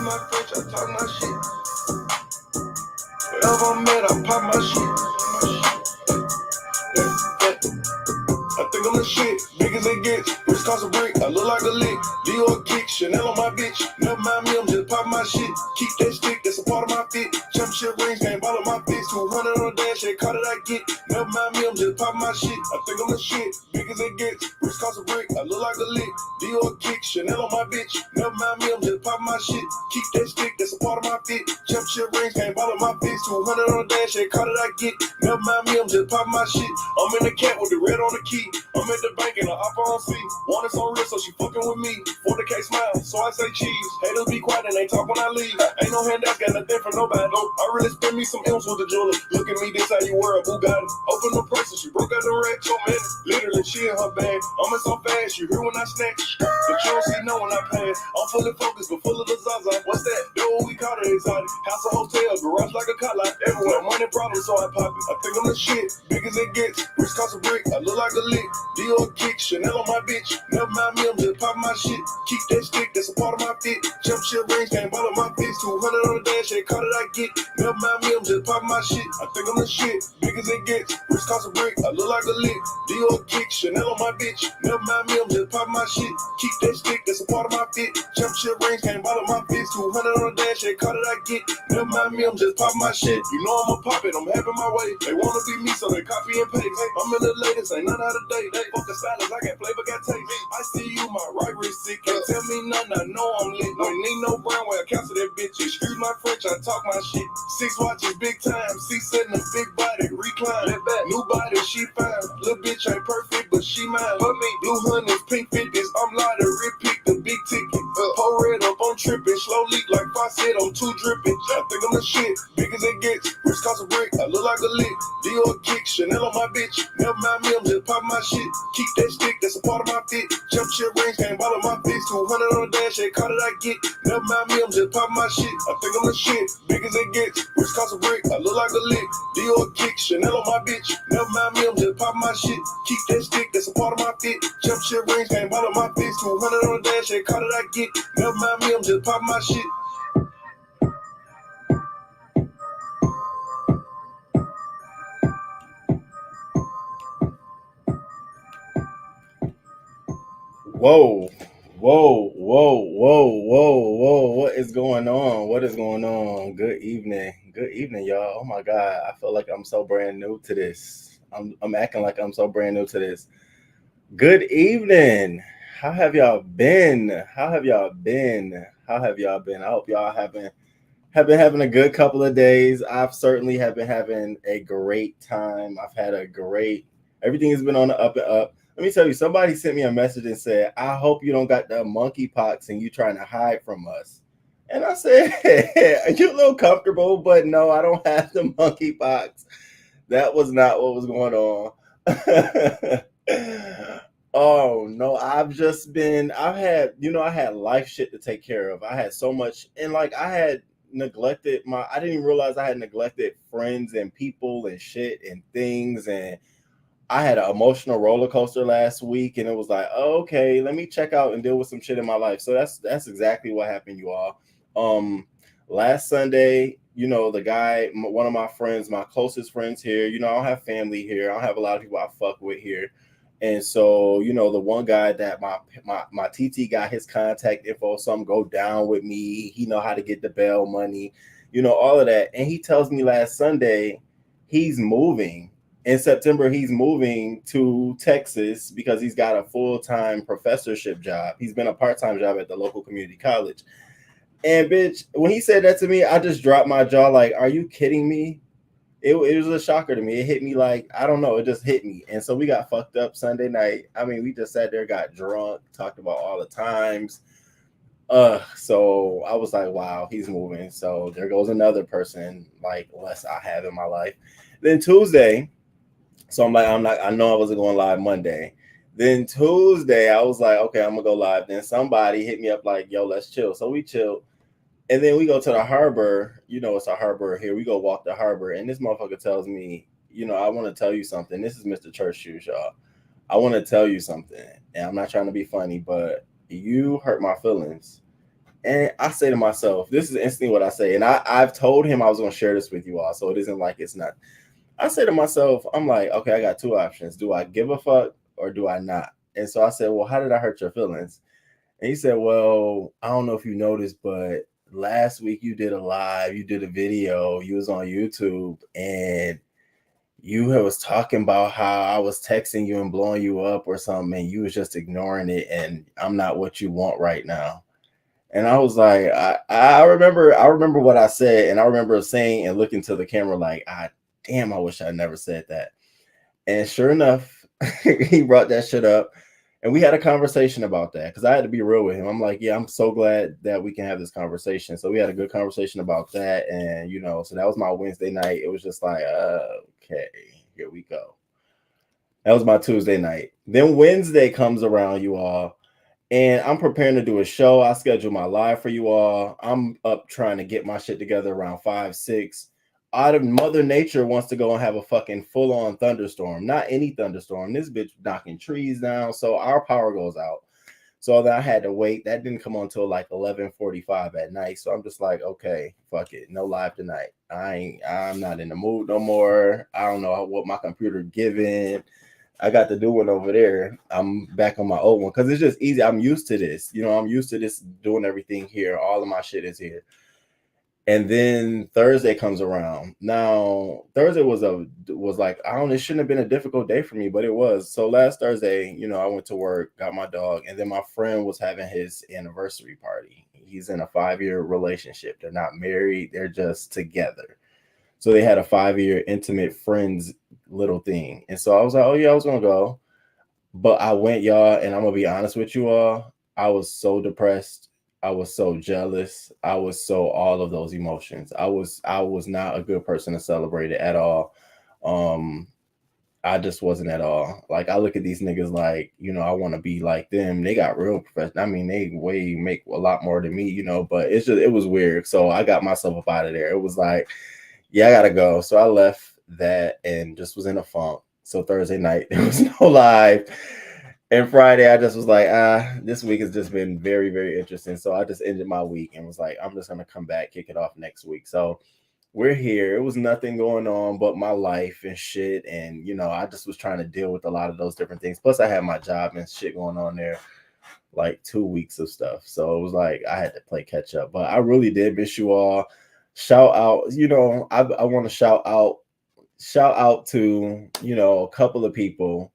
my French, I talk my shit. Wherever I'm at, I pop my shit. I think I'm the shit, big as it gets. Rich cost a brick, I look like a lick. Dior kick, Chanel on my bitch. Never mind me, I'm just pop my shit. Keep that stick, that's a part of my fit. Championship rings, game ball of my fist. 200 on the dash, that car that I get. Never mind me, I'm just pop my shit. I think I'm the shit, big as it gets. Rich cost a brick, I look like a lick. Dior kick, Chanel on my bitch. Never mind me, I'm just pop my shit. Keep that stick, that's a part of my fit. Championship rings, game ball of my fist. 200 on the dash, that car that I get. Never mind me, I'm just pop my shit. I'm in the cat with the red on the key. I'm at the bank and I hop on C. Want it on real, so she fucking with me. 40K smile, so I say cheese. Haters be quiet and they talk when I leave. Ain't no handouts, got nothing from nobody. I really spend me some M's with the jeweler. Look at me, this how you wear a Bugatti. Open the price and she broke out the rack. So man, literally she in her bag. I'm in so fast, you hear when I snatch. But you don't see no when I pass. I'm fully focused, but full of the Zaza. What's that? Yo, we call it exotic. House or hotel, garage like a cot lot. Everywhere, money problems, so I pop it. I think I'm the shit, big as it gets. Rich cost a brick, I look like a lick. Dior kick, Chanel on my bitch. Never mind me, I'm just pop my shit. Keep that stick, that's a part of my fit. Championship rings, game ball of my fist. 200 on the dash, that car that I get. Never mind me, I'm just pop my shit. I think I'm the shit, big as it gets. Rich cost a brick, I look like a lick. Dior kick, Chanel on my bitch. Never mind me, I'm just pop my shit. Keep that stick, that's a part of my fit. Championship rings, game ball of my fist. 200 on the dash, that car that I get. Never mind me, I'm just pop my shit. You know I'ma pop it, I'm having my way. They wanna be me, so they copy and paste. I'm in the latest, ain't none out of date. Fuck the silence, I got flavor, got taste. I see you, my right wrist sick. Can't tell me nothing, I know I'm lit. Don't need no brown where I cancel that bitch. Excuse my French, I talk my shit. 6 watches, big time. C7, a big body, recline. New body, she fine. Little bitch ain't perfect, but she mine. For me, blue hundreds, pink 50s. I'm lottery, pick the big ticket. Pour red up, I'm tripping. Slow leak like faucet, I'm too dripping. I think I'm the shit, big as it gets. Rich cost a brick, I look like a lick. Dior kick, Chanel on my bitch. Never mind me, I'm just pop my shit. Keep that stick, that's a part of my fit. Championship rings, game ball of my fist. 200 on the dash, that car that I get. Never mind me, I'm just pop my shit. I think I'm the shit, big as it gets. Rich cost a brick, I look like a lick. Dior kick, Chanel on my bitch. Never mind me, I'm just pop my shit. Keep that stick, that's a part of my fit. Championship rings, game ball of my fist. 200 on the dash, that car that I get. Never mind me, I'm just pop my shit. Whoa, whoa. What is going on? What is going on? Good evening. Good evening, y'all. Oh my God. I feel like I'm so brand new to this. I'm acting like I'm so brand new to this. Good evening. How have y'all been? How have y'all been? How have y'all been? I hope y'all have been having a good couple of days. I've certainly have been having a great time. I've had a great everything has been on the up and up. Let me tell you, somebody sent me a message and said, I hope you don't got the monkeypox and you trying to hide from us. And I said, you a little comfortable, but no, I don't have the monkeypox. That was not what was going on. Oh no, I had life shit to take care of. I had so much, and like I didn't even realize I had neglected friends and people and shit and things. And I had an emotional roller coaster last week, and it was like, oh, okay, let me check out and deal with some shit in my life. So that's exactly what happened, you all. Um, Last Sunday, the guy, one of my friends, my closest friends here. I don't have family here. I don't have a lot of people I fuck with here. And so, the one guy that my TT got his contact info, some go down with me. He know how to get the bail money, all of that. And he tells me last Sunday he's moving in September. He's moving to Texas because he's got a full-time professorship job. He's been a part-time job at the local community college. And bitch, when he said that to me, I just dropped my jaw like, are you kidding me? It was a shocker to me. It hit me like, I don't know, it just hit me. And so we got fucked up Sunday night. I mean, we just sat there, got drunk, talked about all the times. So I was like, wow, he's moving. So there goes another person, like less I have in my life. Then Tuesday, so I'm like, I know I wasn't going live Monday. Then Tuesday, I was like, okay, I'm gonna go live. Then somebody hit me up like, yo, let's chill. So we chilled. And then we go to the harbor. It's a harbor here. We go walk the harbor. And this motherfucker tells me, I want to tell you something. This is Mr. Church Shoes, y'all. I want to tell you something. And I'm not trying to be funny, but you hurt my feelings. And I say to myself, this is instantly what I say. And I've told him I was going to share this with you all. So it isn't like it's not. I say to myself, I'm like, okay, I got two options. Do I give a fuck or do I not? And so I said, well, how did I hurt your feelings? And he said, well, I don't know if you noticed, but last week you did a live, you did a video, you was on YouTube, and you was talking about how I was texting you and blowing you up or something, and you was just ignoring it, and I'm not what you want right now. And I was like, I remember what I said, and I remember saying and looking to the camera like, damn, I wish I never said that. And sure enough, he brought that shit up. And we had a conversation about that because I had to be real with him. I'm like, yeah, I'm so glad that we can have this conversation. So we had a good conversation about that. And, so that was my Wednesday night. It was just like, okay, here we go. That was my Tuesday night. Then Wednesday comes around, you all, and I'm preparing to do a show. I scheduled my live for you all. I'm up trying to get my shit together around 5, 6. Out of Mother Nature wants to go and have a fucking full-on thunderstorm. Not any thunderstorm. This bitch knocking trees down. So our power goes out. So then I had to wait. That didn't come on until like 11:45 at night. So I'm just like, okay, fuck it. No live tonight. I'm not in the mood no more. I don't know what my computer giving. I got the new one over there. I'm back on my old one because it's just easy. I'm used to this. I'm used to this doing everything here. All of my shit is here. And then Thursday comes around. Now Thursday was like, I don't. It shouldn't have been a difficult day for me, but it was. So last Thursday, I went to work, got my dog, and then my friend was having his anniversary party. He's in a 5-year relationship. They're not married. They're just together. So they had a 5-year intimate friends little thing. And so I was like, oh yeah, I was gonna go. But I went, y'all, and I'm gonna be honest with you all. I was so depressed. I was so jealous. I was so all of those emotions. I was not a good person to celebrate it at all. Um, I just wasn't at all. Like I look at these niggas like, I want to be like them. They got real professional. I mean, they way make a lot more than me, but it was weird. So I got myself up out of there. It was like, yeah, I gotta go. So I left that and just was in a funk. So Thursday night there was no live. And Friday I just was like, this week has just been very, very interesting. So I just ended my week and was like, I'm just gonna come back, kick it off next week. So we're here. It was nothing going on but my life and shit. And I just was trying to deal with a lot of those different things. Plus I had my job and shit going on there, like 2 weeks of stuff. So it was like I had to play catch up. But I really did miss you all. Shout out, I want to shout out to, a couple of people.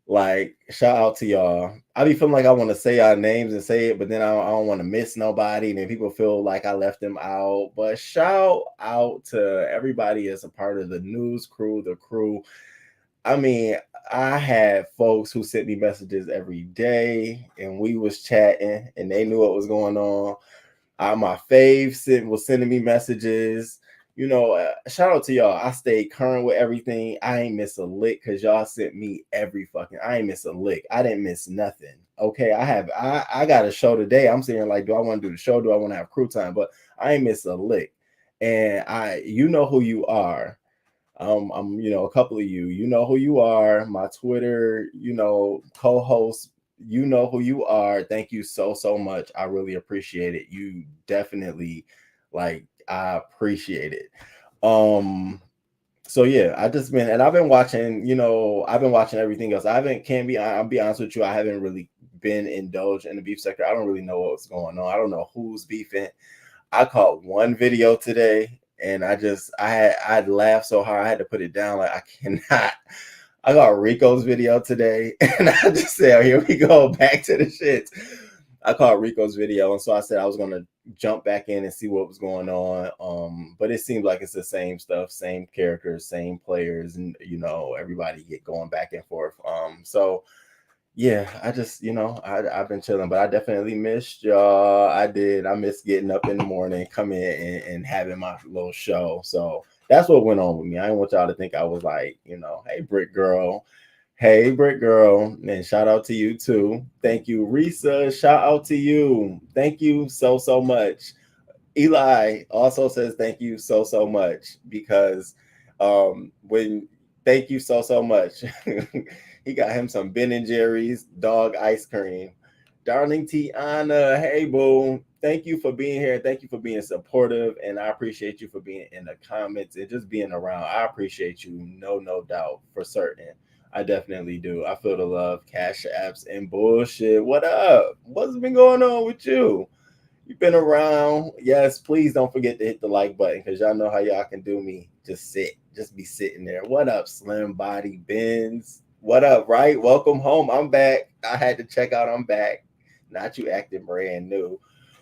Like, shout out to y'all. I be feeling like I want to say our names and say it, but then I don't want to miss nobody. And then people feel like I left them out. But shout out to everybody as a part of the news crew, the crew. I mean, I had folks who sent me messages every day and we was chatting and they knew what was going on. My fave was sending me messages. Shout out to y'all. I stayed current with everything. I ain't miss a lick because y'all sent me I ain't miss a lick. I didn't miss nothing. Okay. I got a show today. I'm saying like, do I want to do the show? Do I want to have crew time? But I ain't miss a lick. And you know who you are. I'm a couple of you know who you are. My Twitter, co-host, you know who you are. Thank you so much. I really appreciate it. You definitely I appreciate it. So yeah, I've been watching everything else. I'll be honest with you, I haven't really been indulged in the beef sector. I don't really know what's going on. I don't know who's beefing. I caught one video today and I laughed so hard I had to put it down. Like I cannot. I got Rico's video today and I just said, oh, here we go back to the shit. I caught Rico's video and so I said I was gonna jump back in and see what was going on. But it seems like it's the same stuff, same characters, same players, and everybody get going back and forth. So yeah, I just, I've been chilling, but I definitely missed y'all. I did. I missed getting up in the morning, coming in and having my little show. So that's what went on with me. I didn't want y'all to think I was like, hey, Brick Girl. Hey, Brick Girl. And shout out to you too. Thank you, Risa. Shout out to you. Thank you so much. Eli also says thank you so much because thank you so much. He got him some Ben and Jerry's dog ice cream. Darling Tiana, hey boo. Thank you for being here. Thank you for being supportive. And I appreciate you for being in the comments and just being around. I appreciate you, no doubt, for certain. I definitely do. I feel the love, cash apps, and bullshit. What up? What's been going on with you? You've been around. Yes, please don't forget to hit the like button because y'all know how y'all can do me. Just sit, just be sitting there. What up, Slim Body Benz? What up, right? Welcome home. I'm back. I had to check out. I'm back. Not you acting brand new.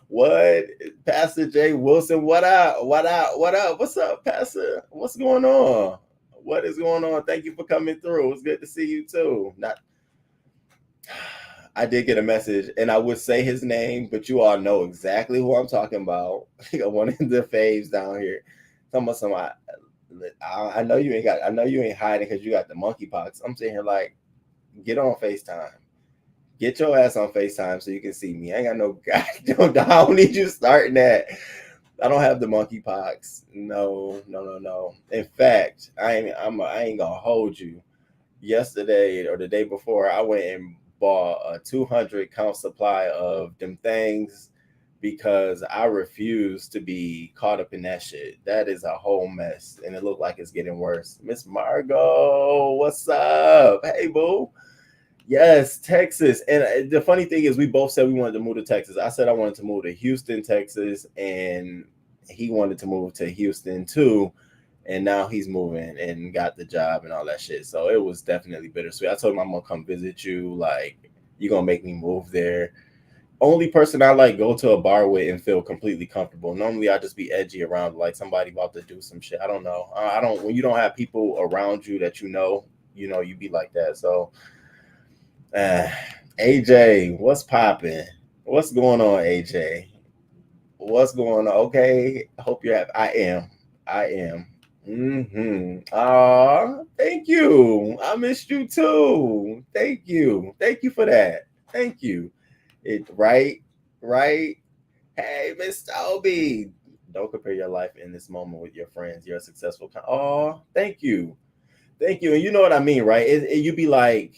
What, Pastor Jay Wilson? What up? What up? What up? What's up, Pastor? What's going on? What is going on? Thank you for coming through. It's good to see you too. Not I did get a message, and I would say his name, but you all know exactly who I'm talking about. One of the faves down here. Talking about somebody. I know you ain't got. I know you ain't hiding because you got the monkeypox. I'm sitting here like, get on FaceTime. Get your ass on FaceTime so you can see me. I ain't got no guy. I don't need you starting that. I don't have the monkeypox. No. In fact, I ain't gonna hold you. Yesterday or the day before, I went and bought a 200 count supply of them things because I refuse to be caught up in that shit. That is a whole mess, and it looked like it's getting worse. Miss Margot, what's up? Hey, boo. Yes, Texas. And the funny thing is, we both said we wanted to move to Texas. I said I wanted to move to Houston, Texas, and he wanted to move to Houston too. And now he's moving and got the job and all that shit. So it was definitely bittersweet. I told him I'm gonna come visit you. Like, you're gonna make me move there. Only person I like go to a bar with and feel completely comfortable. Normally I just be edgy around like somebody about to do some shit. I don't know. I don't when you don't have people around you that you be like that. So AJ, what's popping? What's going on, AJ? What's going on? Okay. I hope you're happy. I am. Thank you. I missed you too. Thank you. Thank you for that. Thank you. It right. Hey, Miss Toby. Don't compare your life in this moment with your friends. You're a successful. Thank you. Thank you. And you know what I mean, right? You be like,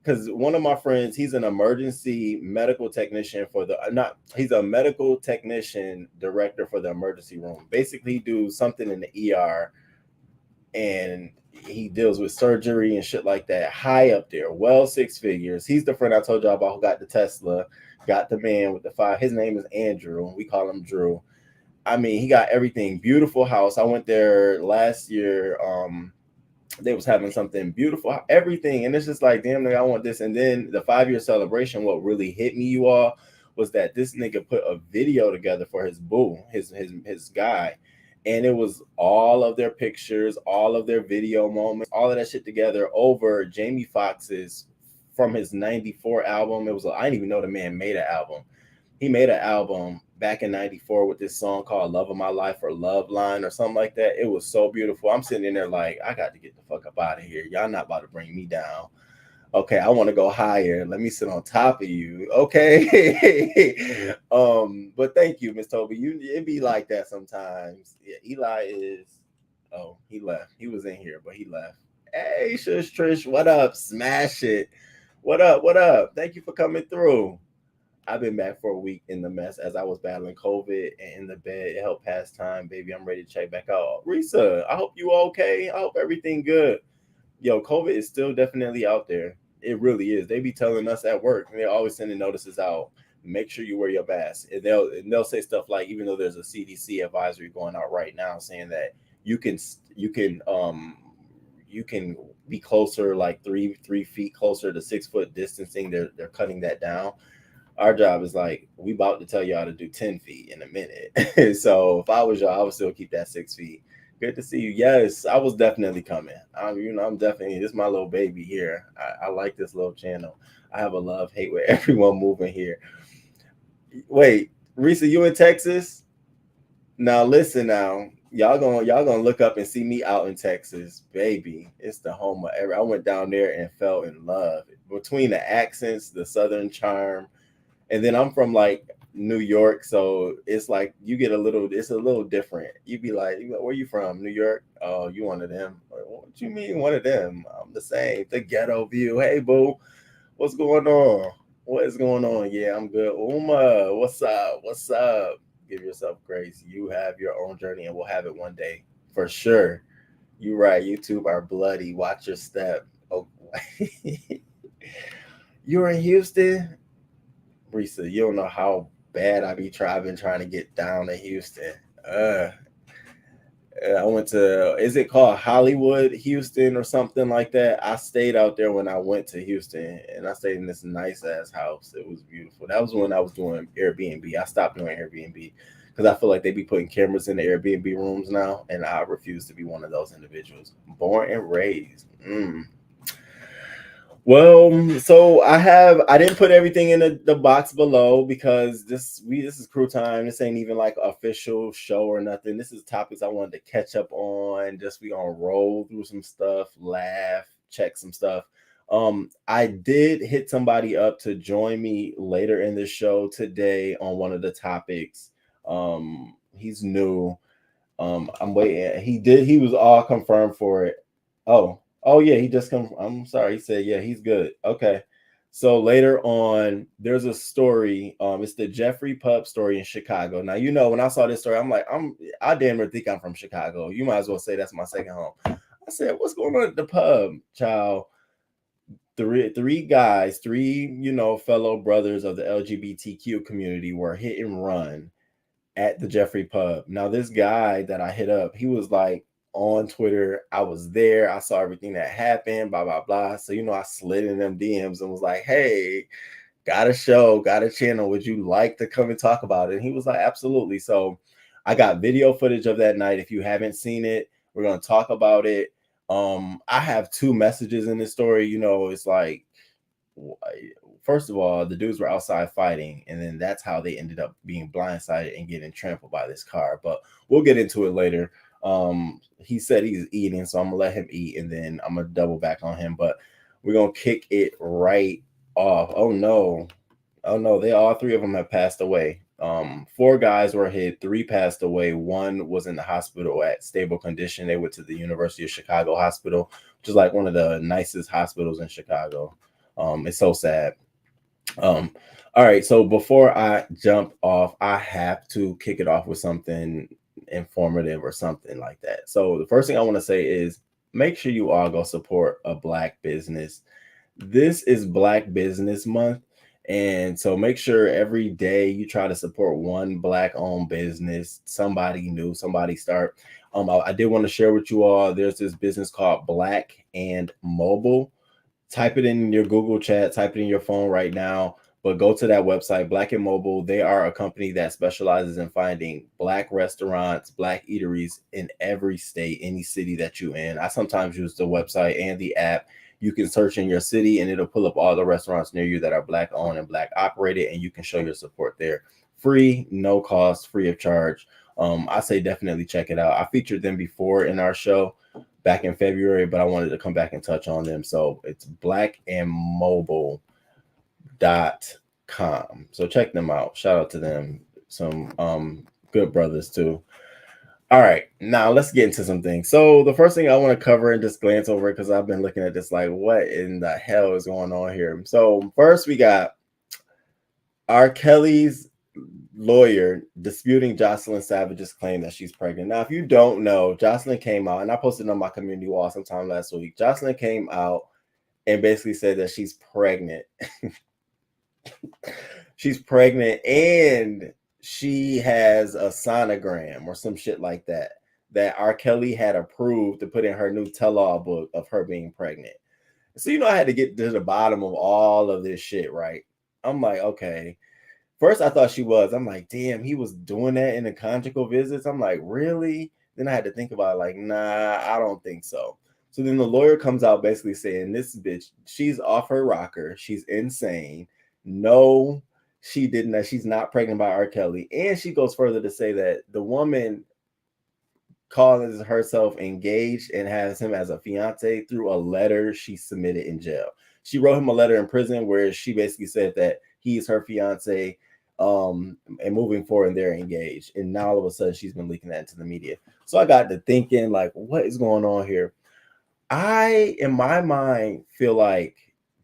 because one of my friends, he's an emergency medical technician for the not. He's a medical technician director for the emergency room. Basically, he do something in the ER, and he deals with surgery and shit like that. High up there, well, six figures. He's the friend I told y'all about who got the Tesla, got the man with the five. His name is Andrew. We call him Drew. I mean, he got everything. Beautiful house. I went there last year. They was having something beautiful, everything, and it's just like, damn, nigga, I want this. And then the 5-year celebration, what really hit me, you all, was that this nigga put a video together for his boo, his guy, and it was all of their pictures, all of their video moments, all of that shit together over Jamie Foxx's from his '94 album. It was I didn't even know the man made an album. He made an album back in '94 with this song called Love of My Life or Love Line or something like that. It was so beautiful. I'm sitting in there like, I got to get the fuck up out of here. Y'all not about to bring me down. Okay, I want to go higher. Let me sit on top of you. Okay. But thank you, Miss Toby. It be like that sometimes. Yeah, Eli is he left. He was in here, but he left. Hey, Shush Trish, what up? Smash it. What up? What up? Thank you for coming through. I've been back for a week in the mess as I was battling COVID and in the bed. It helped pass time, baby. I'm ready to check back out. Risa, I hope you okay. I hope everything good. Yo, COVID is still definitely out there. It really is. They be telling us at work, and they're always sending notices out. Make sure you wear your mask. And they'll say stuff like, even though there's a CDC advisory going out right now saying that you can be closer, like three feet closer to 6 foot distancing. They're cutting that down. Our job is like, we about to tell y'all to do 10 feet in a minute. So if I was y'all, I would still keep that 6 feet. Good to see you. Yes, I was definitely coming. I'm definitely, this is my little baby here. I like this little channel. I have a love-hate with everyone moving here. Wait, Risa, you in Texas? Now listen now. Y'all gonna look up and see me out in Texas, baby. It's the home of I went down there and fell in love. Between the accents, the southern charm, and then I'm from like New York, so it's like it's a little different. You be like, where you from? New York? Oh, you one of them. What you mean one of them? I'm the same. The ghetto view. Hey boo, what's going on? What is going on? Yeah, I'm good. Uma, what's up? What's up? Give yourself grace. You have your own journey and we'll have it one day for sure. You right. YouTube are bloody. Watch your step. Oh, you're in Houston? Risa, you don't know how bad I be driving trying to get down to Houston. Uh, I went to, is it called Hollywood, Houston, or something like that? I stayed out there when I went to Houston, and I stayed in this nice ass house. It was beautiful. That was when I was doing Airbnb. I stopped doing Airbnb because I feel like they be putting cameras in the Airbnb rooms now, and I refuse to be one of those individuals. Born and raised. Well, so I didn't put everything in the box below because this is crew time. This ain't even like official show or nothing. This is topics I wanted to catch up on. Just we gonna roll through some stuff, laugh, check some stuff. I did hit somebody up to join me later in the show today on one of the topics. He's new. I'm waiting. He was all confirmed for it. Oh yeah, he just come. I'm sorry. He said, yeah, he's good. Okay. So later on, there's a story. It's the Jeffrey Pub story in Chicago. Now, when I saw this story, I'm like, I damn near think I'm from Chicago. You might as well say that's my second home. I said, what's going on at the pub, child? Three guys, fellow brothers of the LGBTQ community were hit and run at the Jeffrey Pub. Now, this guy that I hit up, he was like on Twitter. I was there. I saw everything that happened, blah, blah, blah. So, I slid in them DMs and was like, hey, got a show, got a channel. Would you like to come and talk about it? And he was like, absolutely. So I got video footage of that night. If you haven't seen it, we're going to talk about it. I have two messages in this story. It's like, first of all, the dudes were outside fighting, and then that's how they ended up being blindsided and getting trampled by this car. But we'll get into it later. He said he's eating, so I'm gonna let him eat, and then I'm gonna double back on him. But we're gonna kick it right off. Oh no, they all three of them have passed away. Four guys were hit, three passed away. One was in the hospital at stable condition. They went to the University of Chicago Hospital, which is like one of the nicest hospitals in Chicago. It's so sad. All right, so before I jump off, I have to kick it off with something informative or something like that. So the first thing I want to say is make sure you all go support a Black business. This is Black Business Month. And so make sure every day you try to support one Black owned business, somebody new, somebody start. I did want to share with you all, there's this business called Black and Mobile. Type it in your Google chat, type it in your phone right now, but go to that website, Black and Mobile. They are a company that specializes in finding Black restaurants, Black eateries in every state, any city that you're in. I sometimes use the website and the app. You can search in your city and it'll pull up all the restaurants near you that are Black owned and Black operated, and you can show your support there. Free, no cost, free of charge. I say definitely check it out. I featured them before in our show back in February, but I wanted to come back and touch on them. So it's blackandmobile.com. So check them out. Shout out to them. Some good brothers too. All right, now let's get into some things. So the first thing I want to cover and just glance over because I've been looking at this like, what in the hell is going on here? So first we got R. Kelly's lawyer disputing Jocelyn Savage's claim that she's pregnant. Now, if you don't know, Jocelyn came out, and I posted on my community wall sometime last week. Jocelyn came out and basically said that she's pregnant. She's pregnant, and she has a sonogram or some shit like that R. Kelly had approved to put in her new tell-all book of her being pregnant. So, I had to get to the bottom of all of this shit, right? I'm like, okay. First, I thought she was. I'm like, damn, he was doing that in the conjugal visits. I'm like, really? Then I had to think about it, like, nah, I don't think so. So then the lawyer comes out basically saying, this bitch, she's off her rocker. She's insane. No, she didn't. She's not pregnant by R. Kelly. And she goes further to say that the woman calls herself engaged and has him as a fiance through a letter she submitted in jail. She wrote him a letter in prison where she basically said that he's her fiance, and moving forward, and they're engaged. And now all of a sudden, she's been leaking that into the media. So I got to thinking, like, what is going on here? I, in my mind, feel like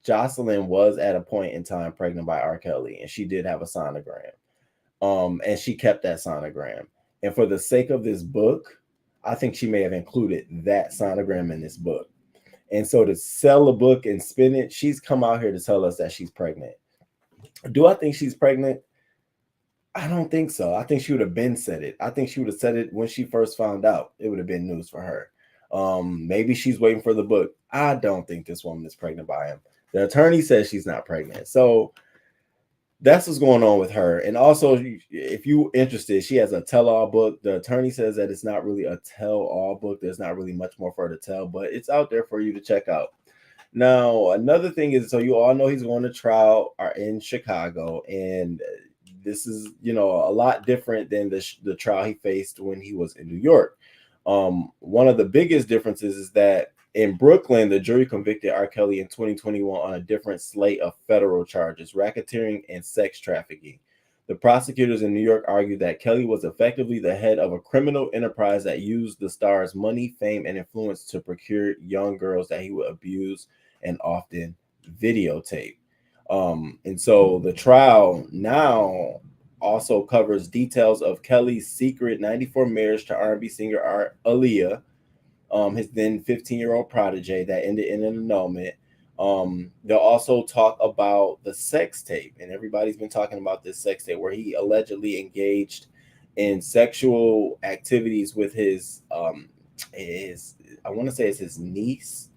Jocelyn was at a point in time pregnant by R. Kelly, and she did have a sonogram. And she kept that sonogram. And for the sake of this book, I think she may have included that sonogram in this book. And so to sell a book and spin it, she's come out here to tell us that she's pregnant. Do I think she's pregnant? I don't think so. I think she would have been said it. I think she would have said it when she first found out. It would have been news for her. Maybe she's waiting for the book. I don't think this woman is pregnant by him. The attorney says she's not pregnant. So that's what's going on with her. And also, if you're interested, she has a tell-all book. The attorney says that it's not really a tell-all book. There's not really much more for her to tell, but it's out there for you to check out. Now, another thing is, so you all know he's going to trial in Chicago, and this is, a lot different than the trial he faced when he was in New York. One of the biggest differences is that in Brooklyn, the jury convicted R. Kelly in 2021 on a different slate of federal charges, racketeering and sex trafficking. The prosecutors in New York argued that Kelly was effectively the head of a criminal enterprise that used the star's money, fame, and influence to procure young girls that he would abuse and often videotape. And so the trial now also covers details of Kelly's secret 94 marriage to R&B singer Aaliyah, his then 15-year-old protege that ended in an annulment. They'll also talk about the sex tape, and everybody's been talking about this sex tape where he allegedly engaged in sexual activities with his I want to say it's his niece.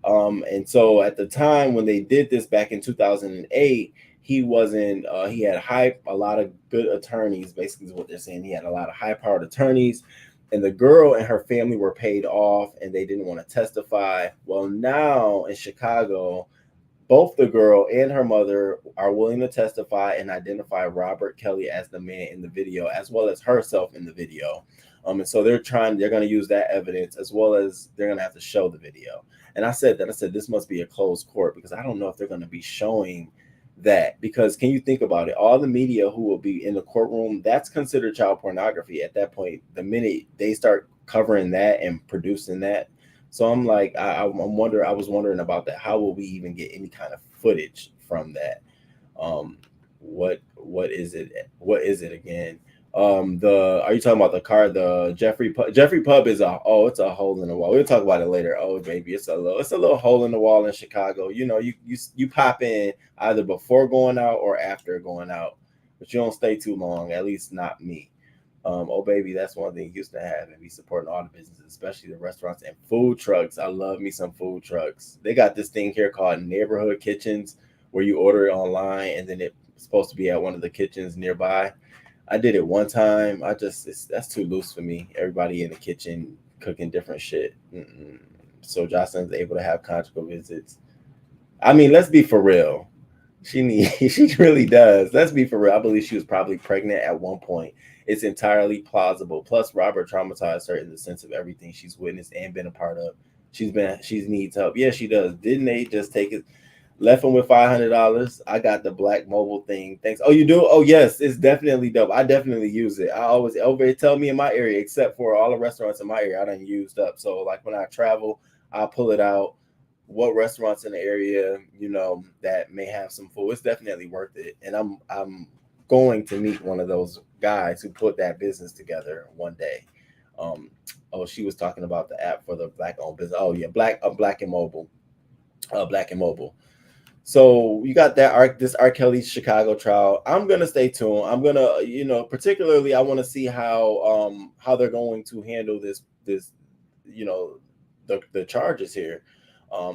And so at the time when they did this back in 2008, he wasn't, he had a lot of good attorneys, basically is what they're saying. He had a lot of high powered attorneys, and the girl and her family were paid off and they didn't want to testify. Well, now in Chicago, both the girl and her mother are willing to testify and identify Robert Kelly as the man in the video, as well as herself in the video. And so they're going to use that evidence, as well as they're going to have to show the video. And I said this must be a closed court, because I don't know if they're going to be showing that, because can you think about it? All the media who will be in the courtroom, that's considered child pornography at that point, the minute they start covering that and producing that. So I'm like, I was wondering about that. How will we even get any kind of footage from that? What is it? What is it again? Are you talking about the car? The Jeffrey Pub is it's a hole in the wall. We'll talk about it later. Oh baby, it's a little hole in the wall in Chicago. You pop in either before going out or after going out, but you don't stay too long. At least not me. Oh baby, that's one thing Houston have, and we supporting all the businesses, especially the restaurants and food trucks. I love me some food trucks. They got this thing here called neighborhood kitchens, where you order it online and then it's supposed to be at one of the kitchens nearby. I did it one time. That's too loose for me. Everybody in the kitchen cooking different shit. So Jocelyn's able to have conjugal visits. I mean, let's be for real. She really does. Let's be for real. I believe she was probably pregnant at one point. It's entirely plausible. Plus, Robert traumatized her in the sense of everything she's witnessed and been a part of. She needs help. Yeah, she does. Didn't they just take it? Left him with $500. I got the black mobile thing. Thanks. Oh, you do? Oh, yes. It's definitely dope. I definitely use it. Everybody tell me in my area, except for all the restaurants in my area, I done used up. So like when I travel, I pull it out. What restaurants in the area, that may have some food. It's definitely worth it. And I'm going to meet one of those guys who put that business together one day. She was talking about the app for the black owned business. Oh yeah, Black and Mobile. Black and Mobile. So you got this R. Kelly Chicago trial. I'm gonna stay tuned. I'm gonna, particularly I want to see how they're going to handle this, the charges here,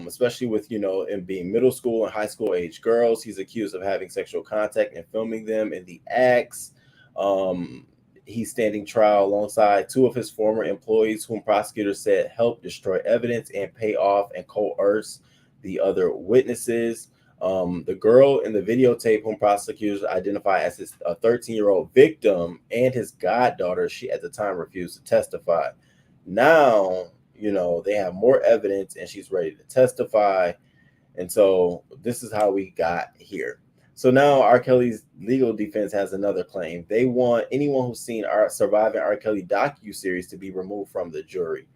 especially with him being middle school and high school age girls. He's accused of having sexual contact and filming them in the acts. He's standing trial alongside two of his former employees, whom prosecutors said helped destroy evidence and pay off and coerce the other witnesses. The girl in the videotape, whom prosecutors identify as his 13-year-old victim, and his goddaughter, she at the time refused to testify. Now, they have more evidence and she's ready to testify. And so this is how we got here. So now R. Kelly's legal defense has another claim. They want anyone who's seen surviving R. Kelly docuseries to be removed from the jury.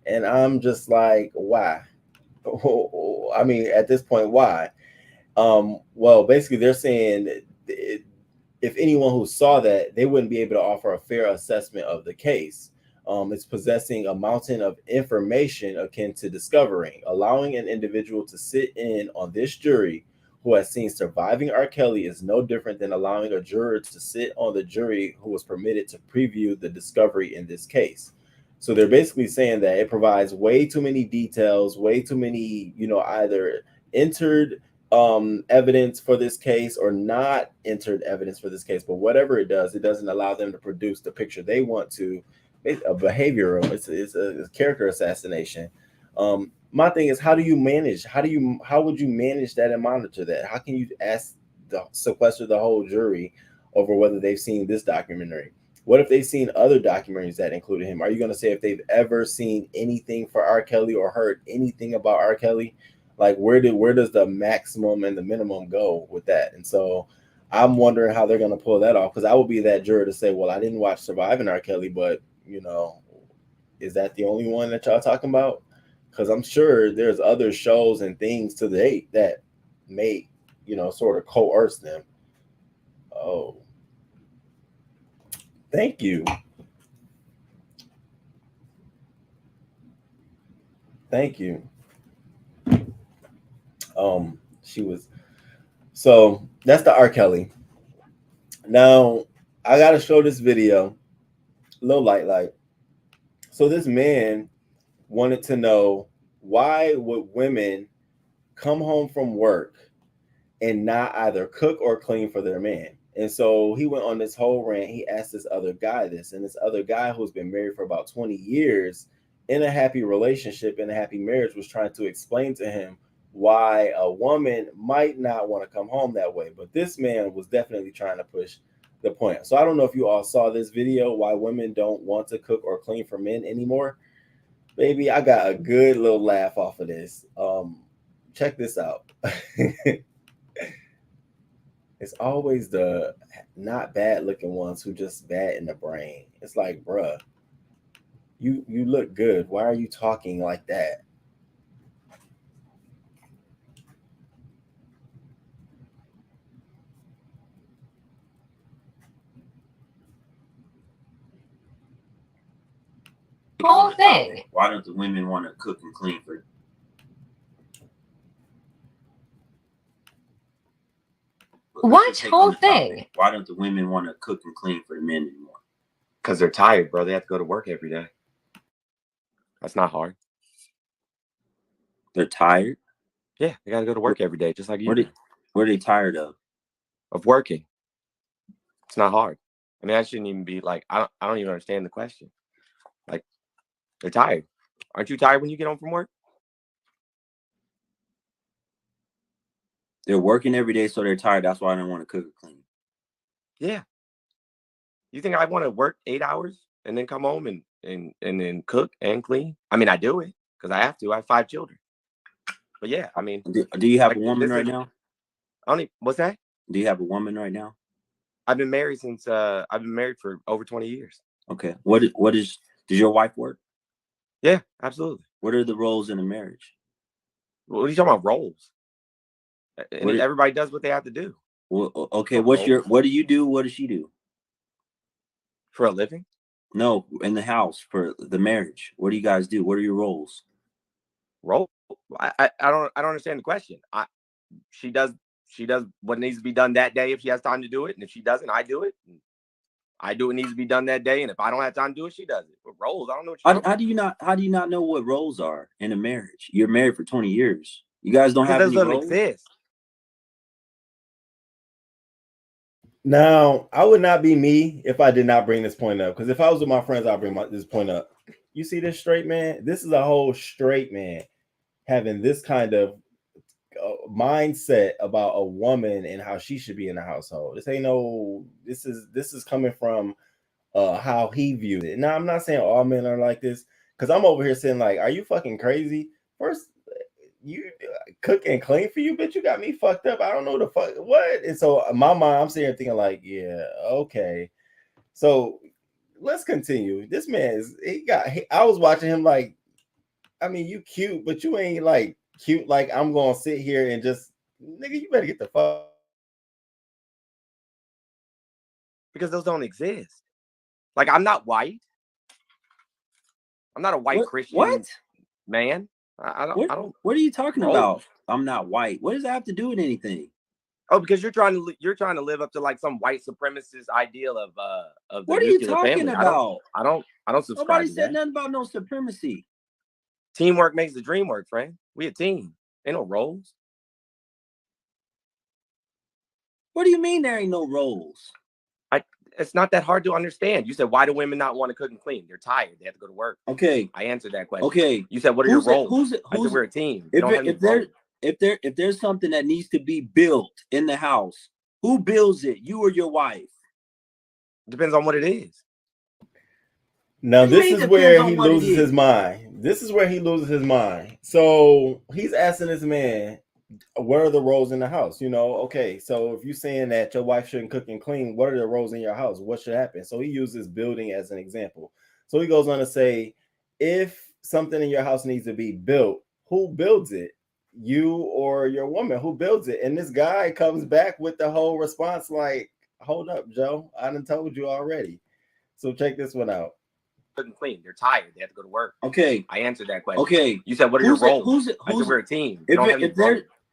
And I'm just like, why? I mean, at this point, why? Well, basically, they're saying if anyone who saw that, they wouldn't be able to offer a fair assessment of the case. It's possessing a mountain of information akin to discovering, allowing an individual to sit in on this jury who has seen surviving R. Kelly is no different than allowing a juror to sit on the jury who was permitted to preview the discovery in this case. So they're basically saying that it provides way too many details, way too many, either entered evidence for this case or not entered evidence for this case. But whatever it does, it doesn't allow them to produce the picture they want to. It's a behavioral, it's a character assassination. My thing is, how do you manage? How would you manage that and monitor that? How can you sequester the whole jury over whether they've seen this documentary? What if they've seen other documentaries that included him? Are you going to say if they've ever seen anything for R. Kelly or heard anything about R. Kelly? Like where does the maximum and the minimum go with that? And so I'm wondering how they're going to pull that off, because I would be that juror to say, well, I didn't watch Surviving R. Kelly, but is that the only one that y'all talking about? Because I'm sure there's other shows and things to date that may, sort of coerce them. Oh, thank you. Thank you. She was, so that's the R. Kelly. Now I gotta show this video. Low light. So this man wanted to know, why would women come home from work and not either cook or clean for their man? And so he went on this whole rant. He asked this other guy this, and this other guy who's been married for about 20 years in a happy relationship, in a happy marriage, was trying to explain to him why a woman might not want to come home that way. But this man was definitely trying to push the point. So I don't know if you all saw this video, why women don't want to cook or clean for men anymore. Baby, I got a good little laugh off of this. Check this out. It's always the not bad looking ones who just bad in the brain. It's like, bruh, you look good. Why are you talking like that? Whole thing. Why don't the women want to cook and clean for? Watch whole thing. Why don't the women want to cook and clean for men anymore? Because they're tired, bro. They have to go to work every day. That's not hard. They're tired? Yeah, they got to go to work every day, just like you. What are they tired of? Of working. It's not hard. I mean, I shouldn't even be like, I don't even understand the question. Like, they're tired. Aren't you tired when you get home from work? They're working every day, so they're tired. That's why I don't want to cook or clean. Yeah. You think I want to work 8 hours and then come home and then cook and clean? I mean, I do it because I have to. I have 5 children. But yeah, I mean, do you have a woman right now? What's that? Do you have a woman right now? I've been married for over 20 years. Okay. Does your wife work? Yeah, absolutely. What are the roles in a marriage? What are you talking about, roles? Everybody does what they have to do. Well, okay. What do you do? What does she do? For a living? No, in the house for the marriage. What do you guys do? What are your roles? Role? I don't understand the question. She does what needs to be done that day if she has time to do it, and if she doesn't, I do it. I do what needs to be done that day, and if I don't have time to do it, she does it. But roles, I don't know what how do you not know what roles are in a marriage? You're married for 20 years. You guys don't have any roles? Exist. Now, I would not be me if I did not bring this point up, because if I was with my friends, I'd bring this point up. You see this straight man? This is a whole straight man having this kind of mindset about a woman and how she should be in the household. This is coming from how he viewed it. Now, I'm not saying all men are like this, because I'm over here saying, like, are you fucking crazy? First, you cook and clean for you, bitch. You got me fucked up. I don't know the fuck what. And so my mind, I'm sitting here thinking, like, yeah, okay. So let's continue. This man I was watching him like, I mean, you cute, but you ain't like cute like I'm gonna sit here and just Nigga, you better get the fuck. Because those don't exist. Like, I'm not white. I'm not a white Christian man. I don't. What are you talking roll. about? I'm not white. What does that have to do with anything? Oh, because you're trying to live up to like some white supremacist ideal of the What are you nuclear talking family. about? I don't subscribe Nobody to said that. nothing about no supremacy. Teamwork makes the dream work, friend. We a team. Ain't no roles. What do you mean there ain't no roles? It's not that hard to understand. You said, why do women not want to cook and clean? They're tired. They have to go to work. Okay. I answered that question. Okay. You said, what are your roles? I said, we're a team. If there's something that needs to be built in the house, who builds it? You or your wife? Depends on what it is. Now, this is where he loses his mind. This is where he loses his mind. So he's asking this man, what are the roles in the house? You know, okay, so if you're saying that your wife shouldn't cook and clean, what are the roles in your house? What should happen? So he uses building as an example. So he goes on to say, if something in your house needs to be built, who builds it? You or your woman? Who builds it? And this guy comes back with the whole response like, hold up, Joe, I done told you already. So check this one out. And clean. They're tired. They have to go to work. Okay. I answered that question. Okay. You said, what are your roles? I said, we're a team.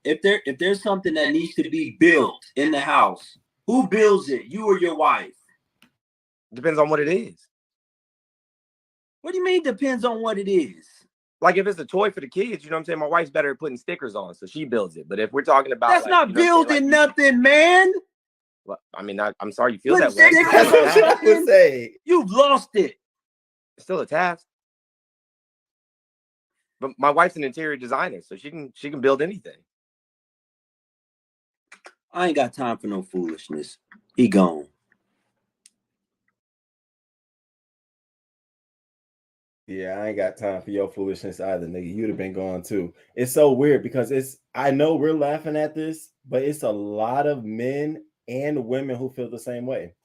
If there's something that needs to be built in the house, who builds it? You or your wife? Depends on what it is. What do you mean depends on what it is? Like if it's a toy for the kids, you know what I'm saying? My wife's better at putting stickers on, so she builds it. But if we're talking about that's not building nothing, man. Well, I mean, I'm sorry you feel that way. That's what I would say. You've lost it. It's still a task. But my wife's an interior designer, so she can build anything. I ain't got time for no foolishness. He gone. Yeah, I ain't got time for your foolishness either, nigga. You'd have been gone too. It's so weird because I know we're laughing at this, but it's a lot of men and women who feel the same way.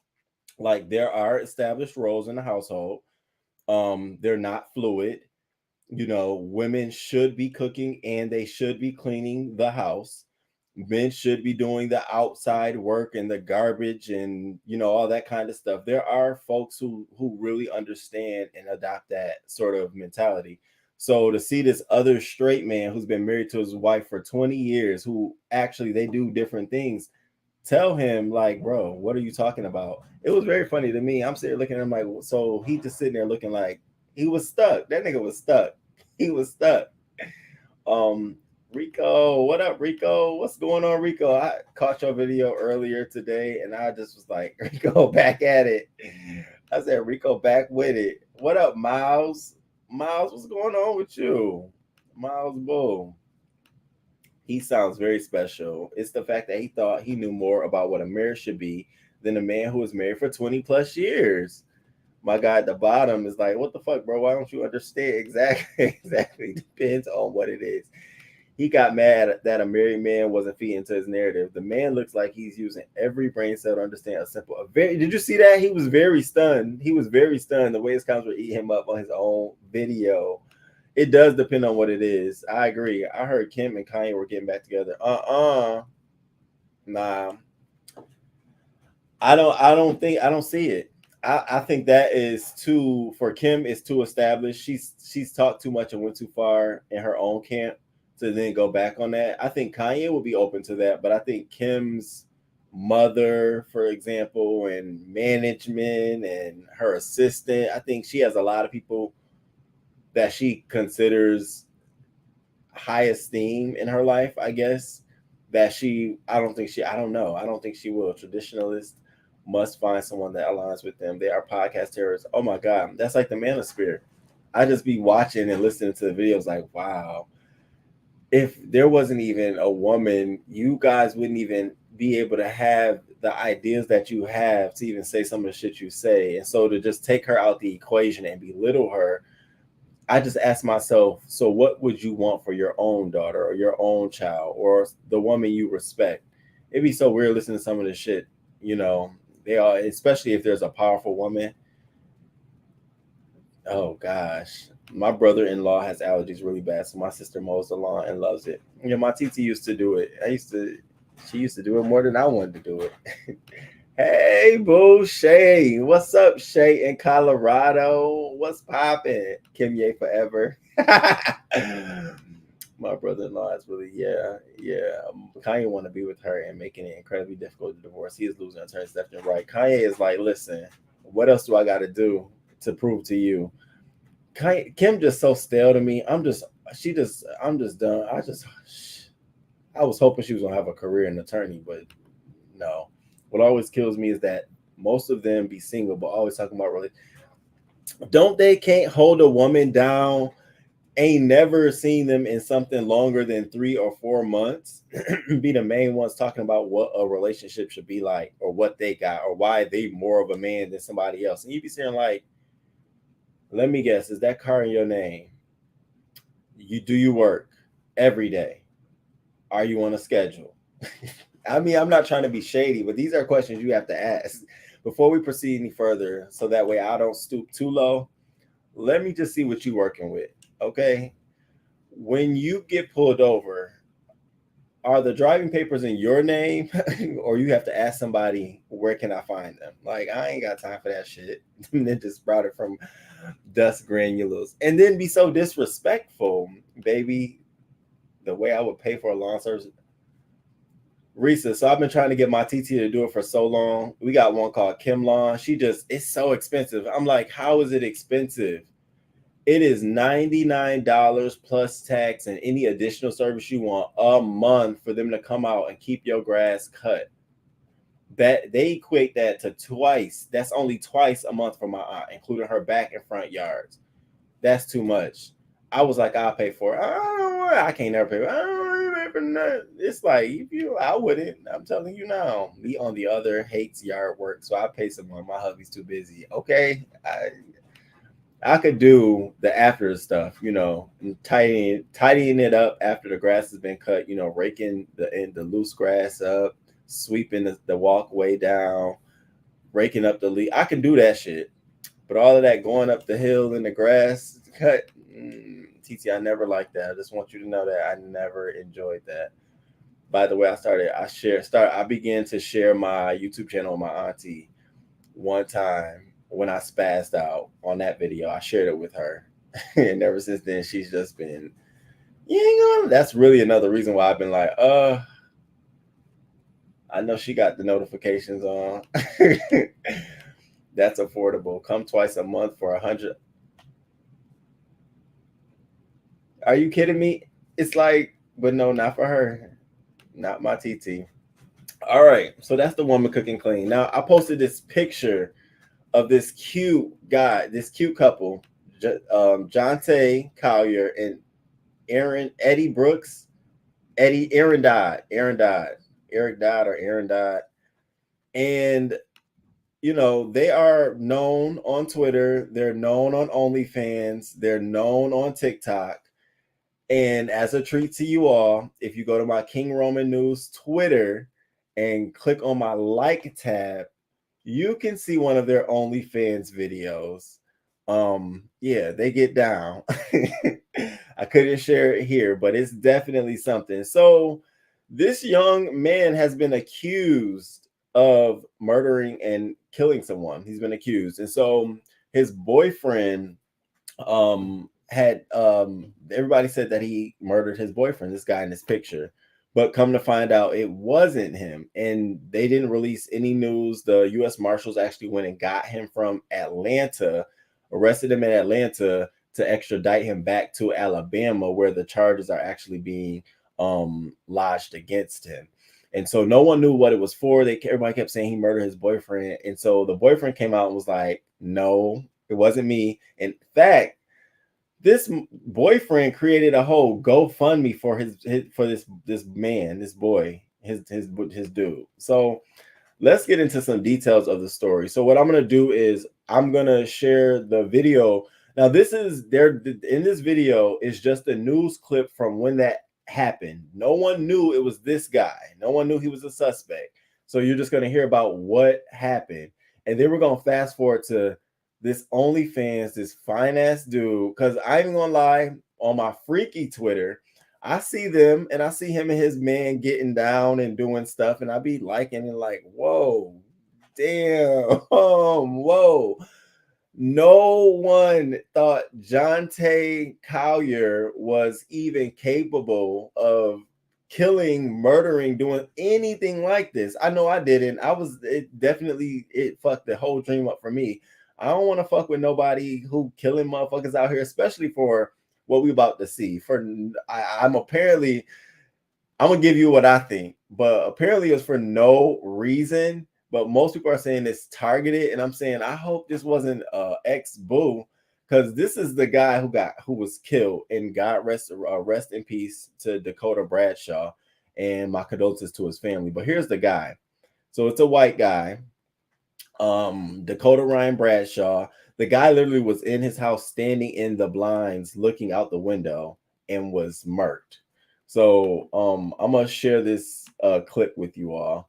Like there are established roles in the household. They're not fluid. You know, women should be cooking and they should be cleaning the house. Men should be doing the outside work and the garbage and, you know, all that kind of stuff. There are folks who really understand and adopt that sort of mentality. So to see this other straight man who's been married to his wife for 20 years, who actually they do different things, tell him like, bro, what are you talking about? It was very funny to me. I'm sitting there looking at him like, so he just sitting there looking like he was stuck. That nigga was stuck. He was stuck. Rico, what up, Rico? What's going on, Rico? I caught your video earlier today and I just was like, Rico, back at it. I said, Rico, back with it. What up, Miles? Miles, what's going on with you? Miles Bull. He sounds very special. It's the fact that he thought he knew more about what a marriage should be than a man who was married for 20 plus years. My guy at the bottom is like, what the fuck, bro? Why don't you understand? Exactly. Depends on what it is. He got mad that a married man wasn't feeding into his narrative. The man looks like he's using every brain cell to understand a simple. Did you see that? He was very stunned. He was very stunned the way his comments were eating him up on his own video. It does depend on what it is. I agree. I heard Kim and Kanye were getting back together. Nah. I don't see it. I think that is too, for Kim, it's too established. She's talked too much and went too far in her own camp to then go back on that. I think Kanye will be open to that, but I think Kim's mother, for example, and management and her assistant, I think she has a lot of people that she considers high esteem in her life, I guess, that I don't think she will. Traditionalists must find someone that aligns with them. They are podcast terrorists. Oh my God. That's like the manosphere. I just be watching and listening to the videos like, wow. If there wasn't even a woman, you guys wouldn't even be able to have the ideas that you have to even say some of the shit you say. And so to just take her out the equation and belittle her, I just ask myself, so what would you want for your own daughter or your own child or the woman you respect? It'd be so weird listening to some of this shit, you know. They are, especially if there's a powerful woman. Oh gosh. My brother-in-law has allergies really bad, so my sister mows the lawn and loves it. Yeah, my TT used to do it. She used to do it more than I wanted to do it. Hey, boo, Shay. What's up, Shay in Colorado? What's poppin'? Kim Ye forever. My brother-in-law is really, yeah. Kanye want to be with her and making it incredibly difficult to divorce. He is losing attorneys left and right. Kanye is like, listen, what else do I got to do to prove to you? Kim just so stale to me. I'm just done. I was hoping she was gonna have a career in attorney, but no. What always kills me is that most of them be single, but always talking about really. Don't they can't hold a woman down? Ain't never seen them in something longer than 3 or 4 months. Be the main ones talking about what a relationship should be like, or what they got, or why they more of a man than somebody else. And you be saying like, let me guess, is that car in your name? You work every day? Are you on a schedule? I mean, I'm not trying to be shady, but these are questions you have to ask before we proceed any further. So that way I don't stoop too low. Let me just see what you're working with. Okay. When you get pulled over, are the driving papers in your name or you have to ask somebody, where can I find them? Like, I ain't got time for that shit. And then just brought it from dust granules and then be so disrespectful, baby. The way I would pay for a lawn service. Risa, so I've been trying to get my TT to do it for so long. We got one called Kim Lawn. It's so expensive. I'm like, how is it expensive? It is $99 plus tax and any additional service you want a month for them to come out and keep your grass cut. That they equate that to twice. That's only twice a month for my aunt, including her back and front yards. That's too much. I was like, I'll pay for it. I can't never pay. I don't pay for nothing. It's like I wouldn't. I'm telling you now. Me on the other hates yard work, so I pay someone. My hubby's too busy. Okay, I could do the after stuff, tidying it up after the grass has been cut. Raking the loose grass up, sweeping the walkway down, raking up the leaf. I can do that shit, but all of that going up the hill in the grass cut. TT, I never liked that. I just want you to know that I never enjoyed that. By the way, I began to share my YouTube channel with my auntie one time when I spazzed out on that video. I shared it with her. And ever since then, she's just been, that's really another reason why I've been like, I know she got the notifications on. That's affordable. Come twice a month for $100. Are you kidding me? It's like, but no, not for her. Not my TT. All right. So that's the woman cooking clean. Now, I posted this picture of this cute guy, this cute couple, Jonte Collier and Eddie Brooks. Aaron Dodd. Eric Dodd or Aaron Dodd. And, they are known on Twitter. They're known on OnlyFans. They're known on TikTok. And as a treat to you all, if you go to my King Roman News Twitter and click on my like tab, you can see one of their OnlyFans videos. They get down. I couldn't share it here, but it's definitely something. So this young man has been accused of murdering and killing someone. He's been accused. And so his boyfriend had everybody said that he murdered his boyfriend, this guy in this picture, but come to find out it wasn't him, and they didn't release any news. The U.S. Marshals actually went and got him from Atlanta, arrested him in Atlanta to extradite him back to Alabama, where the charges are actually being lodged against him. And so no one knew what it was for. Everybody kept saying he murdered his boyfriend, and so the boyfriend came out and was like, "No, it wasn't me." In fact, this boyfriend created a whole GoFundMe for this man, this boy, his dude. So let's get into some details of the story. So what I'm gonna do is I'm gonna share the video. Now this is in this video is just a news clip from when that happened. No one knew it was this guy. No one knew he was a suspect. So you're just gonna hear about what happened, and then we're gonna fast forward to this OnlyFans, this fine ass dude, because I ain't gonna lie, on my freaky Twitter, I see them and I see him and his man getting down and doing stuff, and I be liking and like, whoa, damn, whoa. No one thought Jonte Collier was even capable of killing, murdering, doing anything like this. I know I didn't. It fucked the whole dream up for me. I don't want to fuck with nobody who killing motherfuckers out here, especially for what we about to see. I'm gonna give you what I think, but apparently it's for no reason. But most people are saying it's targeted, and I'm saying I hope this wasn't ex-boo, because this is the guy who was killed, and God rest in peace to Dakota Bradshaw, and my condolences to his family. But here's the guy. So it's a white guy, Dakota Ryan Bradshaw. The guy literally was in his house, standing in the blinds, looking out the window, and was murked. So I'm gonna share this clip with you all.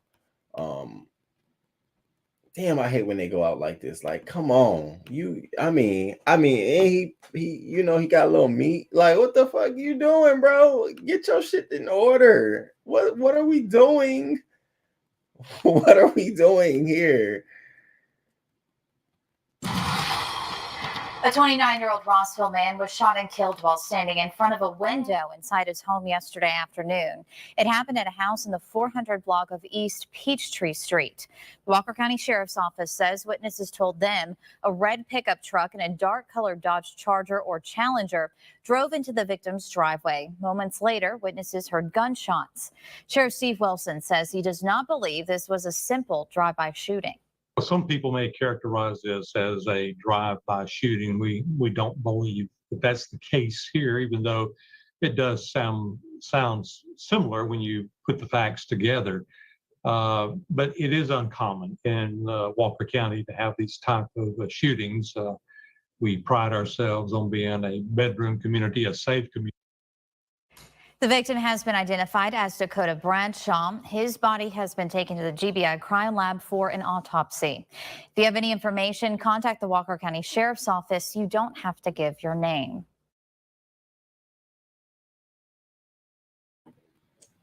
Damn, I hate when they go out like this. Like, come on, and he he got a little meat. Like, what the fuck you doing, bro? Get your shit in order. What are we doing? What are we doing here? A 29-year-old Rossville man was shot and killed while standing in front of a window inside his home yesterday afternoon. It happened at a house in the 400 block of East Peachtree Street. The Walker County Sheriff's Office says witnesses told them a red pickup truck and a dark-colored Dodge Charger or Challenger drove into the victim's driveway. Moments later, witnesses heard gunshots. Sheriff Steve Wilson says he does not believe this was a simple drive-by shooting. Some people may characterize this as a drive-by shooting. We don't believe that that's the case here, even though it does sounds similar when you put the facts together. But it is uncommon in Walker County to have these type of shootings. We pride ourselves on being a bedroom community, a safe community. The victim has been identified as Dakota Bradshaw. His body has been taken to the GBI Crime Lab for an autopsy. If you have any information, contact the Walker County Sheriff's Office. You don't have to give your name.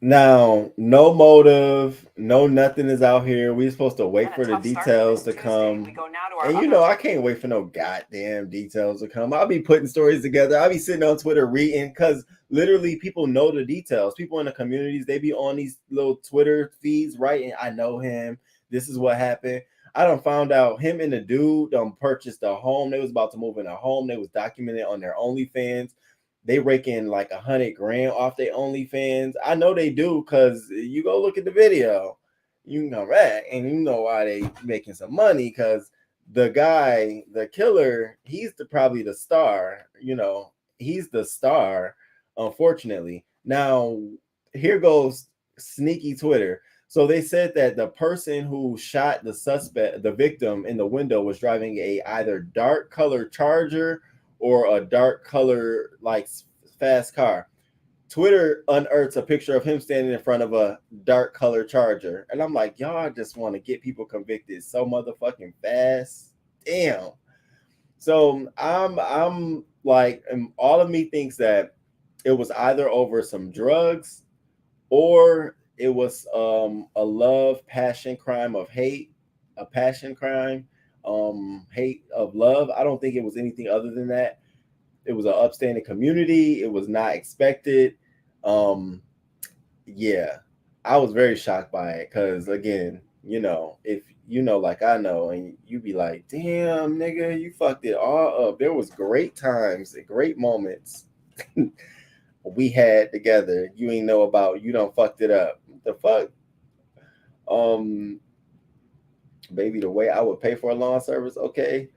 Now, no motive, no nothing is out here. We're supposed to wait for the details to come. And I can't wait for no goddamn details to come. I'll be putting stories together. I'll be sitting on Twitter reading, because literally people know the details. People in the communities, they be on these little Twitter feeds writing, I know him. This is what happened. I done found out him and the dude purchased a home. They was about to move in a home. They was documented on their OnlyFans. They raking like $100,000 off their OnlyFans. I know they do, because you go look at the video, you know that, and you know why they making some money, because the guy, the killer, he's probably the star. He's the star, unfortunately. Now, here goes sneaky Twitter. So they said that the person who shot the victim in the window, was driving a either dark color Charger or a dark color like fast car. Twitter unearths a picture of him standing in front of a dark color Charger, and I'm like, y'all just want to get people convicted so motherfucking fast. Damn. So I'm like, and all of me thinks that it was either over some drugs, or it was a love passion crime of hate, a passion crime, hate of love. I don't think it was anything other than that. It was an upstanding community. It was not expected. Yeah, I was very shocked by it, because again, if like I know, and you be like, damn nigga, you fucked it all up. There was great times and great moments we had together. You ain't know about, you done fucked it up. The fuck? Baby, the way I would pay for a lawn service, okay.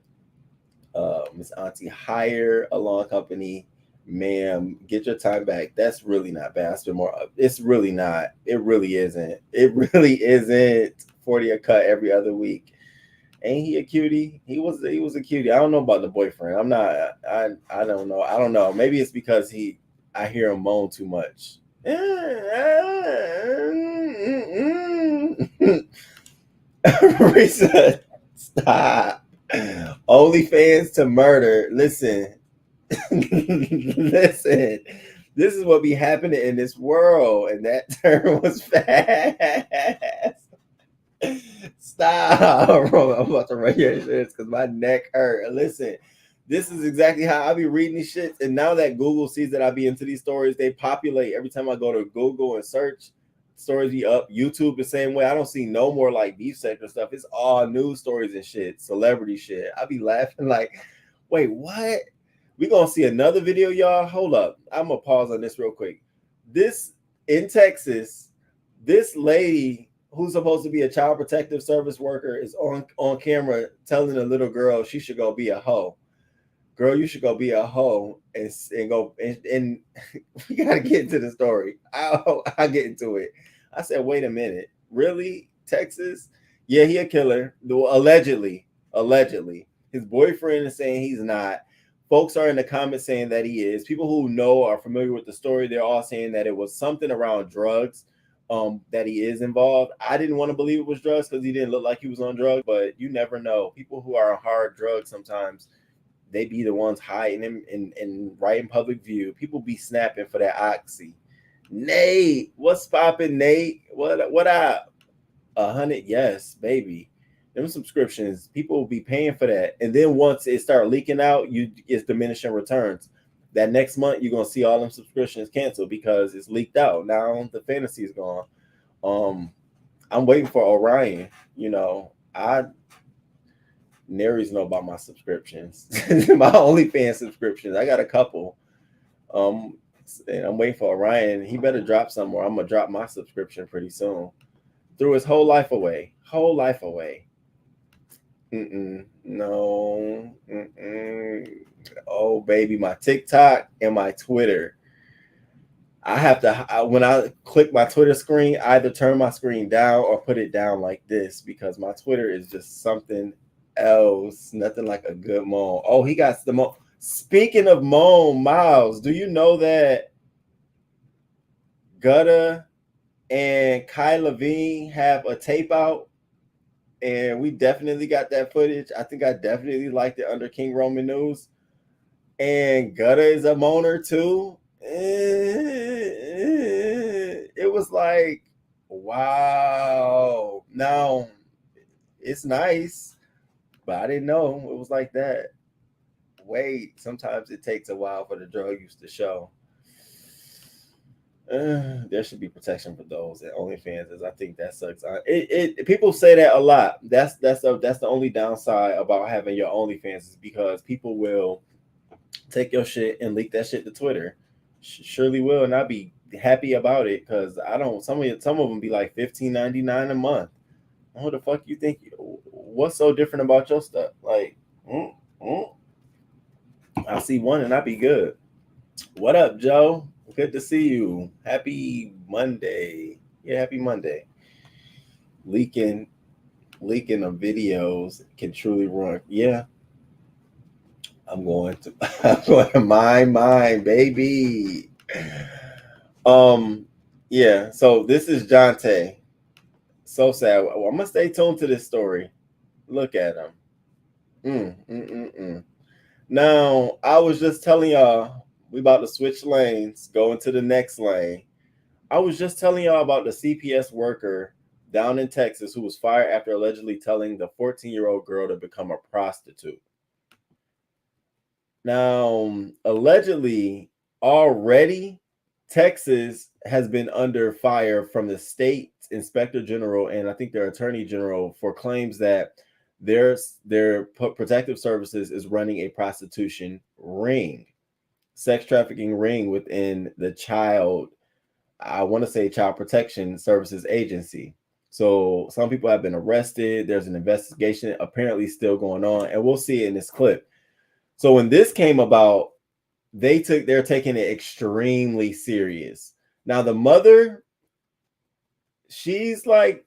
Miss Auntie, hire a lawn company, ma'am. Get your time back. That's really not bad. I spend more. It's really not. It really isn't. It really isn't. 40 a cut every other week. Ain't he a cutie? He was a cutie. I don't know about the boyfriend. I'm not. I don't know. I don't know. Maybe it's because I hear him moan too much. Risa, stop. OnlyFans to murder. Listen, listen. This is what be happening in this world, and that term was fast. Stop. I'm about to run your insurance because my neck hurt. Listen, this is exactly how I be reading these shits. And now that Google sees that I be into these stories, they populate every time I go to Google and search. Stories be up. YouTube the same way. I don't see no more like beef sector stuff. It's all news stories and shit, celebrity shit. I be laughing like, wait, what? We gonna see another video, y'all. Hold up. I'm gonna pause on this real quick. This in Texas, this lady who's supposed to be a child protective service worker is on camera telling a little girl she should go be a hoe. Girl, you should go be a hoe and go and we gotta get into the story. I'll get into it. I said, wait a minute, really? Texas? Yeah, he a killer. Allegedly. His boyfriend is saying he's not. Folks are in the comments saying that he is. People who know are familiar with the story, they're all saying that it was something around drugs, that he is involved. I didn't want to believe it was drugs because he didn't look like he was on drugs, but you never know. People who are on hard drugs sometimes, they be the ones hiding him in right in public view. People be snapping for that oxy. Nate, what's poppin', Nate? What up? 100, yes, baby. Them subscriptions, people will be paying for that. And then once it start leaking out, it's diminishing returns. That next month, you're gonna see all them subscriptions canceled because it's leaked out. Now the fantasy is gone. I'm waiting for Orion. You know, Nary's know about my subscriptions, my OnlyFans subscriptions. I got a couple. And I'm waiting for Orion. He better drop somewhere. I'm gonna drop my subscription pretty soon. Threw his whole life away. No. Oh, baby, my TikTok and my Twitter. I have to, when I click my Twitter screen, I either turn my screen down or put it down like this because my Twitter is just something else. Nothing like a good moan. Oh, he got the moan. Speaking of moan, Miles, do you know that Gutta and Kai Levine have a tape out? And we definitely got that footage. I think I definitely liked it under King Roman News. And Gutta is a moaner too. It was like, wow. Now, it's nice, but I didn't know it was like that. Wait, sometimes it takes a while for the drug use to show. There should be protection for those at OnlyFans. I think that sucks. People say that a lot. That's the only downside about having your OnlyFans is because people will take your shit and leak that shit to Twitter. Surely will, and I'd be happy about it because I don't. Some of them be like $15.99 a month. What the fuck you think? What's so different about your stuff? Like, I see one and I'd be good. What up, Joe? Good to see you. Happy Monday. Yeah, happy Monday. Leaking of videos can truly ruin. Yeah. I'm going to my mind, baby. Yeah, so this is Jonte. So sad. Well, I'm gonna stay tuned to this story. Look at him. Now, I was just telling y'all we about to switch lanes, go into the next lane. I was just telling y'all about the CPS worker down in Texas who was fired after allegedly telling the 14-year-old girl to become a prostitute. Now, allegedly, already, Texas has been under fire from the state inspector general and I think their attorney general for claims that their protective services is running a prostitution ring, sex trafficking ring within the child protection services agency. So some people have been arrested. There's an investigation apparently still going on, and we'll see it in this clip. So when this came about, they're taking it extremely serious. Now the mother, she's like,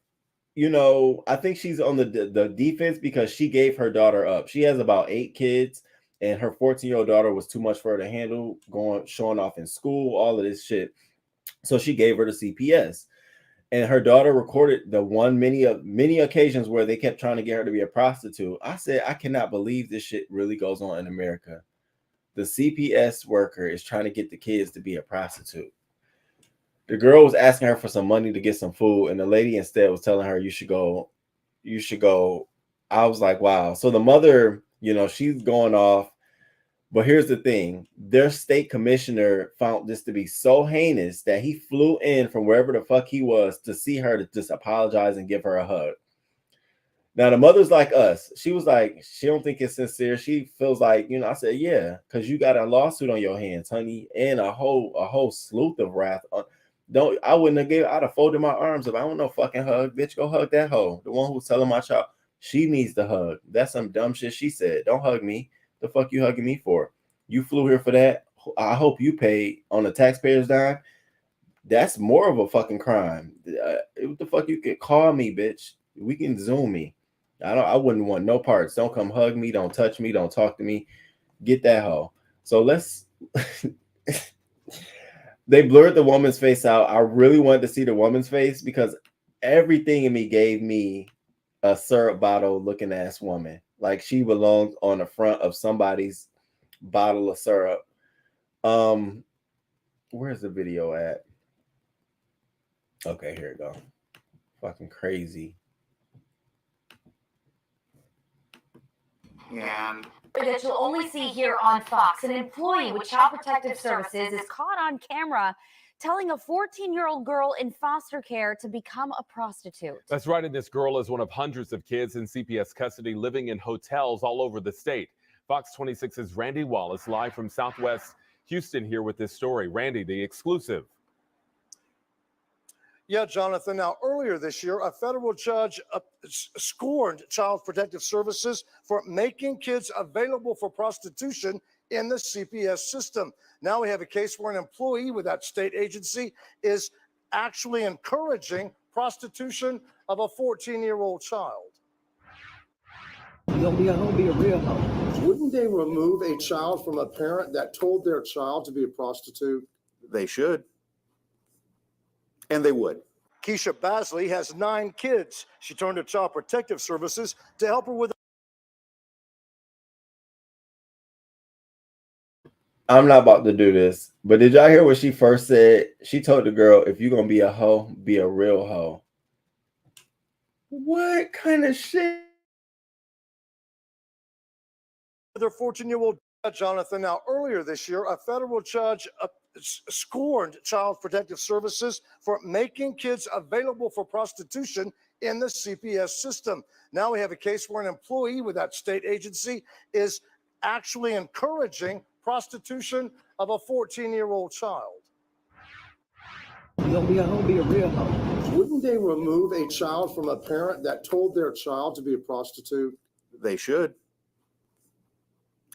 I think she's on the defense because she gave her daughter up. She has about 8 kids, and her 14-year-old daughter was too much for her to handle, showing off in school, all of this shit. So she gave her to CPS. And her daughter recorded the many occasions where they kept trying to get her to be a prostitute. I said, I cannot believe this shit really goes on in America. The CPS worker is trying to get the kids to be a prostitute. The girl was asking her for some money to get some food, and the lady instead was telling her, you should go. I was like, wow. So the mother, she's going off. But here's the thing. Their state commissioner found this to be so heinous that he flew in from wherever the fuck he was to see her, to just apologize and give her a hug. Now, the mother's like us. She was like, she don't think it's sincere. She feels like, I said, yeah, because you got a lawsuit on your hands, honey, and a whole sleuth of wrath. I'd have folded my arms if I don't know fucking hug. Bitch, go hug that hoe. The one who's telling my child she needs the hug. That's some dumb shit she said. Don't hug me. The fuck you hugging me for? You flew here for that. I hope you paid on the taxpayer's dime. That's more of a fucking crime. What the fuck? You can call me, bitch. We can Zoom me. I wouldn't want no parts. Don't come hug me. Don't touch me. Don't talk to me. Get that hoe. So let's. They blurred the woman's face out. I really wanted to see the woman's face because everything in me gave me a syrup bottle looking ass woman. Like she belonged on the front of somebody's bottle of syrup. Where's the video at? Okay, here we go. Fucking crazy. And That you'll only see here on Fox. An employee with Child Protective Services is caught on camera telling a 14-year-old girl in foster care to become a prostitute. That's right, and this girl is one of hundreds of kids in CPS custody living in hotels all over the state. Fox 26's Randy Wallace live from Southwest Houston here with this story. Randy, the exclusive. Yeah, Jonathan. Now, earlier this year, a federal judge scorned Child Protective Services for making kids available for prostitution in the CPS system. Now we have a case where an employee with that state agency is actually encouraging prostitution of a 14-year-old child. You're gonna be a hoe, be a real hoe. Wouldn't they remove a child from a parent that told their child to be a prostitute? they should. And they would. Keisha Basley has 9 kids. She turned to Child Protective Services to help her with. I'm not about to do this, but did y'all hear what she first said? She told the girl, if you're going to be a hoe, be a real hoe. What kind of shit? Their 14-year-old Jonathan. Now, earlier this year, a federal judge scorned Child Protective Services for making kids available for prostitution in the CPS system. Now we have a case where an employee with that state agency is actually encouraging prostitution of a 14-year-old child. You're gonna be a hoe, be a real hoe. Wouldn't they remove a child from a parent that told their child to be a prostitute? They should.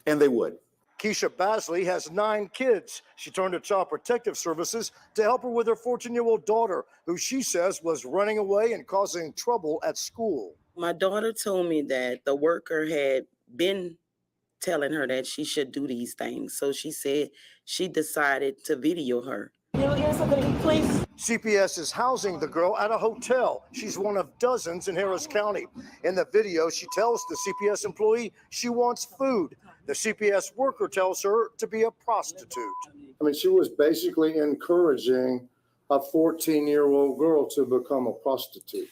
And they would. Keisha Basley has 9 kids. She turned to Child Protective Services to help her with her 14-year-old daughter, who she says was running away and causing trouble at school. My daughter told me that the worker had been telling her that she should do these things. So she said she decided to video her. CPS is housing the girl at a hotel. She's one of dozens in Harris County. In the video, she tells the CPS employee she wants food. The CPS worker tells her to be a prostitute. I mean, she was basically encouraging a 14-year-old girl to become a prostitute.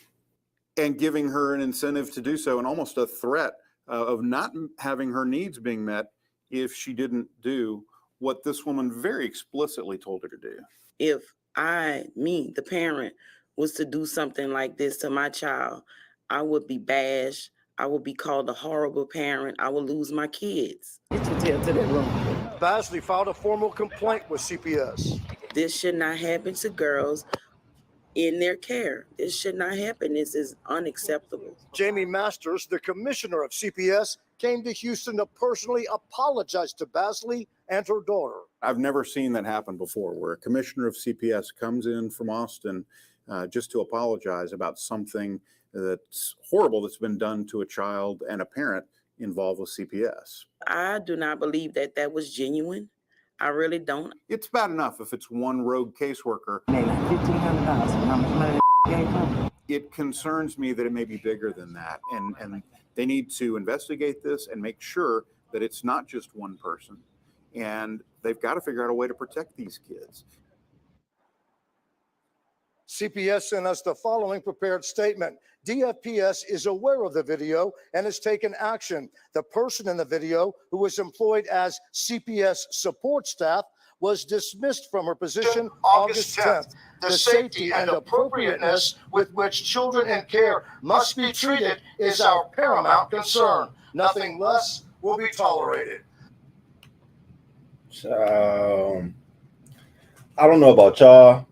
And giving her an incentive to do so, and almost a threat of not having her needs being met if she didn't do what this woman very explicitly told her to do. If the parent, was to do something like this to my child, I would be bashed. I would be called a horrible parent. I would lose my kids. Get your tail to that room. Basley filed a formal complaint with CPS. This should not happen to girls in their care. This should not happen. This is unacceptable. Jamie Masters, the commissioner of CPS, came to Houston to personally apologize to Basley and her daughter. I've never seen that happen before, where a commissioner of CPS comes in from Austin just to apologize about something that's horrible that's been done to a child and a parent involved with CPS. I do not believe that that was genuine. I really don't. It's bad enough if it's one rogue caseworker. Made like $1,500. How much money It concerns me that it may be bigger than that, and they need to investigate this and make sure that it's not just one person, and they've got to figure out a way to protect these kids. CPS sent us the following prepared statement. DFPS is aware of the video and has taken action. The person in the video, who was employed as CPS support staff, was dismissed from her position August 10th. The safety and appropriateness with which children in care must be treated is our paramount concern. Nothing less will be tolerated. I don't know about y'all,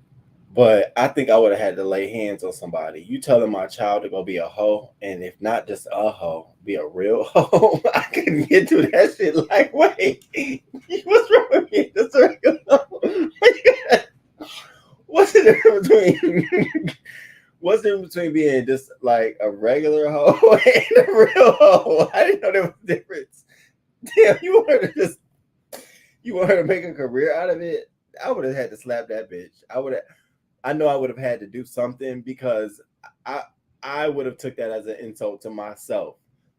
but I think I would have had to lay hands on somebody. You telling my child to go be a hoe, and if not just a hoe, be a real hoe. I couldn't get to that shit. Like, wait, what's wrong with me? That's a regular hoe. What's the difference between what's the difference between being just like a regular hoe and a real hoe? I didn't know there was a difference. Damn, you want her to make a career out of it? I would have had to slap that bitch. I know I would have had to do something, because I would have took that as an insult to myself.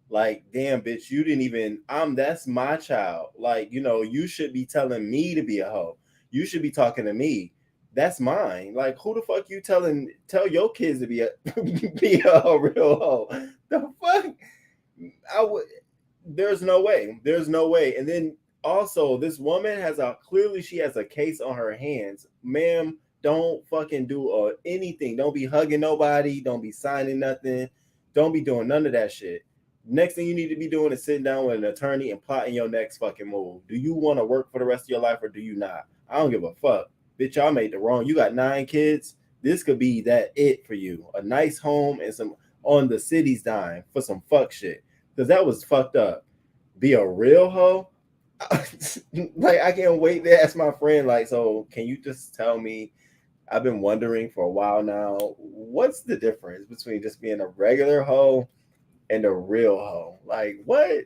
Like, damn, bitch, you didn't even, that's my child. Like, you should be telling me to be a hoe. You should be talking to me. That's mine. Like, who the fuck you tell your kids to be a real hoe? The fuck? There's no way. There's no way. And then also, this woman clearly she has a case on her hands. Ma'am, don't fucking do anything. Don't be hugging nobody. Don't be signing nothing. Don't be doing none of that shit. Next thing you need to be doing is sitting down with an attorney and plotting your next fucking move. Do you want to work for the rest of your life, or do you not? I don't give a fuck. Bitch, y'all made the wrong. You got 9 kids. This could be it for you. A nice home and some on the city's dime for some fuck shit. Because that was fucked up. Be a real hoe? Like, I can't wait to ask my friend, like, so can you just tell me, I've been wondering for a while now, what's the difference between just being a regular hoe and a real hoe? Like, what?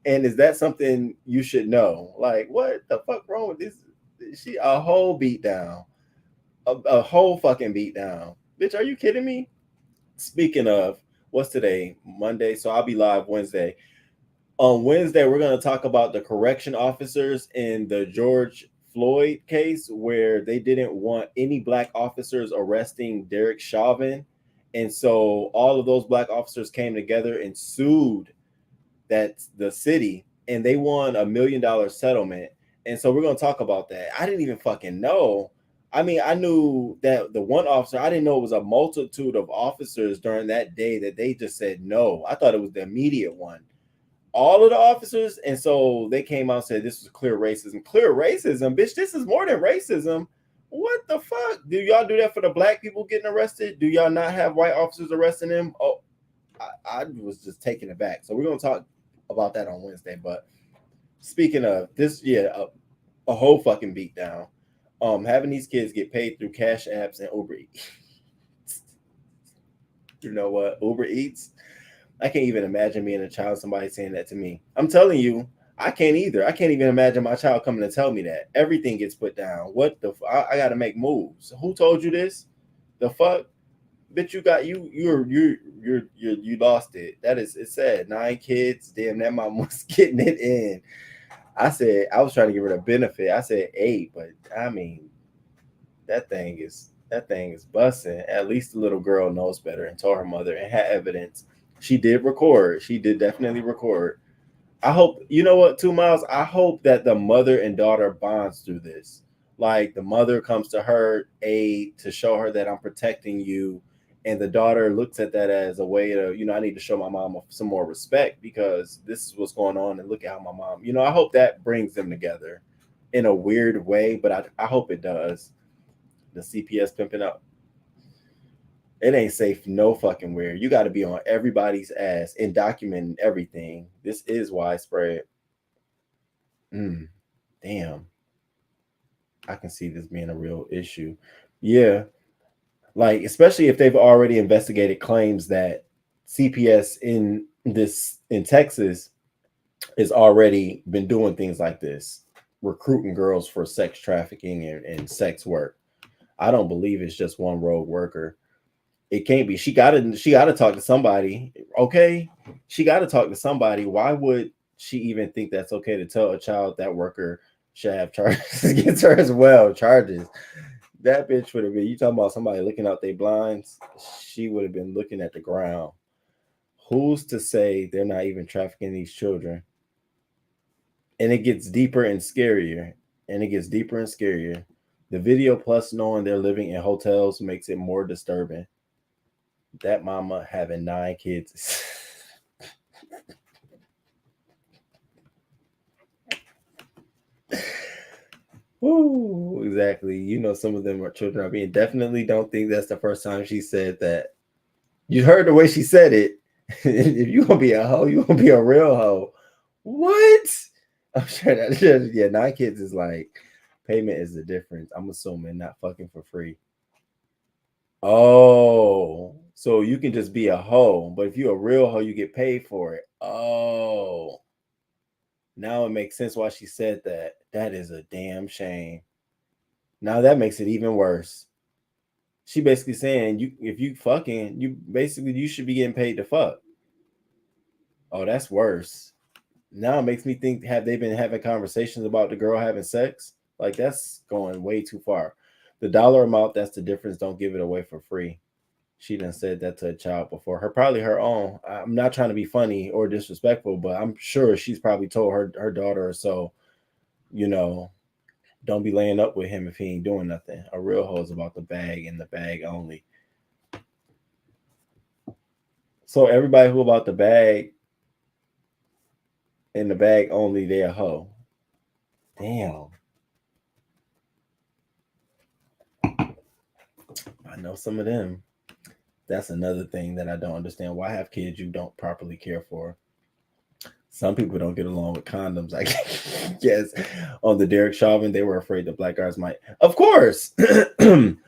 And is that something you should know? Like, what the fuck wrong with this? She a whole beat down. A whole fucking beat down. Bitch, are you kidding me? Speaking of, what's today? Monday. So I'll be live Wednesday. On Wednesday, we're going to talk about the correction officers in the George Floyd case, where they didn't want any black officers arresting Derek Chauvin. And so all of those black officers came together and sued the city, and they won $1 million settlement. And so we're going to talk about that. I didn't even fucking know. I mean, I knew that the one officer, I didn't know it was a multitude of officers during that day that they just said no. I thought it was the immediate one. All of the officers, and so they came out and said this was clear racism. Clear racism, bitch. This is more than racism. What the fuck? Do y'all do that for the black people getting arrested? Do y'all not have white officers arresting them? Oh, I was just taken aback. So we're gonna talk about that on Wednesday. But speaking of this, a whole fucking beatdown. Having these kids get paid through Cash Apps and Uber Eats. You know what? Uber Eats. I can't even imagine being a child, somebody saying that to me. I'm telling you, I can't either. I can't even imagine my child coming to tell me that. Everything gets put down. What the I got to make moves. Who told you this? The fuck? Bitch, you lost it. It's sad. 9 kids. Damn, that mom was getting it in. I said I was trying to give her the benefit. I said 8, but I mean, that thing is busting. At least the little girl knows better and told her mother and had evidence. She did record. She did definitely record. I hope, you know what, 2 Miles, I hope that the mother and daughter bonds through this. Like, the mother comes to her aid to show her that I'm protecting you. And the daughter looks at that as a way to, I need to show my mom some more respect because this is what's going on. And look at how my mom, I hope that brings them together in a weird way, but I hope it does. The CPS pimping up. It ain't safe no fucking where. You got to be on everybody's ass and documenting everything. This is widespread. Damn. I can see this being a real issue. Yeah. Like, especially if they've already investigated claims that CPS in Texas has already been doing things like this, recruiting girls for sex trafficking and sex work. I don't believe it's just one rogue worker. It can't be. She gotta talk to somebody. Okay. She gotta talk to somebody. Why would she even think that's okay to tell a child that worker should have charges against her as well? Charges. That bitch would have been, you talking about somebody looking out their blinds, she would have been looking at the ground. Who's to say they're not even trafficking these children? And it gets deeper and scarier. And it gets deeper and scarier. The video plus knowing they're living in hotels makes it more disturbing. That mama having 9 kids. Ooh, exactly. You know, some of them are children. I mean, definitely don't think that's the first time she said that. You heard the way she said it. If you're gonna be a hoe, you're gonna be a real hoe. What? I'm sure that, yeah, 9 kids is like, payment is the difference. I'm assuming not fucking for free. Oh, so you can just be a hoe, but if you're a real hoe, you get paid for it. Oh, now it makes sense why she said that. That is a damn shame. Now that makes it even worse. She basically saying if you fucking, you should be getting paid to fuck. Oh, that's worse. Now it makes me think, have they been having conversations about the girl having sex? Like, that's going way too far. The dollar amount, that's the difference. Don't give it away for free. She done said that to a child before. Probably her own. I'm not trying to be funny or disrespectful, but I'm sure she's probably told her daughter or so, you know, don't be laying up with him if he ain't doing nothing. A real hoe is about the bag and the bag only. So everybody who about the bag and the bag only, they a hoe. Damn. I know some of them. That's another thing that I don't understand. Why have kids you don't properly care for? Some people don't get along with condoms. I guess on the Derek Chauvin, they were afraid that black guys might. Of course.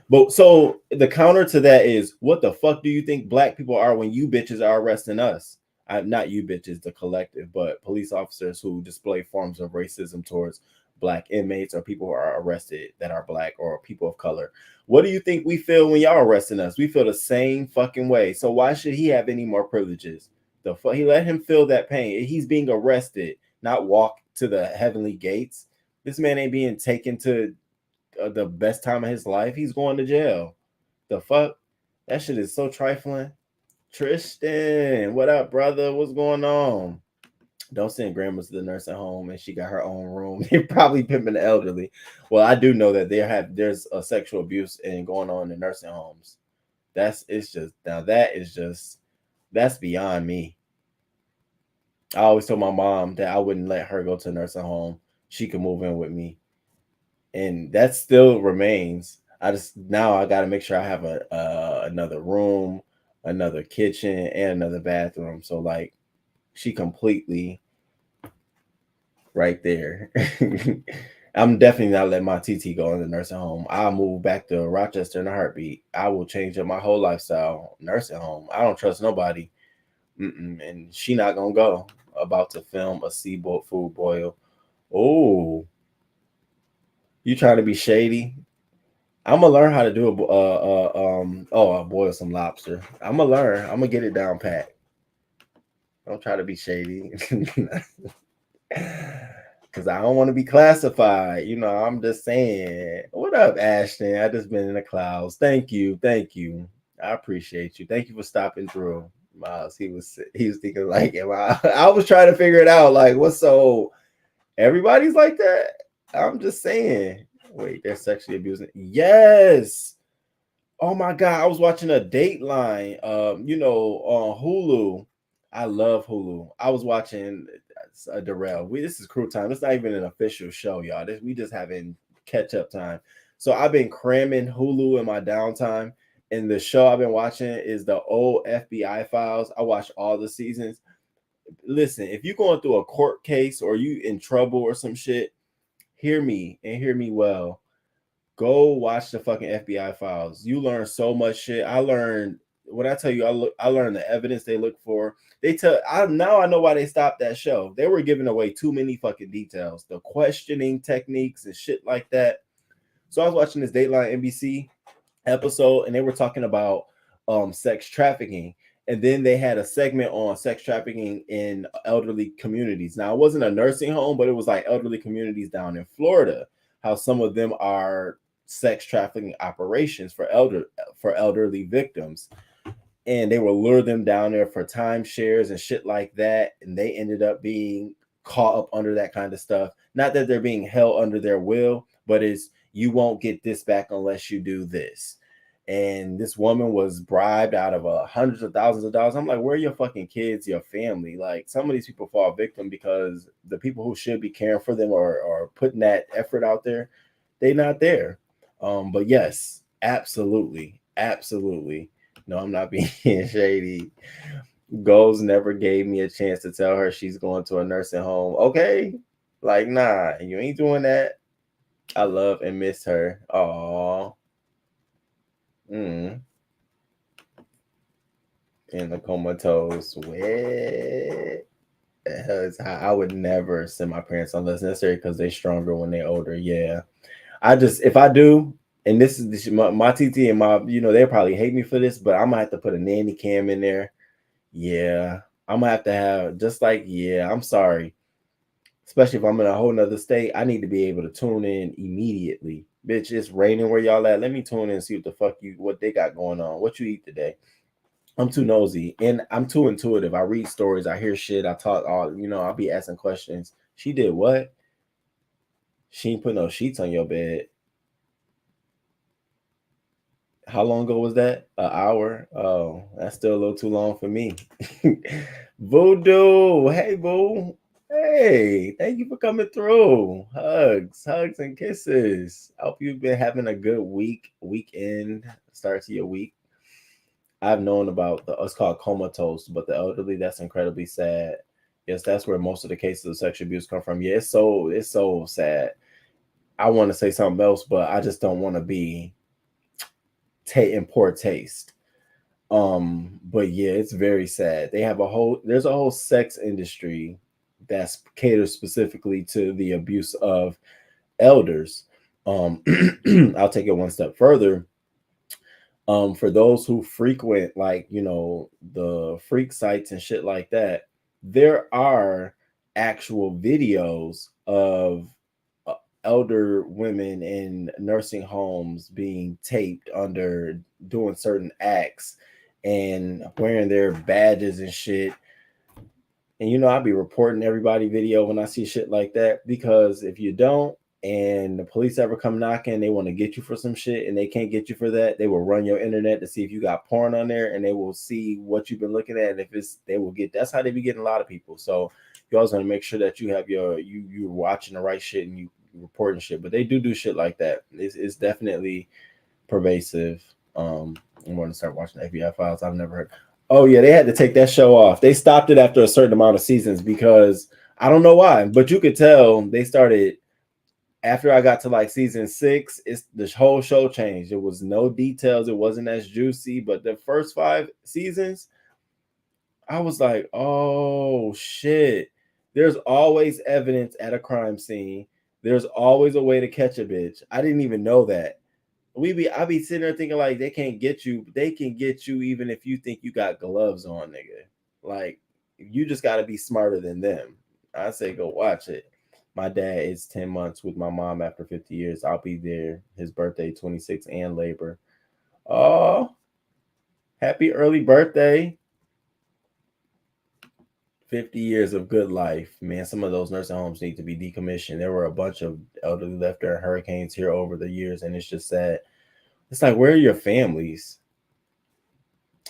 But so the counter to that is, what the fuck do you think black people are when you bitches are arresting us? Not you bitches, the collective, but police officers who display forms of racism towards black inmates or people who are arrested that are black or people of color. What do you think we feel when y'all arresting us? We feel the same fucking way. So why should he have any more privileges? The fuck, he let him feel that pain. He's being arrested, not walk to the heavenly gates. This man ain't being taken to the best time of his life. He's going to jail. The fuck? That shit is so trifling. Tristan, what up, brother? What's going on? Don't send grandma to the nursing home and she got her own room. They're probably pimping the elderly. Well, I do know that there's a sexual abuse and going on in nursing homes. That's beyond me. I always told my mom that I wouldn't let her go to a nursing home. She could move in with me. And that still remains. I got to make sure I have another room, another kitchen, and another bathroom. So like, she completely right there. I'm definitely not letting my TT go in the nursing home. I'll move back to Rochester in a heartbeat. I will change up my whole lifestyle. Nursing home. I don't trust nobody. And she not gonna go. About to film a seafood boil. Oh, you trying to be shady? I'm gonna learn how to do I'll boil some lobster. I'm gonna learn. I'm gonna get it down pat. Don't try to be shady. Because I don't want to be classified. You know, I'm just saying. What up, Ashton? I just been in the clouds. Thank you. I appreciate you. Thank you for stopping through. Miles, he was thinking like, I was trying to figure it out. Like, what's so everybody's like that? I'm just saying. Wait, they're sexually abusing. Yes. Oh my God, I was watching a Dateline. On Hulu. I love Hulu. I was watching Darrell. This is crew time. It's not even an official show, y'all. We just having catch up time. So I've been cramming Hulu in my downtime. And the show I've been watching is the old FBI files. I watched all the seasons. Listen, if you're going through a court case or you in trouble or some shit, hear me and hear me well. Go watch the fucking FBI files. You learn so much shit. I learned, when I tell you, I learned the evidence they look for. Now I know why they stopped that show. They were giving away too many fucking details. The questioning techniques and shit like that. So I was watching this Dateline NBC episode and they were talking about sex trafficking. And then they had a segment on sex trafficking in elderly communities. Now, it wasn't a nursing home, but it was like elderly communities down in Florida, how some of them are sex trafficking operations for elderly victims. And they will lure them down there for timeshares and shit like that. And they ended up being caught up under that kind of stuff. Not that they're being held under their will, but it's you won't get this back unless you do this. And this woman was bribed out of hundreds of thousands of dollars. I'm like, where are your fucking kids, your family? Like, some of these people fall victim because the people who should be caring for them or putting that effort out there, they're not there. But yes, absolutely. No, I'm not being shady. Goals never gave me a chance to tell her she's going to a nursing home. Okay, like, nah, you ain't doing that. I love and miss her. Aww. In the comatose. Where I would never send my parents unless necessary because they're stronger when they're older. Yeah, if I do, and this is my TT and my, they'll probably hate me for this, but I'm gonna have to put a nanny cam in there. Yeah, I'm gonna have to have I'm sorry. Especially if I'm in a whole nother state, I need to be able to tune in immediately. Bitch, it's raining where y'all at. Let me tune in and see what the fuck what they got going on. What you eat today? I'm too nosy and I'm too intuitive. I read stories, I hear shit, I talk I'll be asking questions. She did what? She ain't put no sheets on your bed. How long ago was that? An hour? Oh, that's still a little too long for me. Voodoo. Hey, boo. Hey, thank you for coming through. Hugs and kisses. I hope you've been having a good weekend, start to your week. I've known about it's called comatose, but the elderly, that's incredibly sad. Yes, that's where most of the cases of sexual abuse come from. Yeah, it's so sad. I want to say something else, but I just don't want to be in poor taste. But yeah, it's very sad. There's a whole sex industry that's catered specifically to the abuse of elders. I'll take it one step further. For those who frequent the freak sites and shit like that, there are actual videos of elder women in nursing homes being taped under doing certain acts and wearing their badges and shit. And I'll be reporting everybody video when I see shit like that, because if you don't and the police ever come knocking, they want to get you for some shit and they can't get you for that, they will run your internet to see if you got porn on there and they will see what you've been looking at. And that's how they be getting a lot of people. So you always want to make sure that you have you're watching the right shit and you reporting shit. But they do shit like that. It's definitely pervasive. I'm going to start watching FBI Files. I've never heard. Oh yeah, they had to take that show off. They stopped it after a certain amount of seasons because I don't know why, but you could tell they started after I got to like season 6. The whole show changed. There was no details. It wasn't as juicy. But the first 5 seasons, I was like, oh shit. There's always evidence at a crime scene. There's always a way to catch a bitch. I didn't even know that. I be sitting there thinking like they can't get you. They can get you even if you think you got gloves on, nigga. Like, you just got to be smarter than them. I say go watch it. My dad is 10 months with my mom after 50 years. I'll be there. His birthday, 26, and labor. Oh, happy early birthday. 50 years of good life. Man, some of those nursing homes need to be decommissioned. There were a bunch of elderly left during hurricanes here over the years, and it's just sad. It's like, where are your families?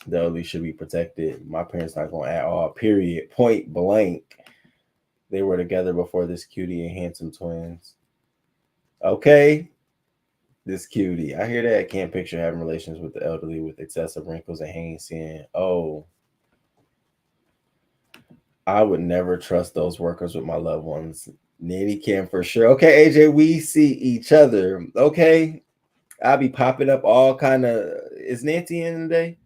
The elderly should be protected. My parents not going at all, period. Point blank. They were together before this cutie and handsome twins. Okay. This cutie. I hear that. I can't picture having relations with the elderly with excessive wrinkles and hanging skin. Oh. I would never trust those workers with my loved ones. Nanny cam for sure. Okay, AJ, we see each other. Okay. I'll be popping up all kind of. Is Nancy in today?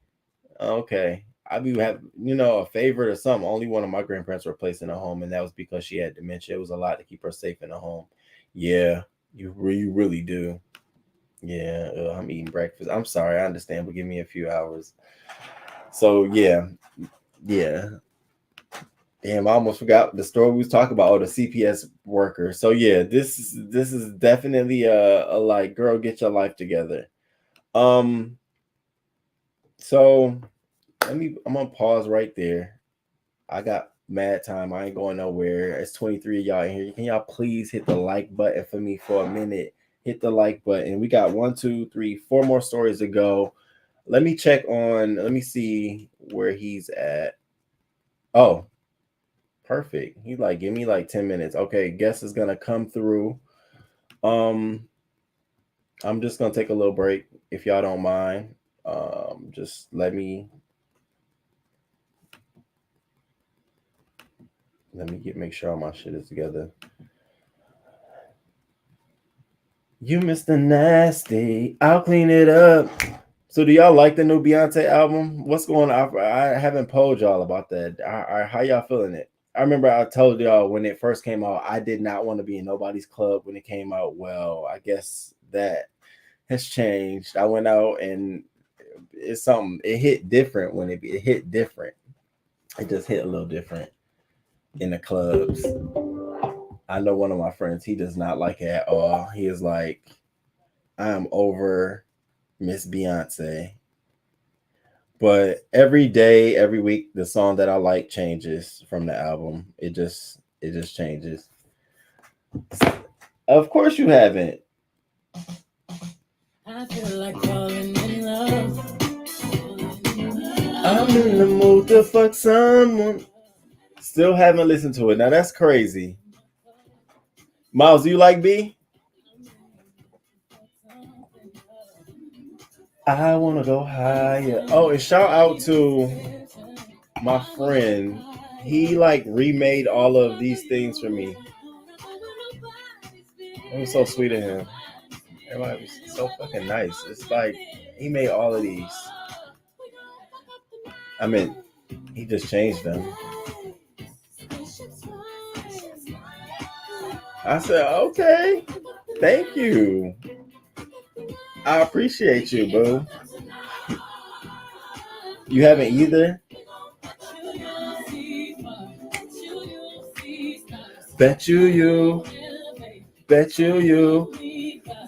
Okay. I'll be having, a favorite or something. Only one of my grandparents were placed in a home, and that was because she had dementia. It was a lot to keep her safe in a home. Yeah, you really do. Yeah, I'm eating breakfast. I'm sorry, I understand, but give me a few hours. So yeah. Damn, I almost forgot the story we was talking about. Oh, the CPS worker. So yeah, this is definitely a like, girl, get your life together. So I'm gonna pause right there. I got mad time. I ain't going nowhere. It's 23 of y'all in here. Can y'all please hit the like button for me for a minute? Hit the like button. We got 1, 2, 3, 4 more stories to go. Let me see where he's at. Oh, perfect. He like, give me like 10 minutes. Okay, guest is gonna come through. I'm just gonna take a little break if y'all don't mind. Just let me make sure all my shit is together. You Mr. Nasty, I'll clean it up. So do y'all like the new Beyonce album? What's going on? I haven't polled y'all about that. How y'all feeling it? I remember I told y'all when it first came out, I did not want to be in nobody's club when it came out. Well, I guess that has changed. I went out and it's something. It hit different when it hit different. It just hit a little different in the clubs. I know one of my friends, he does not like it at all. He is like, I am over Miss Beyonce. But every day, every week, the song that I like changes from the album. It just changes. Of course you haven't. I feel like falling in love. I'm in the mood to fuck someone. Still haven't listened to it. Now that's crazy. Miles, do you like B? I want to go higher. Oh, and shout out to my friend. He like remade all of these things for me. It was so sweet of him. Everybody was so fucking nice. It's like he made all of these. I mean, he just changed them. I said, okay, thank you. I appreciate you, boo. You haven't either? Bet you.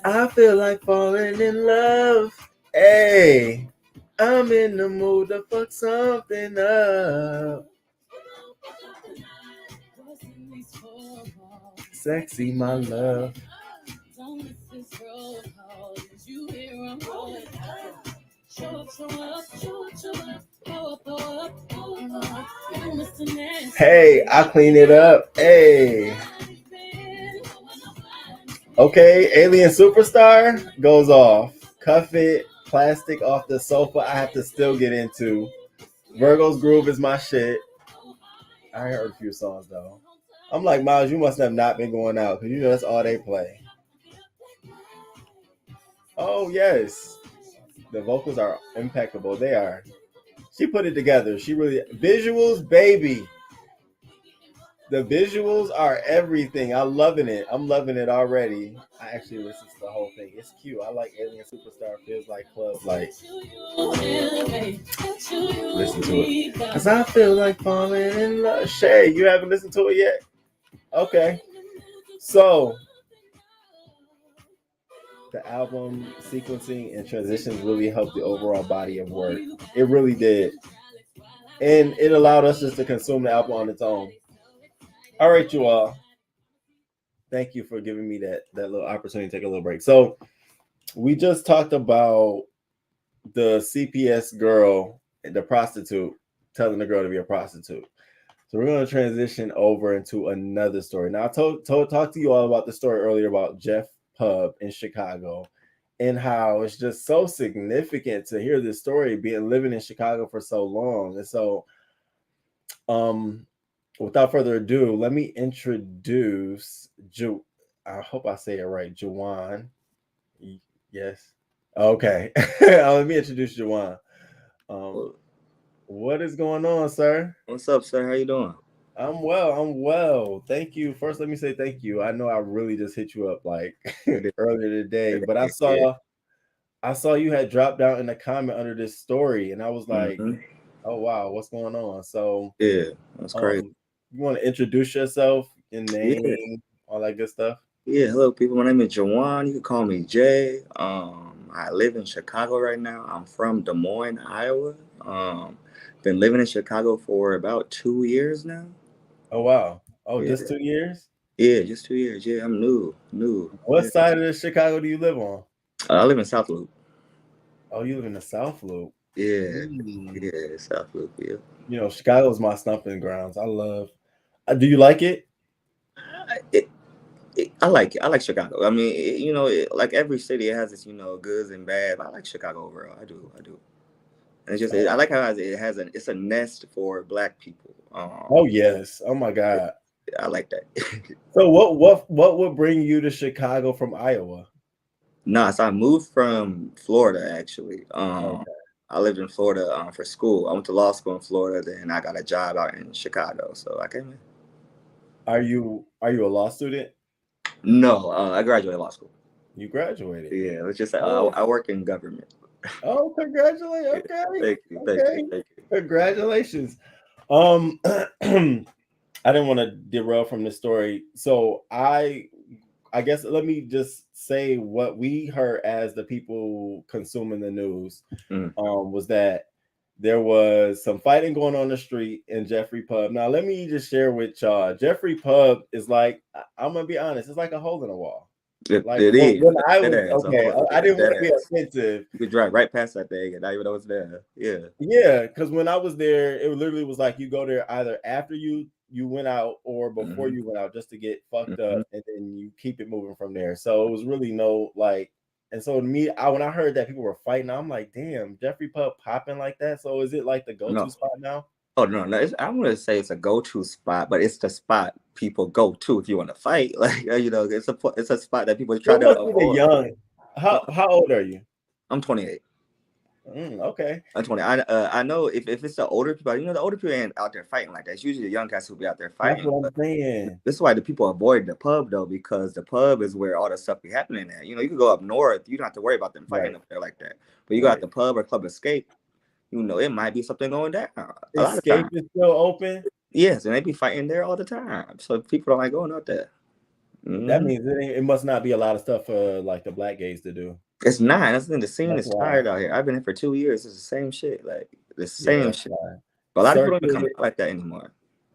I feel like falling in love. Hey, I'm in the mood to fuck something up. Sexy, my love. Hey, I clean it up. Hey. Okay, Alien Superstar goes off. Cuff It, Plastic Off the Sofa, I have to still get into. Virgo's Groove is my shit. I heard a few songs though. I'm like, Miles, you must have not been going out because you know that's all they play. Oh, yes. The vocals are impeccable. They are. She put it together. She really, visuals, baby. The visuals are everything. I'm loving it. I'm loving it already. I actually listened to the whole thing. It's cute. I like Alien Superstar. Feels like club. Like, listen to it. Because I feel like falling in love. Shay, you haven't listened to it yet? Okay. So, the album sequencing and transitions really helped the overall body of work. It really did. And it allowed us just to consume the album on its own. All right, you all. Thank you for giving me that little opportunity to take a little break. So we just talked about the CPS girl, the prostitute, telling the girl to be a prostitute. So we're going to transition over into another story. Now I talked to you all about the story earlier about Jeff Pub in Chicago and how it's just so significant to hear this story, living in Chicago for so long. And so without further ado, let me introduce I hope I say it right, Juwan. Yes. Okay. Let me introduce Juwan. What is going on, sir? What's up, sir? How you doing? I'm well. Thank you. First, let me say thank you. I know I really just hit you up like earlier today, but I saw I saw you had dropped down in the comment under this story, and I was like, Hmm. "Oh wow, what's going on?" So, Yeah, that's crazy. you want to introduce yourself, your Yeah, name, all that good stuff? yeah. Hello, people. My name is Jawan. You can call me Jay. I live in Chicago right now. I'm from Des Moines, Iowa. Been living in Chicago for about 2 years now. Oh wow. Oh, Yeah, just 2 years? yeah, just 2 years. Yeah, I'm new. What Yeah. side of Chicago do you live on? I live in South Loop. Oh, you live in the South Loop. Yeah, Mm. yeah, South Loop. Yeah. You know, Chicago's my stomping grounds. I love. Do you like it? It, I like it. I like Chicago. I mean, like every city, it has its, goods and bad. But I like Chicago overall. I do. And it's just, I like how it's a nest for Black people. Oh yes. Oh my God. I like that. So what would bring you to Chicago from Iowa? Nah, so I moved from Florida actually. Okay. I lived in Florida for school. I went to law school in Florida, then I got a job out in Chicago, so I came in. Are you a law student? No, I graduated law school. You graduated. Yeah, let's just say Oh. I work in government. Oh, congratulations. Okay. Thank you. Congratulations. I didn't want to derail from the story. So I guess let me just say what we heard as the people consuming the news was that there was some fighting going on the street in Jeffrey Pub. Now let me just share with y'all. Jeffrey Pub is like, I'm gonna be honest, it's like a hole in the wall. Like It is. when I was I didn't want to be offensive. You could drive right past that thing and not even know it's there. Yeah. Yeah, because when I was there, it literally was like you go there either after you went out or before you went out just to get fucked up, and then you keep it moving from there. So it was really no like, and so to me, when I heard that people were fighting, I'm like, damn, Jeffrey Pub popping like that. So is it like the go-to spot now? Oh no, I wouldn't say it's a go-to spot, but it's the spot people go to if you want to fight. Like it's a spot that people try to avoid. Young. How old are you? I'm 28. Okay. I'm 20. I know if it's the older people, the older people ain't out there fighting like that. It's usually the young guys who be out there fighting. That's what I'm saying. This is why the people avoid the pub though, because the pub is where all the stuff be happening at. You can go up north, you don't have to worry about them fighting up there like that. But you got the pub or Club Escape, it might be something going down. Escape is still open? Yes, and they be fighting there all the time. So people don't like going out there. That means it must not be a lot of stuff for like the Black gays to do. It's not. That's the thing. The scene is tired out here. I've been here for 2 years. It's the same shit. Like the same shit. But a lot of people don't come like that anymore.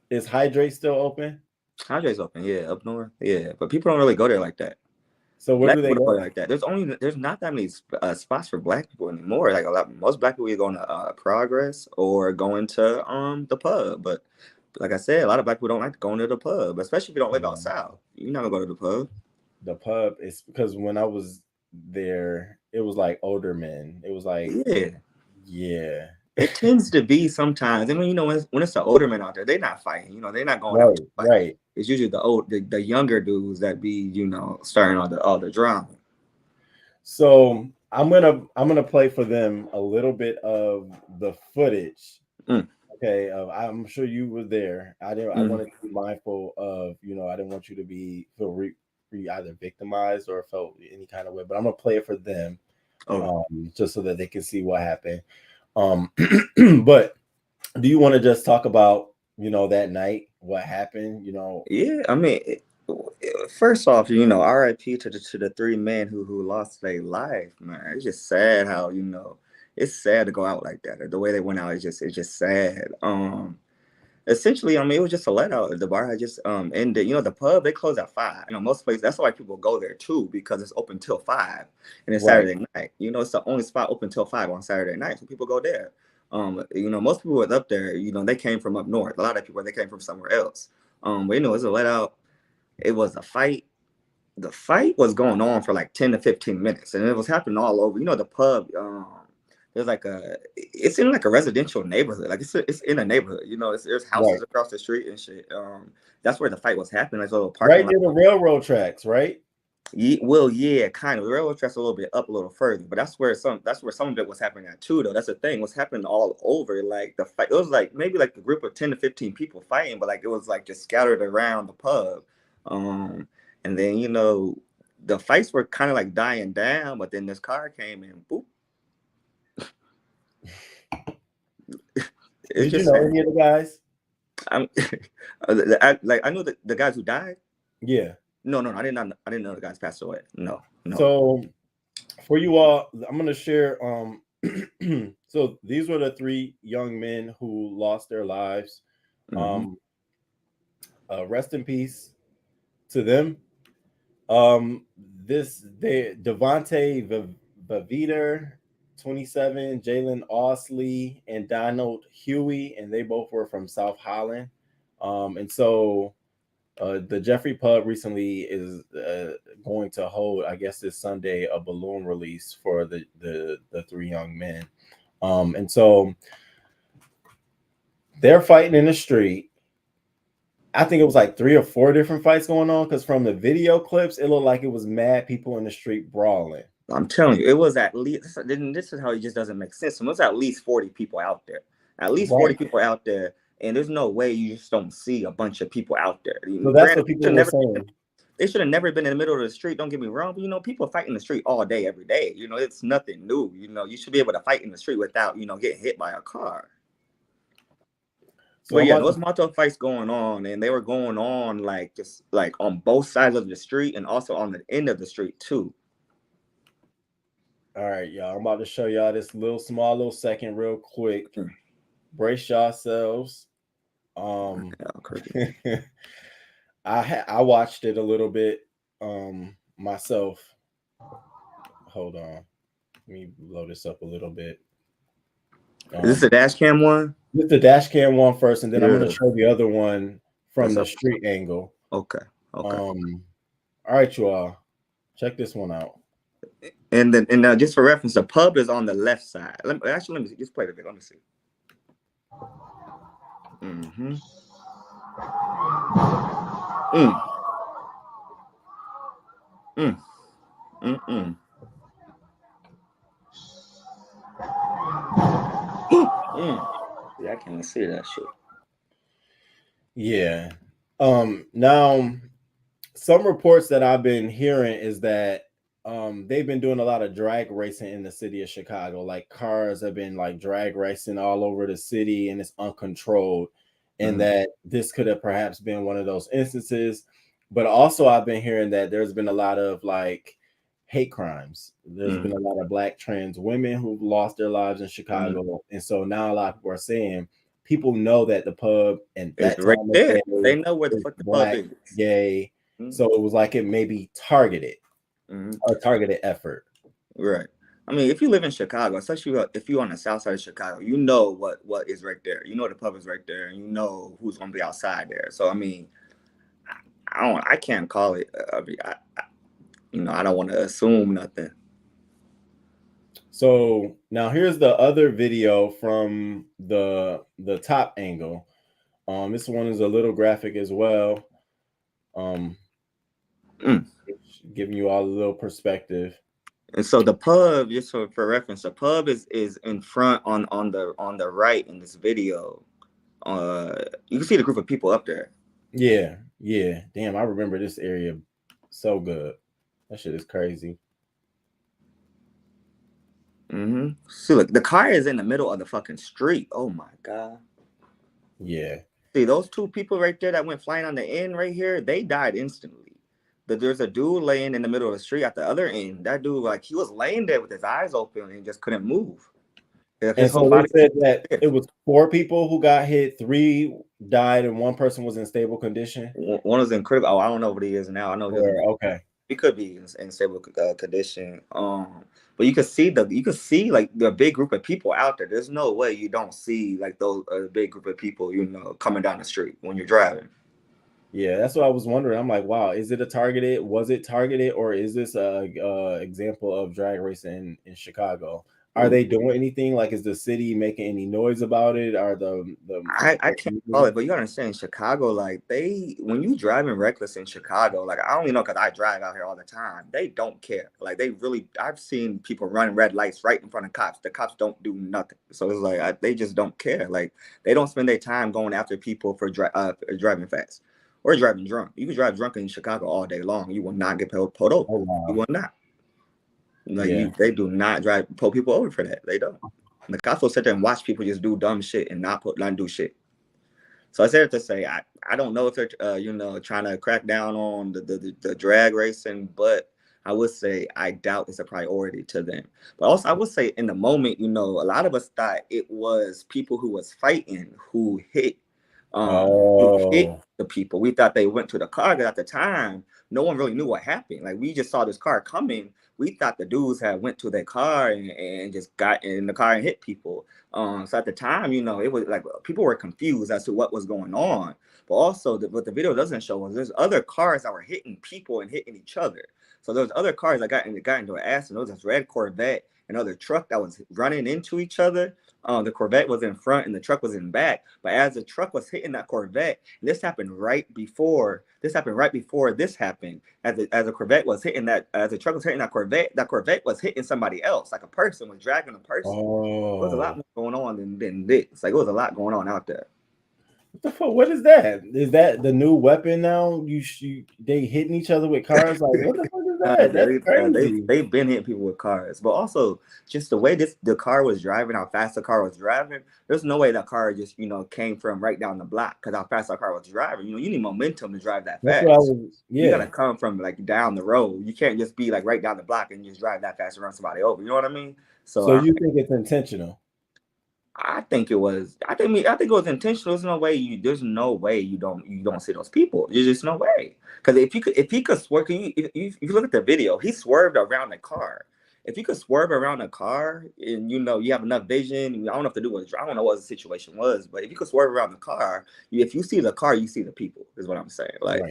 Is Hydrate still open? Hydrate's open, yeah, up north. Yeah. But people don't really go there like that. So where do they go like that? There's not that many spots for Black people anymore. Like most Black people are going to Progress or going to the pub. But like I said, a lot of Black people don't like going to the pub, especially if you don't live out south. You're not gonna go to the pub. The pub is because when I was there, it was like older men. It was like yeah. It tends to be sometimes, and when it's the older men out there, they're not fighting. They're not going out to fight. Right. It's usually the younger dudes that be starting all the drama. So I'm gonna play for them a little bit of the footage. Okay, I'm sure you were there. I wanted to be mindful of I didn't want you to feel either victimized or felt any kind of way. But I'm gonna play it for them, just so that they can see what happened. But do you want to just talk about that night, what happened? Yeah, I mean, first off, R.I.P. to the three men who lost their life, man. It's just sad how it's sad to go out like that. The way they went out it's just sad. Essentially, I mean, it was just a let out. The bar had just ended. The pub, they close at 5. Most places, that's why people go there too, because it's open till 5 and it's Saturday night. It's the only spot open till 5 on Saturday night, so people go there. Most people were up there, they came from up north. A lot of people, they came from somewhere else. But it was a let out. It was a fight. The fight was going on for like 10 to 15 minutes, and it was happening all over. The pub, there's it's in like a residential neighborhood. Like it's in a neighborhood, there's houses across the street and shit. That's where the fight was happening. Like a little parking lot. Near the railroad tracks, right? Yeah, kind of. The railroad tracks a little bit up a little further, but that's where some of it was happening at too, though. That's the thing. What's happening all over. Like the fight, it was like maybe like a group of 10 to 15 people fighting, but like it was like just scattered around the pub. And then the fights were kind of like dying down, but then this car came and boop. Did you know any of the guys? I knew the guys who died. Yeah. No, I didn't know the guys passed away. No. So for you all, I'm gonna share. So these were the 3 young men who lost their lives. Rest in peace to them. Devontae Vaviter, 27, Jalen Osley, and Donald Huey, and they both were from South Holland. And so the Jeffrey Pub recently is going to hold, I guess this Sunday, a balloon release for the 3 young men. And so they're fighting in the street. I think it was like 3 or 4 different fights going on, because from the video clips, it looked like it was mad people in the street brawling. I'm telling you, it was at least, this is how it just doesn't make sense. It was at least 40 people out there. At least 40 people out there. And there's no way you just don't see a bunch of people out there. So that's what people were saying. They should have never been in the middle of the street. Don't get me wrong, but people fight in the street all day, every day. It's nothing new. You should be able to fight in the street without, getting hit by a car. So but yeah, those multiple fights going on, and they were going on just on both sides of the street and also on the end of the street too. All right, y'all. I'm about to show y'all this little second real quick. Brace yourselves. I watched it a little bit myself. Hold on. Let me load this up a little bit. Is this the dash cam one? This is the dash cam one first, and then I'm going to show the other one from the street angle. Okay. All right, you all. Check this one out. And then, just for reference, the pub is on the left side. Let me see. Just play the video. Let me see. Yeah, I can't see that shit. Yeah. Now, some reports that I've been hearing is that they've been doing a lot of drag racing in the city of Chicago. Like cars have been drag racing all over the city, and it's uncontrolled. And that this could have perhaps been one of those instances. But also I've been hearing that there's been a lot of hate crimes. There's been a lot of Black trans women who've lost their lives in Chicago. And so now a lot of people are saying people know that the pub and that right there. They know where the fuck the Black, pub is. Gay. So it was like it may be targeted, a targeted effort. Right. I mean, if you live in Chicago, especially if you're on the south side of Chicago, you know what is right there. You know the pub is right there, and you know who's going to be outside there. So I mean, I can't call it. I don't want to assume nothing. So now here's the other video from the top angle. This one is a little graphic as well. Giving you all a little perspective. And so the pub, just for reference, the pub is in front on the right in this video. You can see the group of people up there. Yeah. Damn, I remember this area so good. That shit is crazy. See, look, the car is in the middle of the fucking street. Oh my god. Yeah. See, those 2 people right there that went flying on the end right here, they died instantly. There's a dude laying in the middle of the street at the other end. That dude, he was laying there with his eyes open and just couldn't move. And so they said that it was 4 people who got hit, 3 died, and 1 person was in stable condition. One was in critical. Oh, I don't know what he is now. I know okay. He could be in stable condition. But you could see the big group of people out there. There's no way you don't see those big group of people, coming down the street when you're driving. Yeah, that's what I was wondering. I'm like, wow, is it was it targeted, or is this a example of drag racing in Chicago? Are they doing anything? Is the city making any noise about it? Are I can't call it, but you understand, Chicago, when you driving reckless in Chicago, I only know because I drive out here all the time. They don't care. I've seen people run red lights right in front of cops. The cops don't do nothing. So it's they just don't care. They don't spend their time going after people for driving fast. or driving drunk. You can drive drunk in Chicago all day long. You will not get pulled over. Oh, wow. You will not. Like Yeah. they do not pull people over for that. They don't. The cops will sit there and watch people just do dumb shit and not do shit. So I said to say, I don't know if they're trying to crack down on the drag racing, but I would say I doubt it's a priority to them. But also I would say in the moment, a lot of us thought it was people who was fighting who hit the people. We thought they went to the car, because at the time, no one really knew what happened. Like, we just saw this car coming. We thought the dudes had went to their car and just got in the car and hit people. So at the time, it was like people were confused as to what was going on. But also, what the video doesn't show is there's other cars that were hitting people and hitting each other. So there's other cars that got into an accident. There was this red Corvette, another truck that was running into each other. The Corvette was in front and the truck was in back. But as the truck was hitting that Corvette, and this happened right before this happened. As the Corvette was hitting as the truck was hitting that Corvette was hitting somebody else, like a person was dragging a person. There was a lot more going on than this. Like, it was a lot going on out there. What the fuck? What is that? Is that the new weapon now? They hitting each other with cars? Like, what the fuck is that? That's crazy. They've been hitting people with cars, but also just the way the car was driving, how fast the car was driving. There's no way that car just came from right down the block, because how fast that car was driving. You need momentum to drive that fast. You gotta come from like down the road. You can't just be like right down the block and just drive that fast and run somebody over. You know what I mean? So you think it's intentional? I think it was. I think it was intentional. There's no way you don't see those people. There's just no way. Because if he could swerve, if you look at the video, he swerved around the car. If you could swerve around the car and you have enough vision, I don't know if the dude was. I don't know what the situation was, but if you could swerve around the car, if you see the car, you see the people. Is what I'm saying. Like,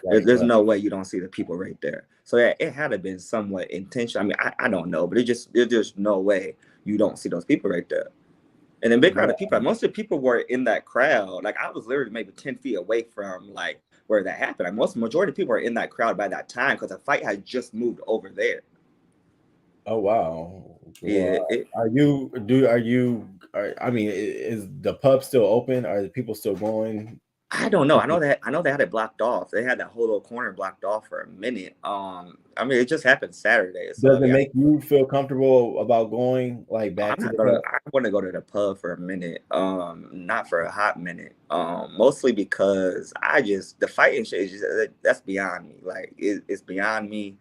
there's no way you don't see the people right there. So yeah, it had to been somewhat intentional. I mean, I don't know, but there's no way you don't see those people right there. And a big crowd of people, most of the people were in that crowd. Like, I was literally maybe 10 feet away from like where that happened. Like, majority of people were in that crowd by that time, because the fight had just moved over there. Oh wow. Yeah. I mean, is the pub still open? Are the people still going? I don't know. I know they had it blocked off. They had that whole little corner blocked off for a minute. I mean, it just happened Saturday. So, does it make you feel comfortable about going like back to the pub? I want to go to the pub for a minute. Not for a hot minute. Mostly because the fighting shit is that's beyond me. Like, it's beyond me.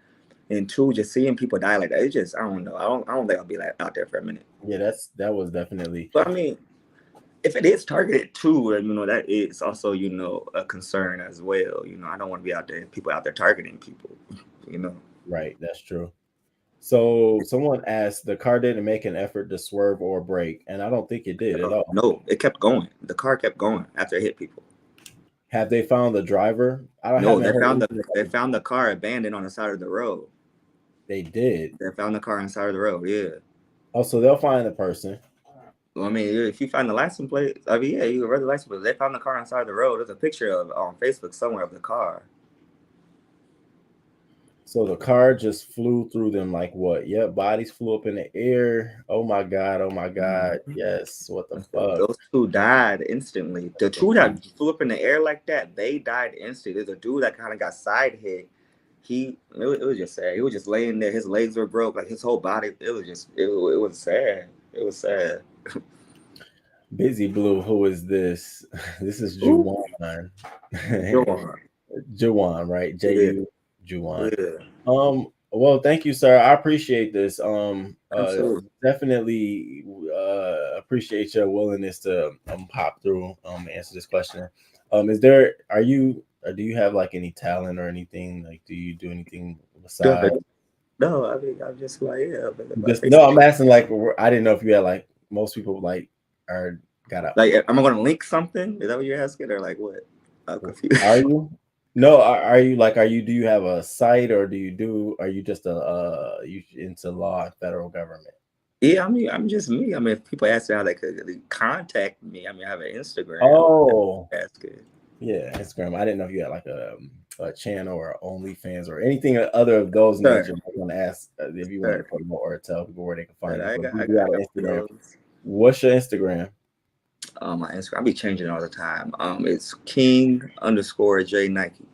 And two, just seeing people die like that, it's just, I don't know. I don't think I'll be like out there for a minute. Yeah, that was definitely. But I mean, if it is targeted too, that is also, a concern as well. I don't want to be out there, people out there targeting people, Right, that's true. So someone asked, the car didn't make an effort to swerve or brake, and I don't think it did at all. No, it kept going. The car kept going after it hit people. Have they found the driver? They found the car abandoned on the side of the road. They did. They found the car on the side of the road. Yeah. Oh, so they'll find the person. Well, I mean, if you find the license plate, you read the license plate. They found the car on the side of the road. There's a picture on Facebook somewhere of the car. So the car just flew through them like what? Yep, bodies flew up in the air. Oh my God. Yes. What the fuck? Those two died instantly. The two that flew up in the air like that, they died instantly. There's a dude that kind of got side hit. It was just sad. He was just laying there. His legs were broke. Like, his whole body. It was sad. It was sad. Busy Blue, who is this? This is Juwan. Juwan, right? J-U Juwan. Yeah. Well, thank you, sir. I appreciate this. Definitely appreciate your willingness to pop through answer this question. Do you have like any talent or anything? Like, do you do anything besides? No, I mean, I'm just like, I'm asking, like, I didn't know if you had, like, most people like am I going to link something? Is that what you're asking, or like what? I'm confused. Are you? No, are you? Do you have a site, or are you just you into law and federal government? Yeah, I mean, I'm just me. I mean, if people ask me how they could contact me, I mean, I have an Instagram. Oh, that's good. Yeah, Instagram. I didn't know if you had like a channel or OnlyFans or anything other of those nature. I want to ask if you want to put more or tell people where they can find it. I got Instagram. What's your Instagram? My Instagram. I be changing it all the time. It's King_J Nike.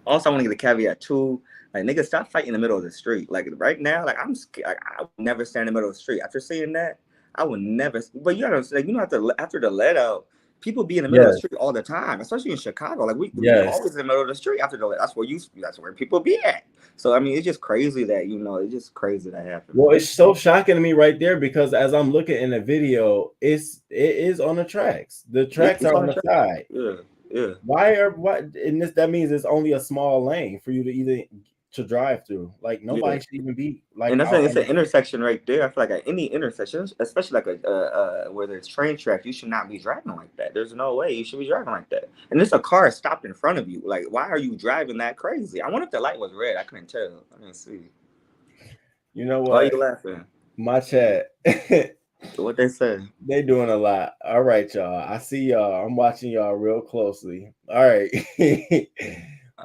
Also, I want to get a caveat too. Like, nigga, stop fighting in the middle of the street. Like right now, like I'm scared. Like, I would never stand in the middle of the street. After seeing that, I would never. But you gotta, like, you know, after the let out, people be in the middle of the Yes, street all the time, especially in Chicago. Like we yes. always in the middle of the street after the let. That's where people be at. So I mean, it's just crazy that, you know, it's just crazy that happened. Well, it's so shocking to me right there because as I'm looking in the video, it is on the tracks. The tracks It's are on on the the track. side. Yeah. What? And that means it's only a small lane for you to drive through. Like nobody should even be like And that's out. it's an intersection right there. I feel like at any intersection, especially like where there's train tracks, you should not be driving like that. There's no way you should be driving like that. And there's a car stopped in front of you. Like, why are you driving that crazy? I wonder if the light was red. I couldn't tell. I didn't see. You know Why are what? you laughing? My chat. What they say? They doing a lot. All right, y'all. I see y'all. I'm watching y'all real closely. All right.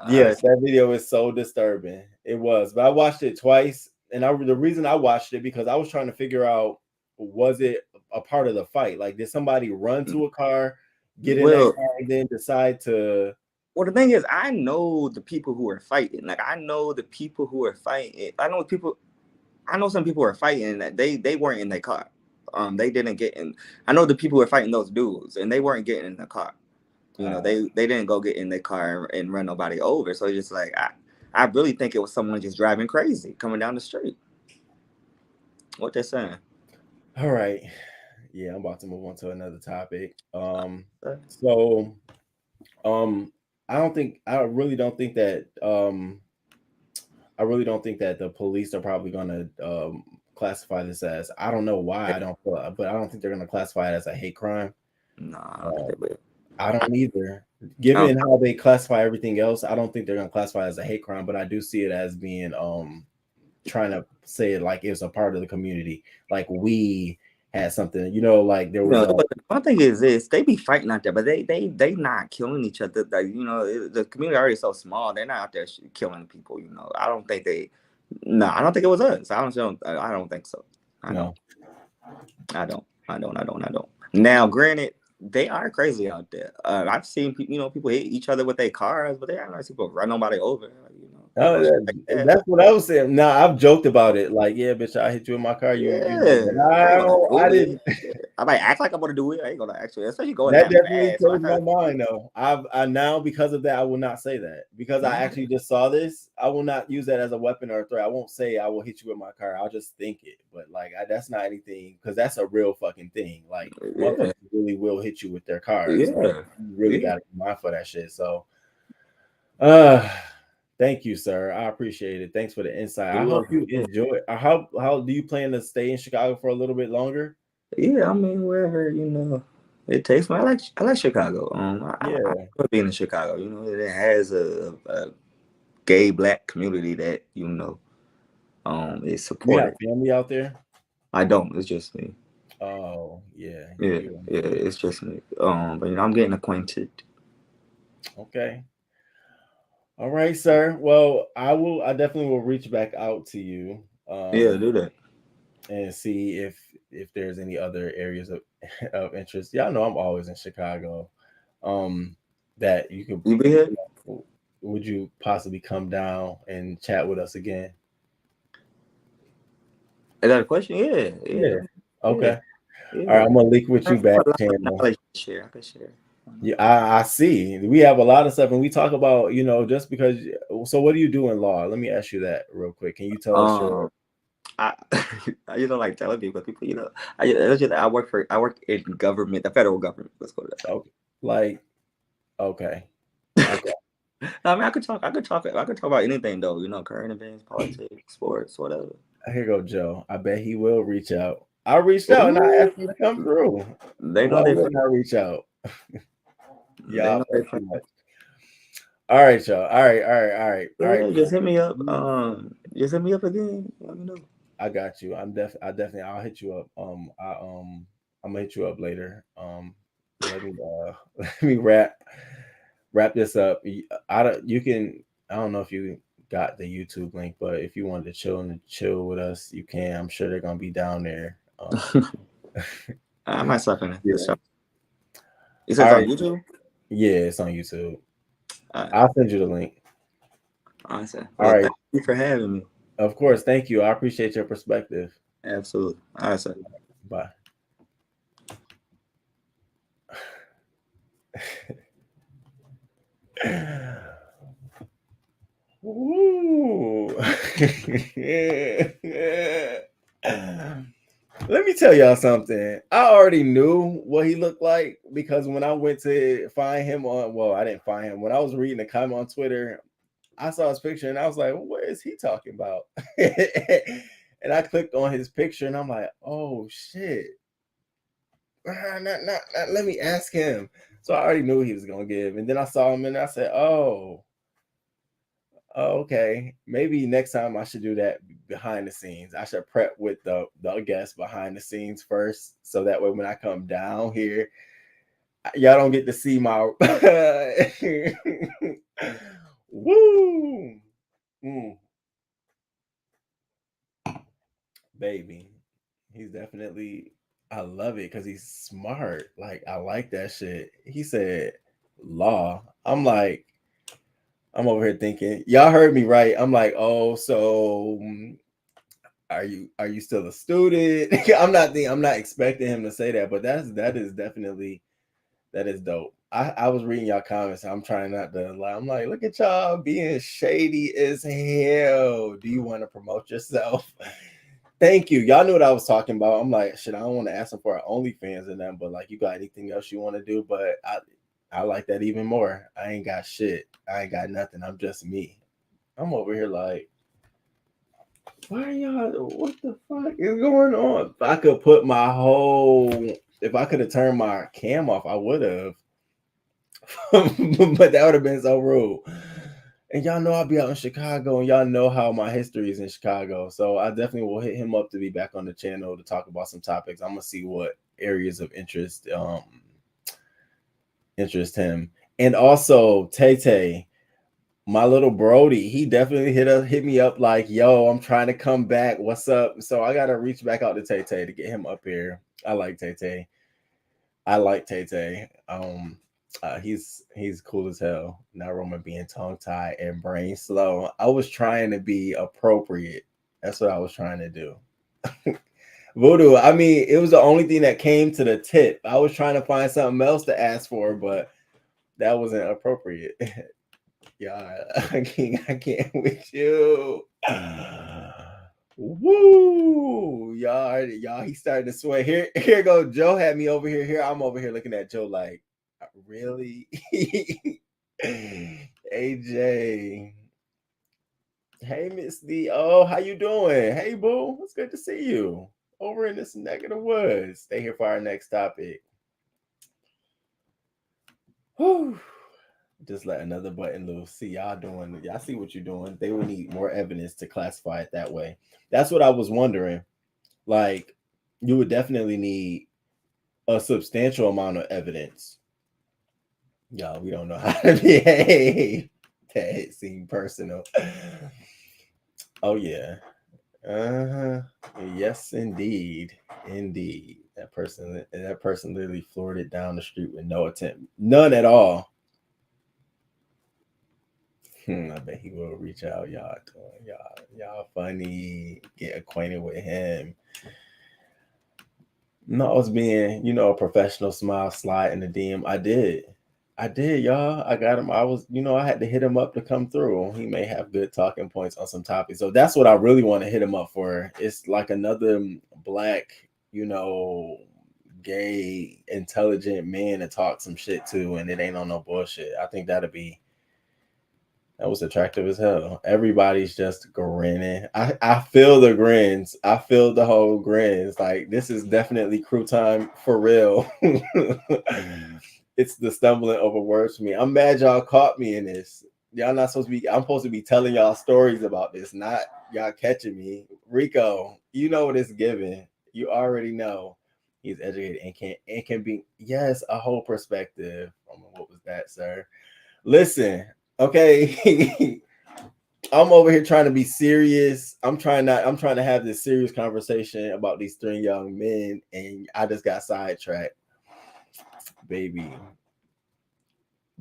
Yes, that video is so disturbing. It was, but I watched it twice, and the reason I watched it because I was trying to figure out, was it a part of the fight? Like, did somebody run to a car, get in that car, and then decide to? Well, the thing is, I know the people who are fighting. Like, I know the people who are fighting. I know some people who are fighting that they weren't in their car. They didn't get in. I know the people who are fighting those dudes, and they weren't getting in the car. You know, they didn't go get in their car and run nobody over. So it's just like I really think it was someone just driving crazy coming down the street. What they're saying. All right. Yeah, I'm about to move on to another topic. I really don't think that the police are probably gonna classify this as, I don't know why, but I don't think they're gonna classify it as a hate crime. No, I don't think they will. I don't either. Given how they classify everything else, I don't think they're gonna classify it as a hate crime, but I do see it as being trying to say it like it's a part of the community. Like we had something, you know, like there was. But the one thing is this: they be fighting out there, but they not killing each other. Like, you know, the community already so small; they're not out there killing people. You know, I don't think it was us. I don't think so. I don't. Now, granted, they are crazy out there. I've seen people hit each other with their cars, but they are not people run nobody over. You know. That's what I was saying. Now I've joked about it, like, yeah, bitch, I hit you in my car. I didn't. I might act like I'm gonna do it. I ain't gonna actually, especially going that definitely changed my mind, though. I now, because of that, I will not say that, because I actually just saw this. I will not use that as a weapon or a threat. I won't say I will hit you with my car. I'll just think it, but like that's not anything, because that's a real fucking thing. Like one person really will hit you with their cars. You really gotta be mindful for that shit. So, thank you, sir. I appreciate it. Thanks for the insight. I hope you enjoy it. How do you plan to stay in Chicago for a little bit longer? Yeah, I mean, wherever, you know, it takes me. I like Chicago. I love being in Chicago. You know, it has a gay black community that, you know, is supported. You have family out there? I don't. It's just me. Oh, yeah. Yeah, it's just me. But you know, I'm getting acquainted. Okay. All right, sir. Well, I definitely will reach back out to you. Do that. And see if there's any other areas of interest. Y'all know I'm always in Chicago. That you could. You be here? Would you possibly come down and chat with us again? Is that a question? Yeah. Okay. Yeah. All right, I'm gonna link with you back channel. I can share. Yeah, I see. We have a lot of stuff, and we talk about, you know, just because. So, what do you do in law? Let me ask you that real quick. Can you tell us I don't like telling people, you know, I work in government, the federal government. Let's go to that. Okay. I mean, I could talk about anything though, you know, current events, politics, sports, whatever. Here go Joe. I bet he will reach out. I reached out and I asked you to come through. They know they would not reach out. Yeah. All right, y'all. All right. Just hit me up. Just hit me up again. Let me know. I got you. I'll hit you up. I'm gonna hit you up later. Let me wrap this up. I don't know if you got the YouTube link, but if you wanted to chill with us, you can. I'm sure they're gonna be down there. I might slap in Yeah. for sure. You said All it's on right. YouTube? Yeah, it's on YouTube. All right. I'll send you the link. Awesome. All Well, right. thank you for having me. Of course. Thank you. I appreciate your perspective. Absolutely. All right, sir. Bye. Ooh. Let me tell y'all something. I already knew what he looked like because when I went to find him I didn't find him. When I was reading the comment on Twitter, I saw his picture and I was like, what is he talking about? And I clicked on his picture and I'm like, oh shit. Let me ask him. So I already knew he was gonna give. And then I saw him and I said, oh, okay. Maybe next time I should do that behind the scenes. I should prep with the guest behind the scenes first. So that way when I come down here, y'all don't get to see my woo. Baby. He's definitely, I love it because he's smart. Like, I like that shit. He said law. I'm like, I'm over here thinking, y'all heard me right. I'm like, oh, so are you still a student? I'm not expecting him to say that, but that is definitely dope. I was reading y'all comments. I'm trying not to lie. I'm like, look at y'all being shady as hell. Do you want to promote yourself? Thank you. Y'all knew what I was talking about. I'm like, shit, I don't want to ask them for our OnlyFans and them, but like, you got anything else you want to do? But I like that even more. I ain't got shit. I ain't got nothing. I'm just me. I'm over here like, why are y'all? What the fuck is going on? If I could put if I could have turned my cam off, I would have. But that would have been so rude. And y'all know I'll be out in Chicago, and y'all know how my history is in Chicago. So I definitely will hit him up to be back on the channel to talk about some topics. I'm gonna see what areas of interest interest him. And also Tay, my little Brody, he definitely hit me up like, yo, I'm trying to come back. What's up? So I gotta reach back out to Tay to get him up here. I like Tay. He's cool as hell. Not Roman being tongue tied and brain slow. I was trying to be appropriate. That's what I was trying to do. Voodoo. I mean, it was the only thing that came to the tip. I was trying to find something else to ask for, but that wasn't appropriate. Yeah, I can't with you. Woo! Y'all, he started to sweat. Here go. Joe had me over here. Here, I'm over here looking at Joe like, really? AJ. Hey, Miss D. Oh, how you doing? Hey, boo. It's good to see you. Over in this neck of the woods. Stay here for our next topic. Whew. Just let another button loose. See y'all doing. Y'all see what you're doing. They would need more evidence to classify it that way. That's what I was wondering. Like, you would definitely need a substantial amount of evidence. Y'all, we don't know how to behave. That seemed personal. Oh yeah. Yes, indeed. That person literally floored it down the street with no attempt, none at all. I bet he will reach out. Y'all funny. Get acquainted with him. No, I was being, a professional smile, slide in the DM. I did, y'all. I got him. I had to hit him up to come through. He may have good talking points on some topics. So that's what I really want to hit him up for. It's like another black, gay, intelligent man to talk some shit to, and it ain't on no bullshit. I think that was attractive as hell. Everybody's just grinning. I feel the grins. I feel the whole grins. Like, this is definitely crew time for real. It's the stumbling over words for me. I'm mad y'all caught me in this. Y'all not supposed to be. I'm supposed to be telling y'all stories about this, not y'all catching me. Rico, you know what it's giving. You already know. He's educated and can be, yes, a whole perspective. What was that, sir? Listen. Okay. I'm over here trying to be serious. I'm trying to have this serious conversation about these three young men, and I just got sidetracked. Baby,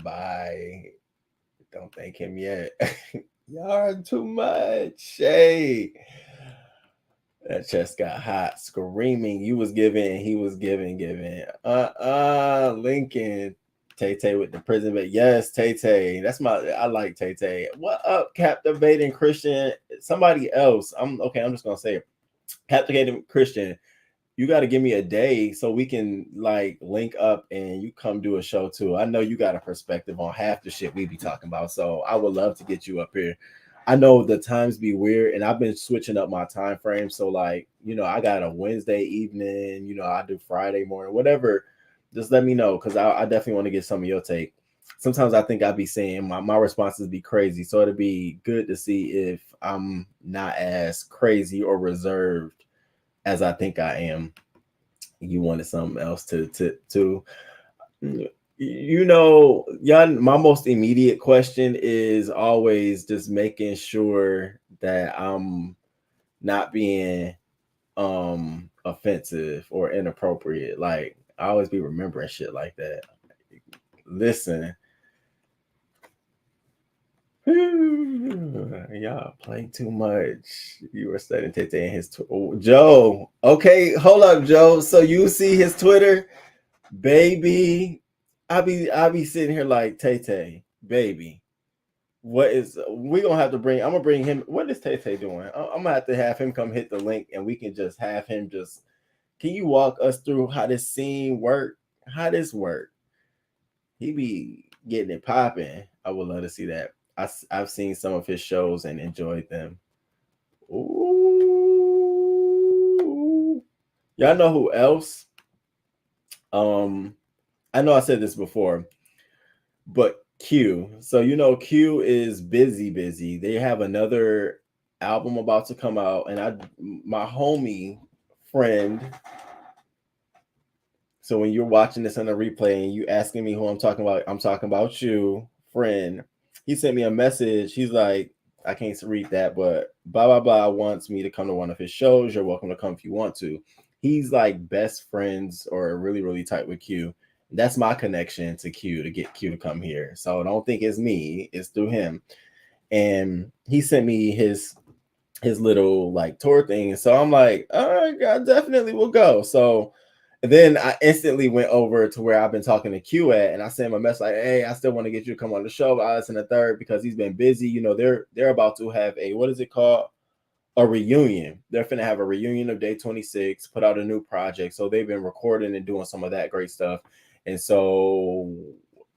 bye. Don't thank him yet. Y'all are too much. Hey, that chest got hot, screaming. You was giving, he was giving. Lincoln. Tay with the prison, but yes, Tay. That's I like Tay. What up, Captivating Christian? Somebody else. I'm just gonna say it. Captivating Christian. You got to give me a day so we can like link up and you come do a show too. I know you got a perspective on half the shit we be talking about, so I would love to get you up here. I know the times be weird, and I've been switching up my time frame. So like, I got a Wednesday evening. I do Friday morning, whatever. Just let me know, because I definitely want to get some of your take. Sometimes I think I'd be saying my responses be crazy, so it'd be good to see if I'm not as crazy or reserved as I think I am. You wanted something else to y'all, my most immediate question is always just making sure that I'm not being offensive or inappropriate. Like, I always be remembering shit like that. Listen. Y'all play too much. You were studying Tete and his Joe. Okay, hold up, Joe. So you see his Twitter, baby. I be sitting here like Tete, baby. What is we gonna have to bring? I'm gonna bring him. What is Tete doing? I'm gonna have him come hit the link, and we can just have him just. Can you walk us through how this scene work? How this work? He be getting it popping. I would love to see that. I've seen some of his shows and enjoyed them. Ooh. Y'all know who else? I know I said this before, but Q. So Q is busy. They have another album about to come out, and my homie friend. So when you're watching this on a replay and you asking me who I'm talking about you, friend. He sent me a message. He's like, I can't read that, but blah, blah, blah wants me to come to one of his shows. You're welcome to come if you want to. He's like best friends or really, really tight with Q. That's my connection to Q, to get Q to come here. So don't think it's me. It's through him. And he sent me his little like tour thing. And so I'm like, all right, I definitely will go. So then I instantly went over to where I've been talking to Q at, and I sent him a message like, hey, I still want to get you to come on the show. But I was in the third because he's been busy. They're about to have what is it called? A reunion. They're finna have a reunion of Day 26, put out a new project. So they've been recording and doing some of that great stuff. And so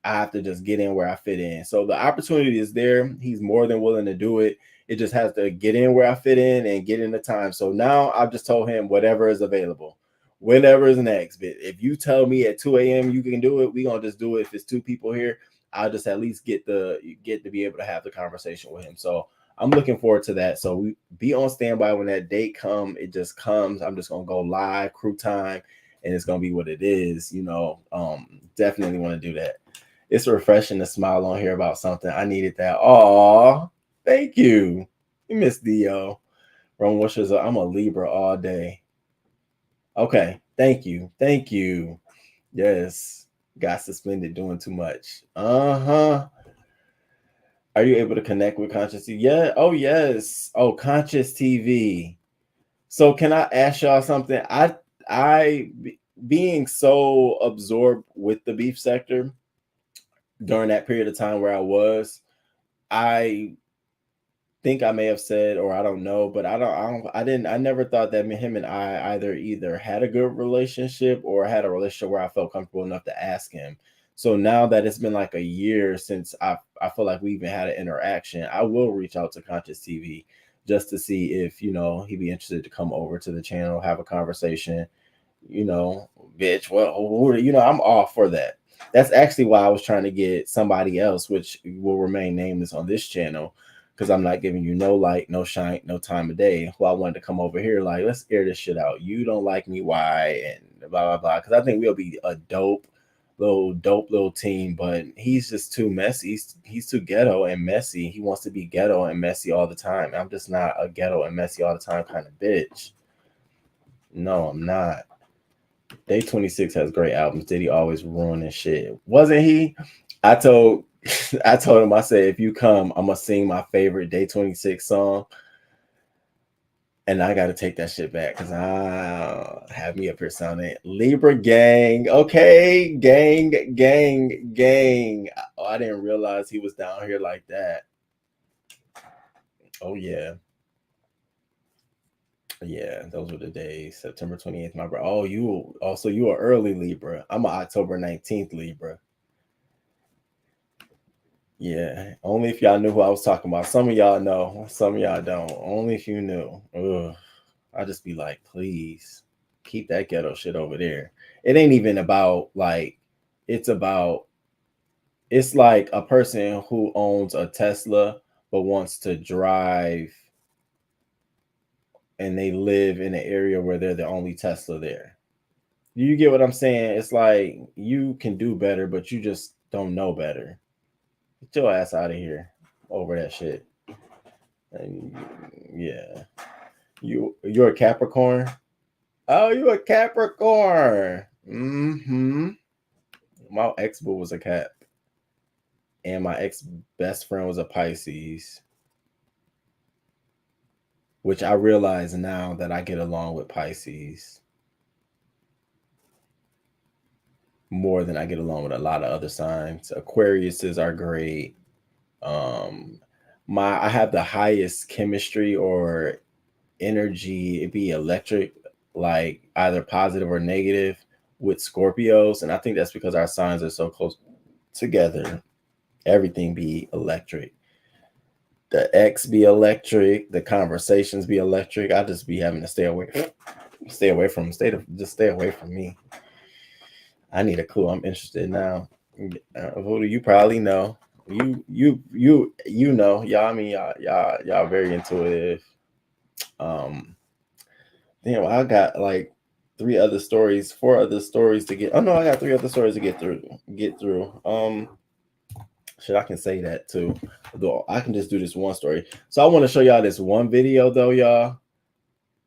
I have to just get in where I fit in. So the opportunity is there. He's more than willing to do it. It just has to get in where I fit in and get in the time. So now I've just told him whatever is available. Whenever is next. But if you tell me at 2 a.m. you can do it, we're gonna just do it. If it's two people here, I'll just at least get to be able to have the conversation with him. So I'm looking forward to that. So we be on standby when that date comes. It just comes. I'm just gonna go live, crew time, and it's gonna be what it is. Definitely want to do that. It's refreshing to smile on here about something. I needed that. Aw, thank you. You miss Dio. Rome wishes I'm a Libra all day. Okay, thank you. Yes, got suspended doing too much. Are you able to connect with Conscious TV? Yeah. Oh yes. Oh, Conscious TV. So can I ask y'all something? I being so absorbed with the beef sector during that period of time where I think I may have said, or I don't know, but I never thought that him and I either had a good relationship or had a relationship where I felt comfortable enough to ask him. So now that it's been like a year since I feel like we even had an interaction, I will reach out to Conscious TV just to see if, he'd be interested to come over to the channel, have a conversation, bitch. Well, I'm all for that. That's actually why I was trying to get somebody else, which will remain nameless on this channel, because I'm not giving you no light, no shine, no time of day. Who I wanted to come over here, like, let's air this shit out. You don't like me, why? And blah, blah, blah. Because I think we'll be a dope little dope little team, but he's just too messy. He's too ghetto and messy. He wants to be ghetto and messy all the time. I'm just not a ghetto and messy all the time kind of bitch. No, I'm not. Day 26 has great albums. Did he always ruining shit? Wasn't he? I told him, I said, if you come, I'm gonna sing my favorite Day 26 song. And I got to take that shit back because I have me up here sounding Libra gang. Okay, gang. Oh, I didn't realize he was down here like that. Oh, yeah. Yeah, those were the days. September 28th, my bro. Oh, you are early Libra. I'm an October 19th Libra. Yeah, only if y'all knew who I was talking about. Some of y'all know, some of y'all don't. Only if you knew. Ugh. I just be like, please keep that ghetto shit over there. It ain't even about like, it's like a person who owns a Tesla but wants to drive and they live in an area where they're the only Tesla there. You get what I'm saying? It's like you can do better, but you just don't know better. Get your ass out of here over that shit. And yeah. You're a Capricorn? Oh, you a Capricorn. Mm-hmm. My ex-boo was a Cap. And my ex-best friend was a Pisces. Which I realize now that I get along with Pisces more than I get along with a lot of other signs. Aquariuses are great. I have the highest chemistry or energy, it'd be electric, like either positive or negative with Scorpios. And I think that's because our signs are so close together. Everything be electric. The X be electric. The conversations be electric. I just be having to stay away from them. Just stay away from me. I need a clue. I'm interested now. Who do you probably know? You know. Y'all, I mean, y'all very intuitive. Damn, I got like 4 other stories to get. Oh no, I got 3 other stories to get through. Shit, I can say that too. Though I can just do this one story. So I want to show y'all this one video though, y'all.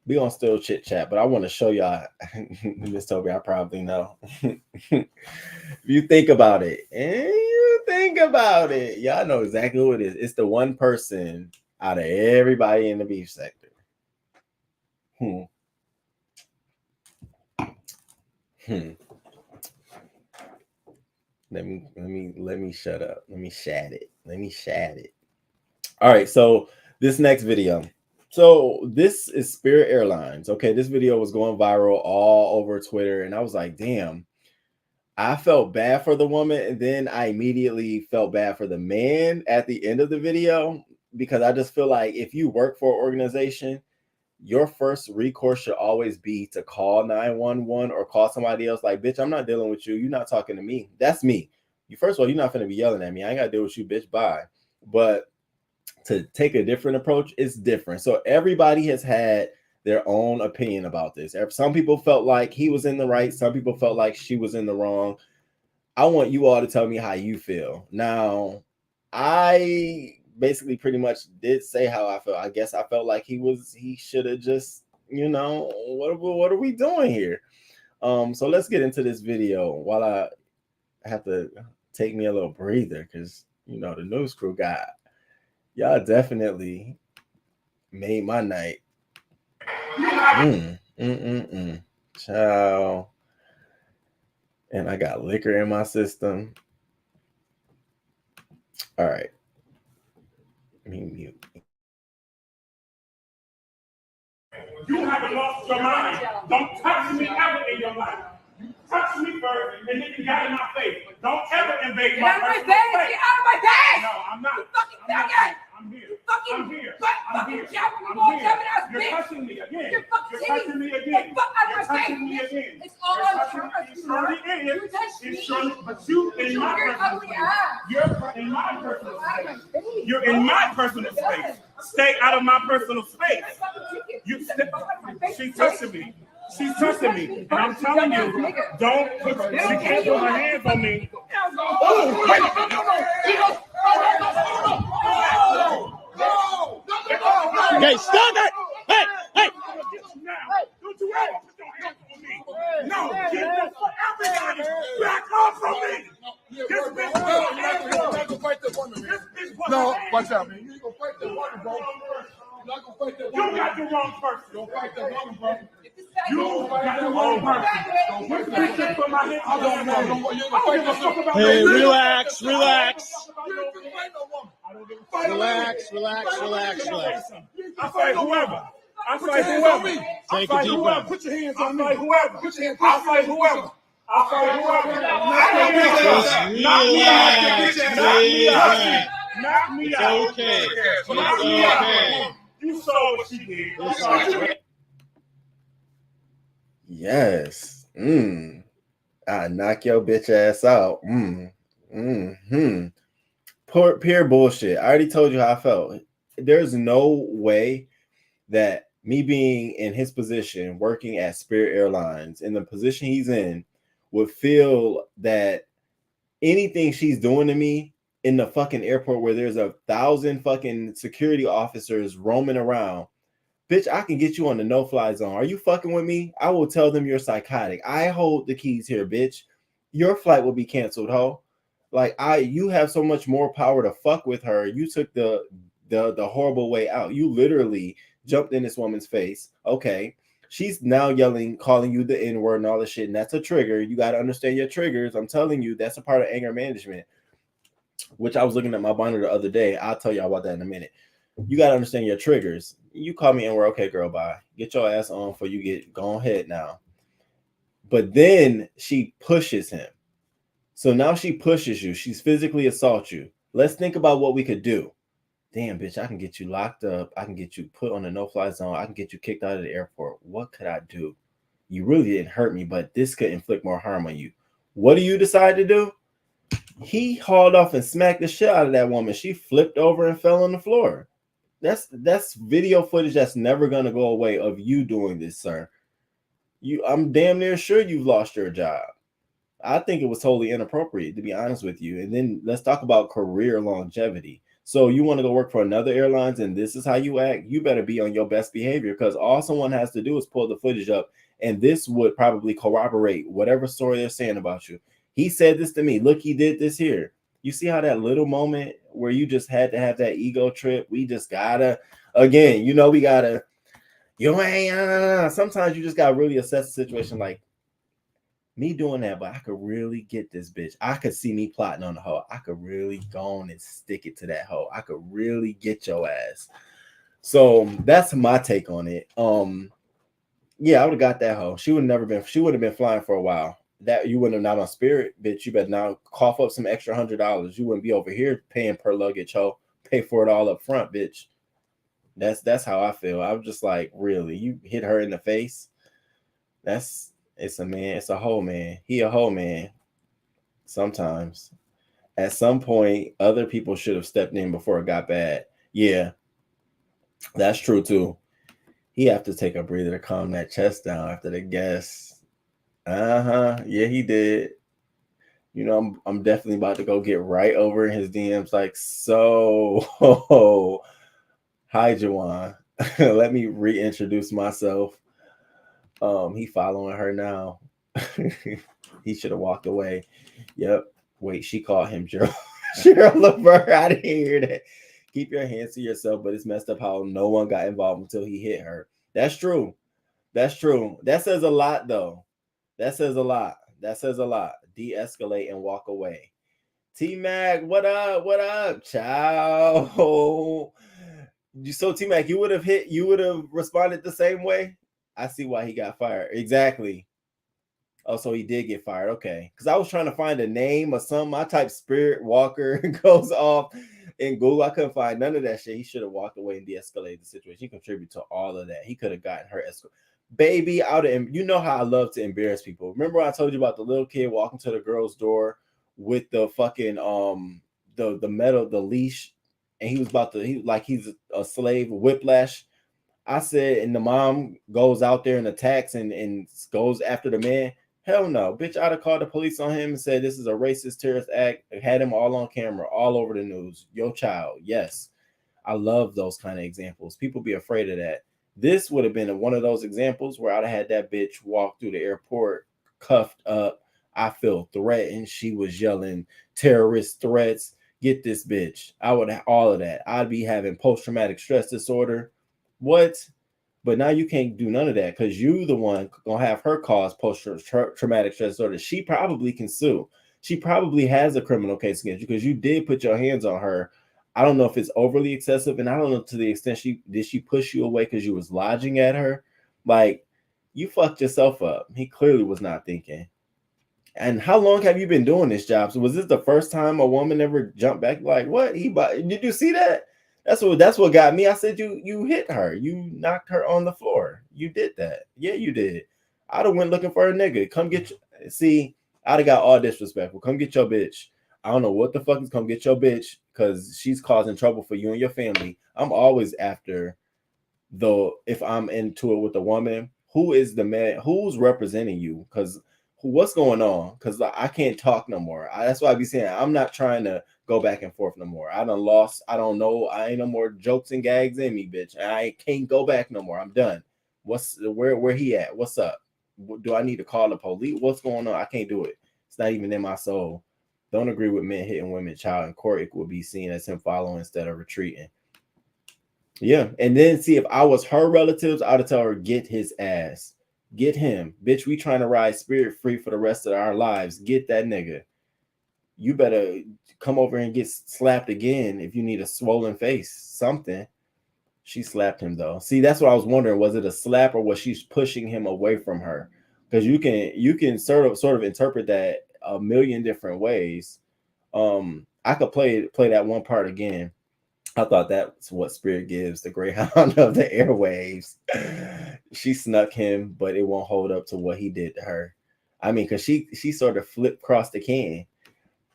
We gonna still chit chat, but I want to show y'all. Miss Toby, I probably know. If you think about it, y'all know exactly who it is. It's the one person out of everybody in the beef sector. Let me shut up. Let me shat it. All right, so this next video. So this is Spirit Airlines. Okay, this video was going viral all over Twitter, and I was like, damn, I felt bad for the woman, and then I immediately felt bad for the man at the end of the video, because I just feel like if you work for an organization, your first recourse should always be to call 911 or call somebody else. Like, bitch, I'm not dealing with you. You're not talking to me. That's me. First of all, you're not going to be yelling at me. I ain't got to deal with you, bitch. Bye. But to take a different approach is different. So everybody has had their own opinion about this. Some people felt like he was in the right. Some people felt like she was in the wrong. I want you all to tell me how you feel. Now, I basically pretty much did say how I felt. I guess I felt like he should have just, what are we doing here? So let's get into this video while I have to take me a little breather, because the news crew y'all definitely made my night. Ciao. And I got liquor in my system. All right. Let me mute. You haven't lost your mind. Don't touch me ever in your life. You touch me first, and then you got in my face. Don't ever invade my personal space. Get out of my face! No, I'm not. You fucking faggot! I'm here. You fucking I'm here. fucking I'm here. You're touching me again. You're fucking touching me again. Get fuck out You're of my touching face, me bitch. again. It's all You're on touching camera. me. It surely is. You touched It me. surely, but you in my Your personal ugly space. ass. You're in my personal space. You're in my personal space. Stay out of my personal space. She's touching me. She's touching me. And I'm telling you, don't put, she can't put her hands on me. Oh, wait a minute. Okay, stop it! Hey, hey! Don't you ever put your hands on me. No, get everybody back off from me. This bitch No, watch out, man. You ain't gonna fight that woman, bro. You're not gonna fight that woman. You got the wrong person. Don't fight that woman, bro. You got the wrong person. You bitch put my hands on me. Hey, relax, relax. Relax. I fight whoever. I fight whoever. Take a deep breath. Put your hands I on me. fight whoever. Put your hands I fight whoever. I fight whoever. Knock me out. Okay. Knock me out. You saw what she did. Yes. I knock your bitch ass out. Pure bullshit. I already told you how I felt. There's no way that me being in his position, working at Spirit Airlines, in the position he's in, would feel that anything she's doing to me in the fucking airport where there's 1,000 fucking security officers roaming around. Bitch, I can get you on the no-fly zone. Are you fucking with me? I will tell them you're psychotic. I hold the keys here, bitch. Your flight will be canceled, ho. Like, you have so much more power to fuck with her. You took the horrible way out. You literally jumped in this woman's face. Okay. She's now yelling, calling you the N-word and all this shit, and that's a trigger. You got to understand your triggers. I'm telling you, that's a part of anger management, which I was looking at my binder the other day. I'll tell you about that in a minute. You got to understand your triggers. You call me N-word, okay, girl, bye. Get your ass on before you get, go ahead now. But then she pushes him. So now she pushes you. She's physically assault you. Let's think about what we could do. Damn, bitch, I can get you locked up. I can get you put on a no-fly zone. I can get you kicked out of the airport. What could I do? You really didn't hurt me, but this could inflict more harm on you. What do you decide to do? He hauled off and smacked the shit out of that woman. She flipped over and fell on the floor. That's video footage that's never gonna go away of you doing this, sir. I'm damn near sure you've lost your job. I think it was totally inappropriate, to be honest with you. And then let's talk about career longevity. So you want to go work for another airlines and this is how you act? You better be on your best behavior, because all someone has to do is pull the footage up, and this would probably corroborate whatever story they're saying about you. He said this to me. Look, he did this here. You see how that little moment where you just had to have that ego trip? We just gotta, again, we gotta, sometimes you just gotta really assess the situation, like, me doing that, but I could really get this bitch. I could see me plotting on the hoe. I could really go on and stick it to that hoe. I could really get your ass. So that's my take on it. Yeah, I would have got that hoe. She would have been flying for a while. That you wouldn't have not on Spirit, bitch. You better now cough up some extra $100. You wouldn't be over here paying per luggage, hoe. Pay for it all up front, bitch. That's how I feel. I was just like, really, you hit her in the face. It's a man. It's a hoe man. He a hoe man. Sometimes. At some point, other people should have stepped in before it got bad. Yeah, that's true too. He have to take a breather to calm that chest down after the guess. Yeah, he did. I'm definitely about to go get right over in his DMs. Like, so, hi, Jawan. Let me reintroduce myself. He following her now. He should have walked away. Yep. Wait, she called him Cheryl LeVert. I didn't hear that. Keep your hands to yourself, but it's messed up how no one got involved until he hit her. That's true. That says a lot, though. That says a lot. De-escalate and walk away. T-Mac, what up? Ciao. So T-Mac, you would have responded the same way? I see why he got fired. Exactly. Oh, so he did get fired. Okay. Because I was trying to find a name or something. I typed Spirit Walker goes off in Google. I couldn't find none of that shit. He should have walked away and de-escalated the situation. He contributed to all of that. He could have gotten her escort. Baby, you know how I love to embarrass people. Remember I told you about the little kid walking to the girl's door with the fucking the metal, the leash, and he was he's a slave, whiplash. I said, and the mom goes out there and attacks and goes after the man. Hell no, bitch. I'd have called the police on him and said this is a racist terrorist act. Had him all on camera, all over the news. Your child, yes. I love those kind of examples. People be afraid of that. This would have been one of those examples where I'd have had that bitch walk through the airport cuffed up. I feel threatened. She was yelling terrorist threats. Get this bitch. I would have all of that. I'd be having post-traumatic stress disorder. What? But now you can't do none of that because you the one gonna have her cause post-traumatic stress disorder. She probably can sue. She probably has a criminal case against you because you did put your hands on her. I don't know if it's overly excessive, and I don't know to the extent she push you away because you was lodging at her. Like, you fucked yourself up. He clearly was not thinking. And how long have you been doing this job? So was this the first time a woman ever jumped back? Like, what? Did you see that? That's what got me. I said you hit her. You knocked her on the floor. You did that. Yeah, you did. I'd have went looking for a nigga. Come get see, I'd have got all disrespectful. Come get your bitch. I don't know what the fuck is come get your bitch because she's causing trouble for you and your family. I'm always after if I'm into it with a woman, who is the man, who's representing you? Because what's going on? Because I can't talk no more. That's why I be saying I'm not trying to go back and forth no more. I done lost. I don't know. I ain't no more jokes and gags in me, bitch. I can't go back no more. I'm done. Where he at? What's up? Do I need to call the police? What's going on? I can't do it. It's not even in my soul. Don't agree with men hitting women, child in court. It would be seen as him following instead of retreating. Yeah. And then see, if I was her relatives, I'd tell her, get his ass. Get him. Bitch, we trying to ride spirit free for the rest of our lives. Get that nigga. You better come over and get slapped again if you need a swollen face. Something. She slapped him though. See, that's what I was wondering. Was it a slap or was she pushing him away from her? Because you can sort of interpret that a million different ways. I could play that one part again. I thought that's what spirit gives, the greyhound of the airwaves. She snuck him, but it won't hold up to what he did to her. I mean, because she sort of flipped across the can.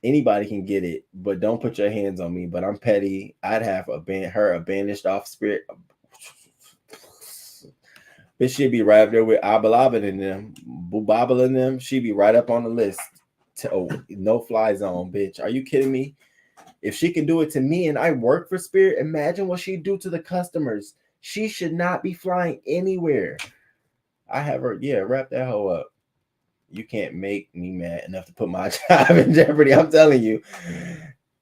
Anybody can get it, but don't put your hands on me. But I'm petty. I'd have her a banished off spirit. But she'd be right up there with Abalabin in them, Bubabal in them. She'd be right up on the list. No fly zone, bitch. Are you kidding me? If she can do it to me and I work for Spirit, imagine what she'd do to the customers. She should not be flying anywhere. I have her, wrap that hoe up. You can't make me mad enough to put my job in jeopardy. I'm telling you.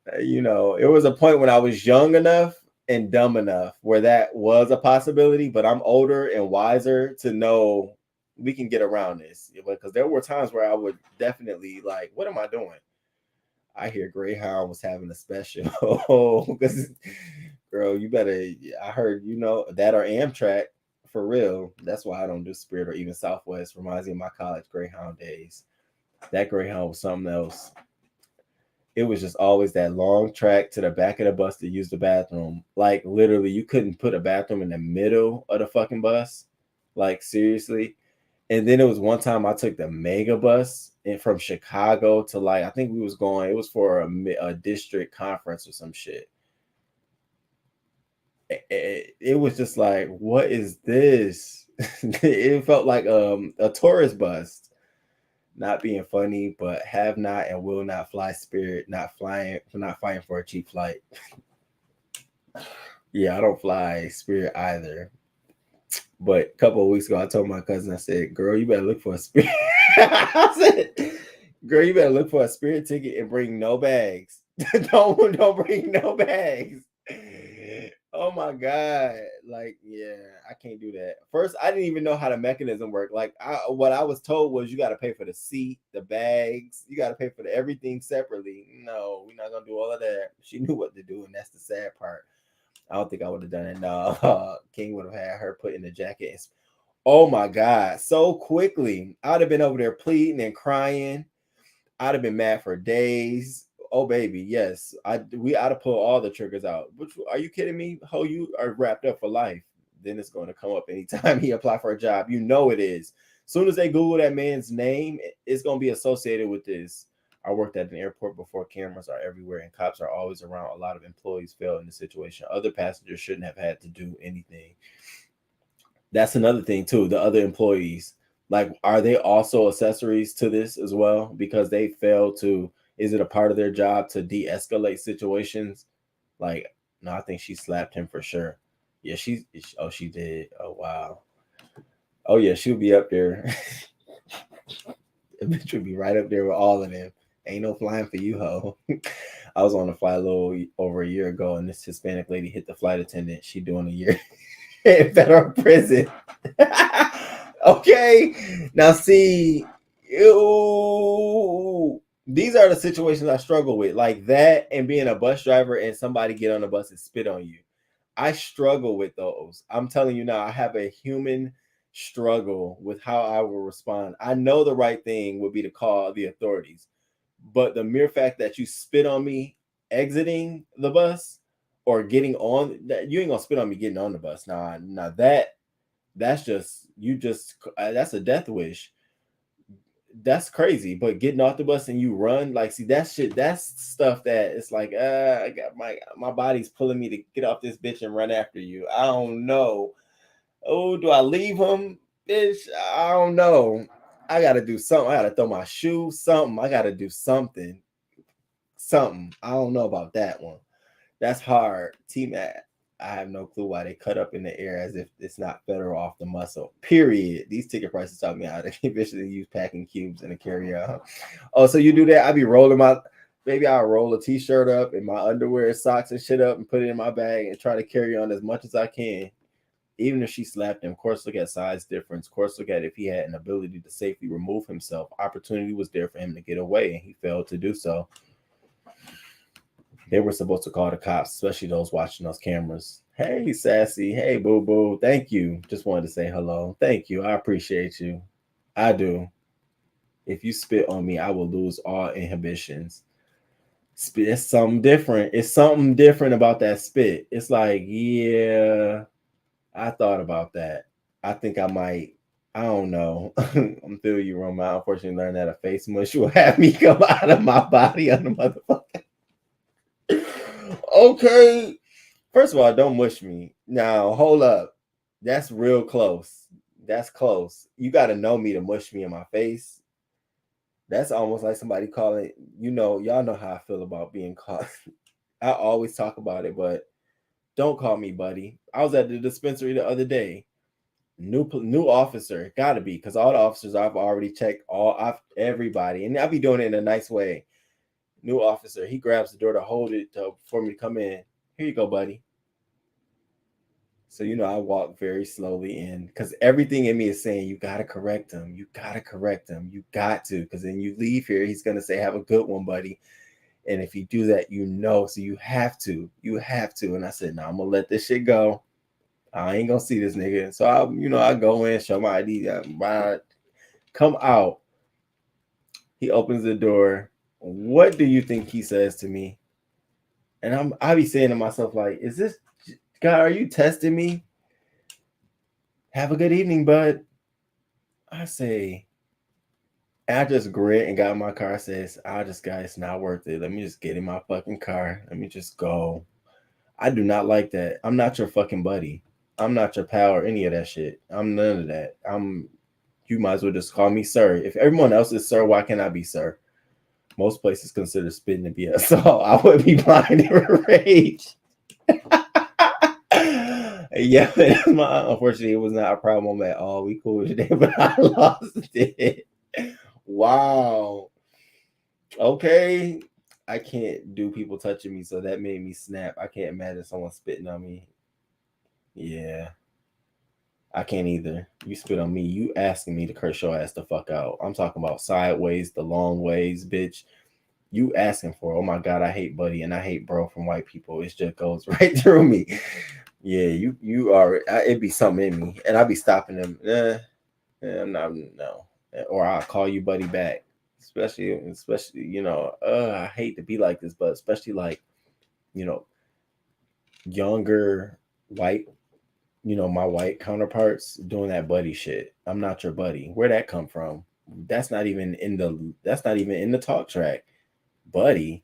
It was a point when I was young enough and dumb enough where that was a possibility, but I'm older and wiser to know we can get around this. Because there were times where I would definitely like, what am I doing? I hear Greyhound was having a special because, girl, you better. I heard that or Amtrak for real. That's why I don't do Spirit or even Southwest. Reminds me of my college Greyhound days. That Greyhound was something else. It was just always that long track to the back of the bus to use the bathroom. Like literally, you couldn't put a bathroom in the middle of the fucking bus. Like seriously. And then it was one time I took the mega bus and from Chicago to I think we was going, it was for a district conference or some shit. It was just like, what is this? It felt like a tourist bus. Not being funny, but have not and will not fly Spirit, not fighting for a cheap flight. Yeah, I don't fly Spirit either. But a couple of weeks ago, I told my cousin, I said, girl, you better look for a Spirit. I said, girl, you better look for a Spirit ticket and bring no bags. don't bring no bags. Oh my God. I can't do that. First, I didn't even know how the mechanism worked. What I was told was you got to pay for the seat, the bags. You got to pay for everything separately. No, we're not going to do all of that. She knew what to do, and that's the sad part. I don't think I would have done it. No, King would have had her put in the jacket. Oh my God, so quickly. I'd have been over there pleading and crying. I'd have been mad for days. Oh baby, yes. I'd have pulled all the triggers out. Which, are you kidding me? Ho, you are wrapped up for life. Then it's going to come up anytime he apply for a job. You know it is. As soon as they Google that man's name, it's going to be associated with this. I worked at an airport before. Cameras are everywhere and cops are always around. A lot of employees fail in the situation. Other passengers shouldn't have had to do anything. That's another thing too. The other employees, like, are they also accessories to this as well? Because they fail to, is it a part of their job to de-escalate situations? Like, no, I think she slapped him for sure. Yeah, she did. Oh, wow. Oh, yeah, she'll be up there. The bitch would be right up there with all of them. Ain't no flying for you, ho. I was on a flight a little over a year ago, and this Hispanic lady hit the flight attendant. She doing a year in federal prison. Okay. Now, see, these are the situations I struggle with, like that and being a bus driver and somebody get on the bus and spit on you. I struggle with those. I'm telling you now, I have a human struggle with how I will respond. I know the right thing would be to call the authorities, but the mere fact that you spit on me exiting the bus or getting on, that you ain't gonna spit on me getting on the bus. Nah, that's just that's a death wish. That's crazy. But getting off the bus and you run, like, see, that shit, that's stuff that it's like, I got my body's pulling me to get off this bitch and run after you. I don't know. Oh, do I leave him? Bitch, I don't know. I gotta do something. I gotta throw my shoe, something. I gotta do something. I don't know about that one. That's hard. T-Mac, I have no clue why they cut up in the air as if it's not federal off the muscle. Period. These ticket prices taught me how to eventually use packing cubes in a carry-out. Oh, so you do that? I be rolling maybe I'll roll a t-shirt up and my underwear, socks and shit up and put it in my bag and try to carry on as much as I can. Even if she slapped him, of course, look at size difference. Of course, look at if he had an ability to safely remove himself. Opportunity was there for him to get away, and he failed to do so. They were supposed to call the cops, especially those watching those cameras. Hey, Sassy. Hey, boo-boo. Thank you. Just wanted to say hello. Thank you. I appreciate you. I do. If you spit on me, I will lose all inhibitions. Spit, it's something different. It's something different about that spit. It's like, yeah, I thought about that. I think I might. I don't know. I'm feeling you, Roma. I unfortunately learned that a face mush will have me come out of my body on the motherfucker. Okay. First of all, don't mush me. Now, hold up. That's real close. That's close. You got to know me to mush me in my face. That's almost like somebody calling, y'all know how I feel about being called. I always talk about it, but don't call me buddy. I was at the dispensary the other day. New officer, gotta be, because all the officers I've already checked, everybody, and I'll be doing it in a nice way. New officer, he grabs the door to hold it for me to come in. Here you go, buddy. So, I walk very slowly in because everything in me is saying, you got to correct him. You got to correct him. You got to, because then you leave here, he's going to say, have a good one, buddy. And if you do that, so you have to. And I said, no, I'm going to let this shit go. I ain't going to see this nigga. So, I go in, show my ID, come out. He opens the door. What do you think he says to me? And I be saying to myself, like, is this guy, are you testing me? Have a good evening, bud. I say, I just grit and got in my car. Says, it's not worth it. Let me just get in my fucking car. Let me just go. I do not like that. I'm not your fucking buddy. I'm not your pal or any of that shit. I'm none of that. You might as well just call me sir. If everyone else is sir, why can't I be sir? Most places consider spitting to be an assault. I would be blind in rage. Yeah, unfortunately, it was not a problem at all. We cool today, but I lost it. Wow. Okay. I can't do people touching me, so that made me snap. I can't imagine someone spitting on me. Yeah. I can't either. You spit on me. You asking me to curse your ass the fuck out. I'm talking about sideways, the long ways, bitch. You asking for, oh my God, I hate buddy and I hate bro from white people. It just goes right through me. Yeah, you are. It'd be something in me, and I'd be stopping them. No. Or I'll call you buddy back. Especially, I hate to be like this, but especially like, younger white, my white counterparts doing that buddy shit. I'm not your buddy. Where'd that come from? That's not even in the talk track. Buddy,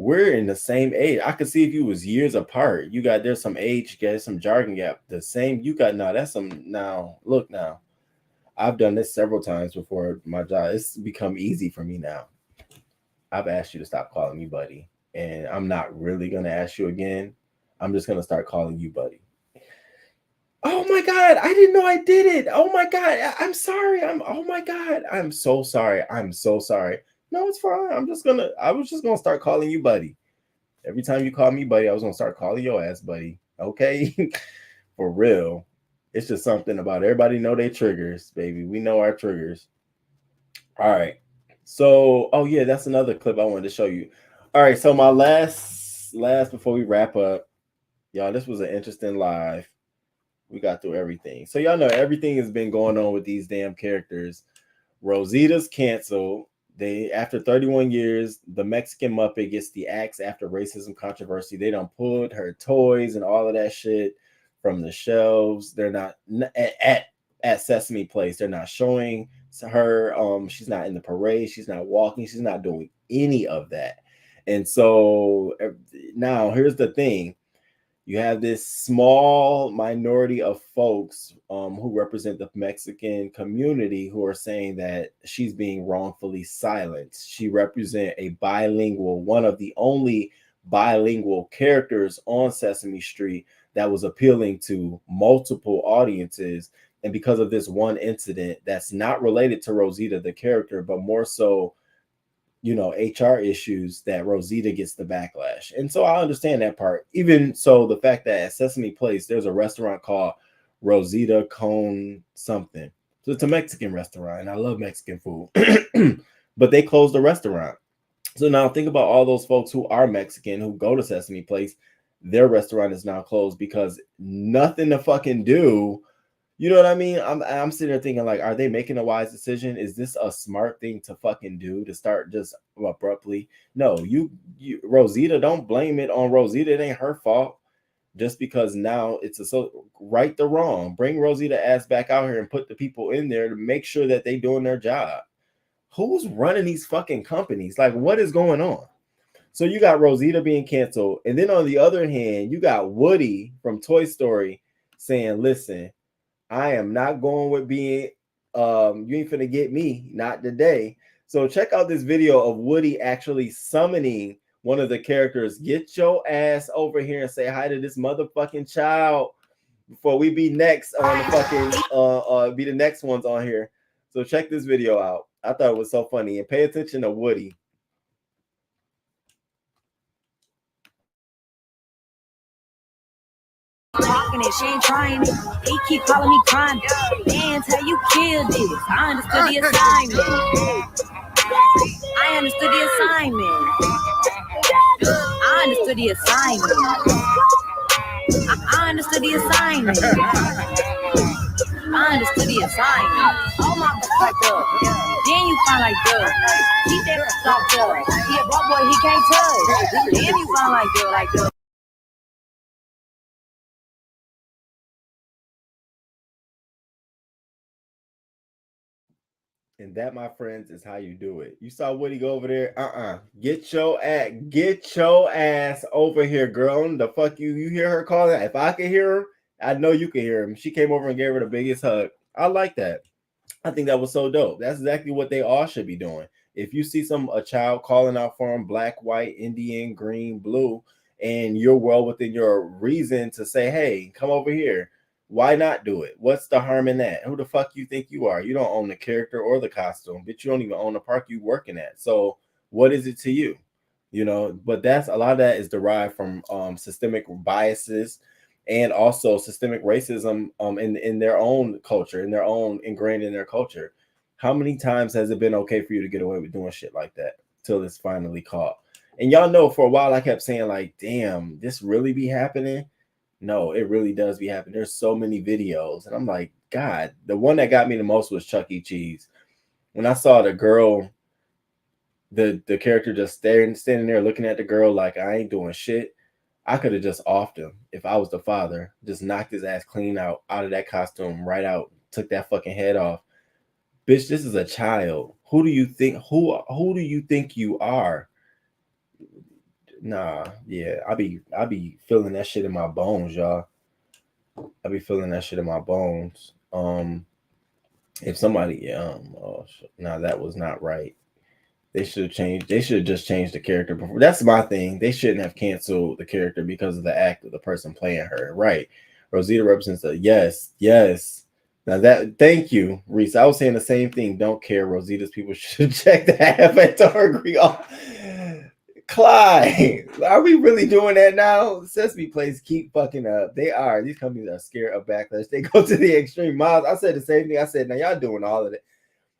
we're in the same age. I could see if you was years apart. There's some age gap, some jargon gap. The same you got now. That's some now. Look now, I've done this several times before my job. It's become easy for me now. I've asked you to stop calling me buddy, and I'm not really gonna ask you again. I'm just gonna start calling you buddy. Oh my God, I didn't know I did it. Oh my God, I'm sorry. Oh my God, I'm so sorry. I'm so sorry. No, it's fine. I was just gonna start calling you buddy. Every time you call me buddy, I was gonna start calling your ass buddy. Okay. For real. It's just something about everybody know their triggers, baby. We know our triggers. All right. So, oh yeah, that's another clip I wanted to show you. All right, so my last before we wrap up, y'all, this was an interesting live. We got through everything. So y'all know everything has been going on with these damn characters. Rosita's canceled. After 31 years, the Mexican Muppet gets the axe after racism controversy. They done pulled her toys and all of that shit from the shelves. They're not at Sesame Place. They're not showing her. She's not in the parade. She's not walking. She's not doing any of that. And so now here's the thing. You have this small minority of folks who represent the Mexican community who are saying that she's being wrongfully silenced. She represents a bilingual, one of the only bilingual characters on Sesame Street that was appealing to multiple audiences. And because of this one incident that's not related to Rosita, the character, but more so, HR issues, that Rosita gets the backlash. And so I understand that part. Even so, the fact that at Sesame Place, there's a restaurant called Rosita Con something. So it's a Mexican restaurant, and I love Mexican food. But they closed the restaurant. So now think about all those folks who are Mexican who go to Sesame Place. Their restaurant is now closed because nothing to fucking do. You know what I mean? I'm sitting there thinking, like, are they making a wise decision? Is this a smart thing to fucking do, to start just abruptly? No, you Rosita, don't blame it on Rosita. It ain't her fault. Just because now right the wrong. Bring Rosita ass back out here and put the people in there to make sure that they doing their job. Who's running these fucking companies? Like, what is going on? So you got Rosita being canceled. And then on the other hand, you got Woody from Toy Story saying, listen, I am not going with being, you ain't finna get me, not today. So check out this video of Woody actually summoning one of the characters. Get your ass over here and say hi to this motherfucking child before we be next on the fucking, be the next ones on here. So check this video out. I thought it was so funny. And pay attention to Woody. Talking it, she ain't trying it. He keep calling me crying. Dance how you killed this. I understood the assignment. I understood the assignment. I understood the assignment. I understood the assignment. I understood the assignment. Oh my like that. Then you find like that. Keep that like that. He a broke boy, he can't touch. Then you find like that, like that. And that, my friends, is how you do it. You saw Woody go over there. Get your ass over here, girl. The fuck you hear her calling? If I can hear her, I know you can hear him. She came over and gave her the biggest hug. I like that. I think that was so dope. That's exactly what they all should be doing. If you see a child calling out for him, black, white, Indian, green, blue, and you're well within your reason to say, hey, come over here. Why not do it? What's the harm in that? Who the fuck you think you are? You don't own the character or the costume, but you don't even own the park you working at. So what is it to you? But that's a lot of that is derived from systemic biases and also systemic racism in their own culture, ingrained in their culture. How many times has it been okay for you to get away with doing shit like that till it's finally caught? And y'all know for a while I kept saying like, damn, this really be happening? No, it really does be happening. There's so many videos. And I'm like, God, the one that got me the most was Chuck E. Cheese. When I saw the girl, the character just standing there looking at the girl like I ain't doing shit, I could have just offed him if I was the father. Just knocked his ass clean out of that costume, right out, took that fucking head off. Bitch, this is a child. Who do you think you are? Nah, yeah, I be feeling that shit in my bones, y'all. I be feeling that shit in my bones. If somebody, nah, that was not right. They should have changed. They should have just changed the character before. That's my thing. They shouldn't have canceled the character because of the act of the person playing her. Right? Rosita represents a yes, yes. Now that, thank you, Reese. I was saying the same thing. Don't care. Rosita's people should check the half at agree on. Clyde, are we really doing that now? Sesame Place keep fucking up. They are. These companies are scared of backlash. They go to the extreme. Miles, I said the same thing. I said, now y'all doing all of it.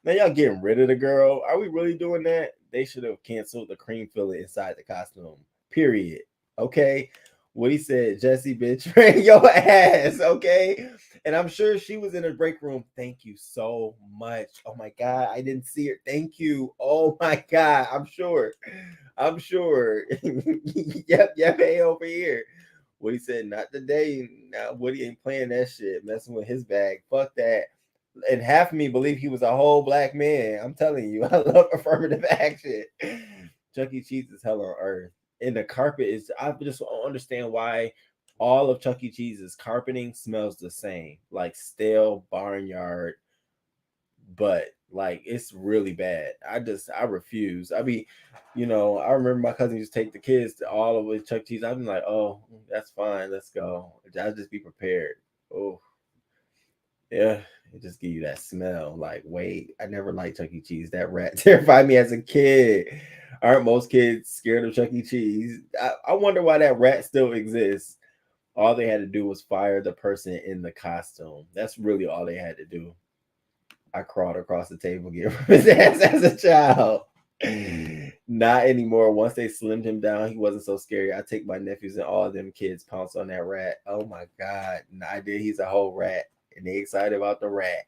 Now y'all getting rid of the girl. Are we really doing that? They should have canceled the cream filler inside the costume. Period. Okay. What he said, Jesse, bitch, ran your ass. Okay. And I'm sure she was in the break room. Thank you so much. Oh my God. I didn't see her. Thank you. Oh my God. I'm sure. Yep. Hey, over here. Woody said, not today. Now Woody ain't playing that shit, messing with his bag. Fuck that. And half of me believe he was a whole black man. I'm telling you, I love affirmative action. Chuck E. Cheese is hell on earth. And the carpet is, I just don't understand why all of Chuck E. Cheese's carpeting smells the same, like stale barnyard, but like it's really bad. I refuse. I mean, I remember my cousin used to take the kids to all of it Chuck E. Cheese. I'm like, oh, that's fine, let's go. I'll just be prepared. Oh, yeah, it just give you that smell. Like, wait, I never liked Chuck E. Cheese. That rat terrified me as a kid. Aren't most kids scared of Chuck E. Cheese? I wonder why that rat still exists. All they had to do was fire the person in the costume. That's really all they had to do. I crawled across the table, give him his ass as a child. Not anymore. Once they slimmed him down, he wasn't so scary. I take my nephews and all of them kids pounce on that rat. Oh my God. No, I did. He's a whole rat. And they excited about the rat.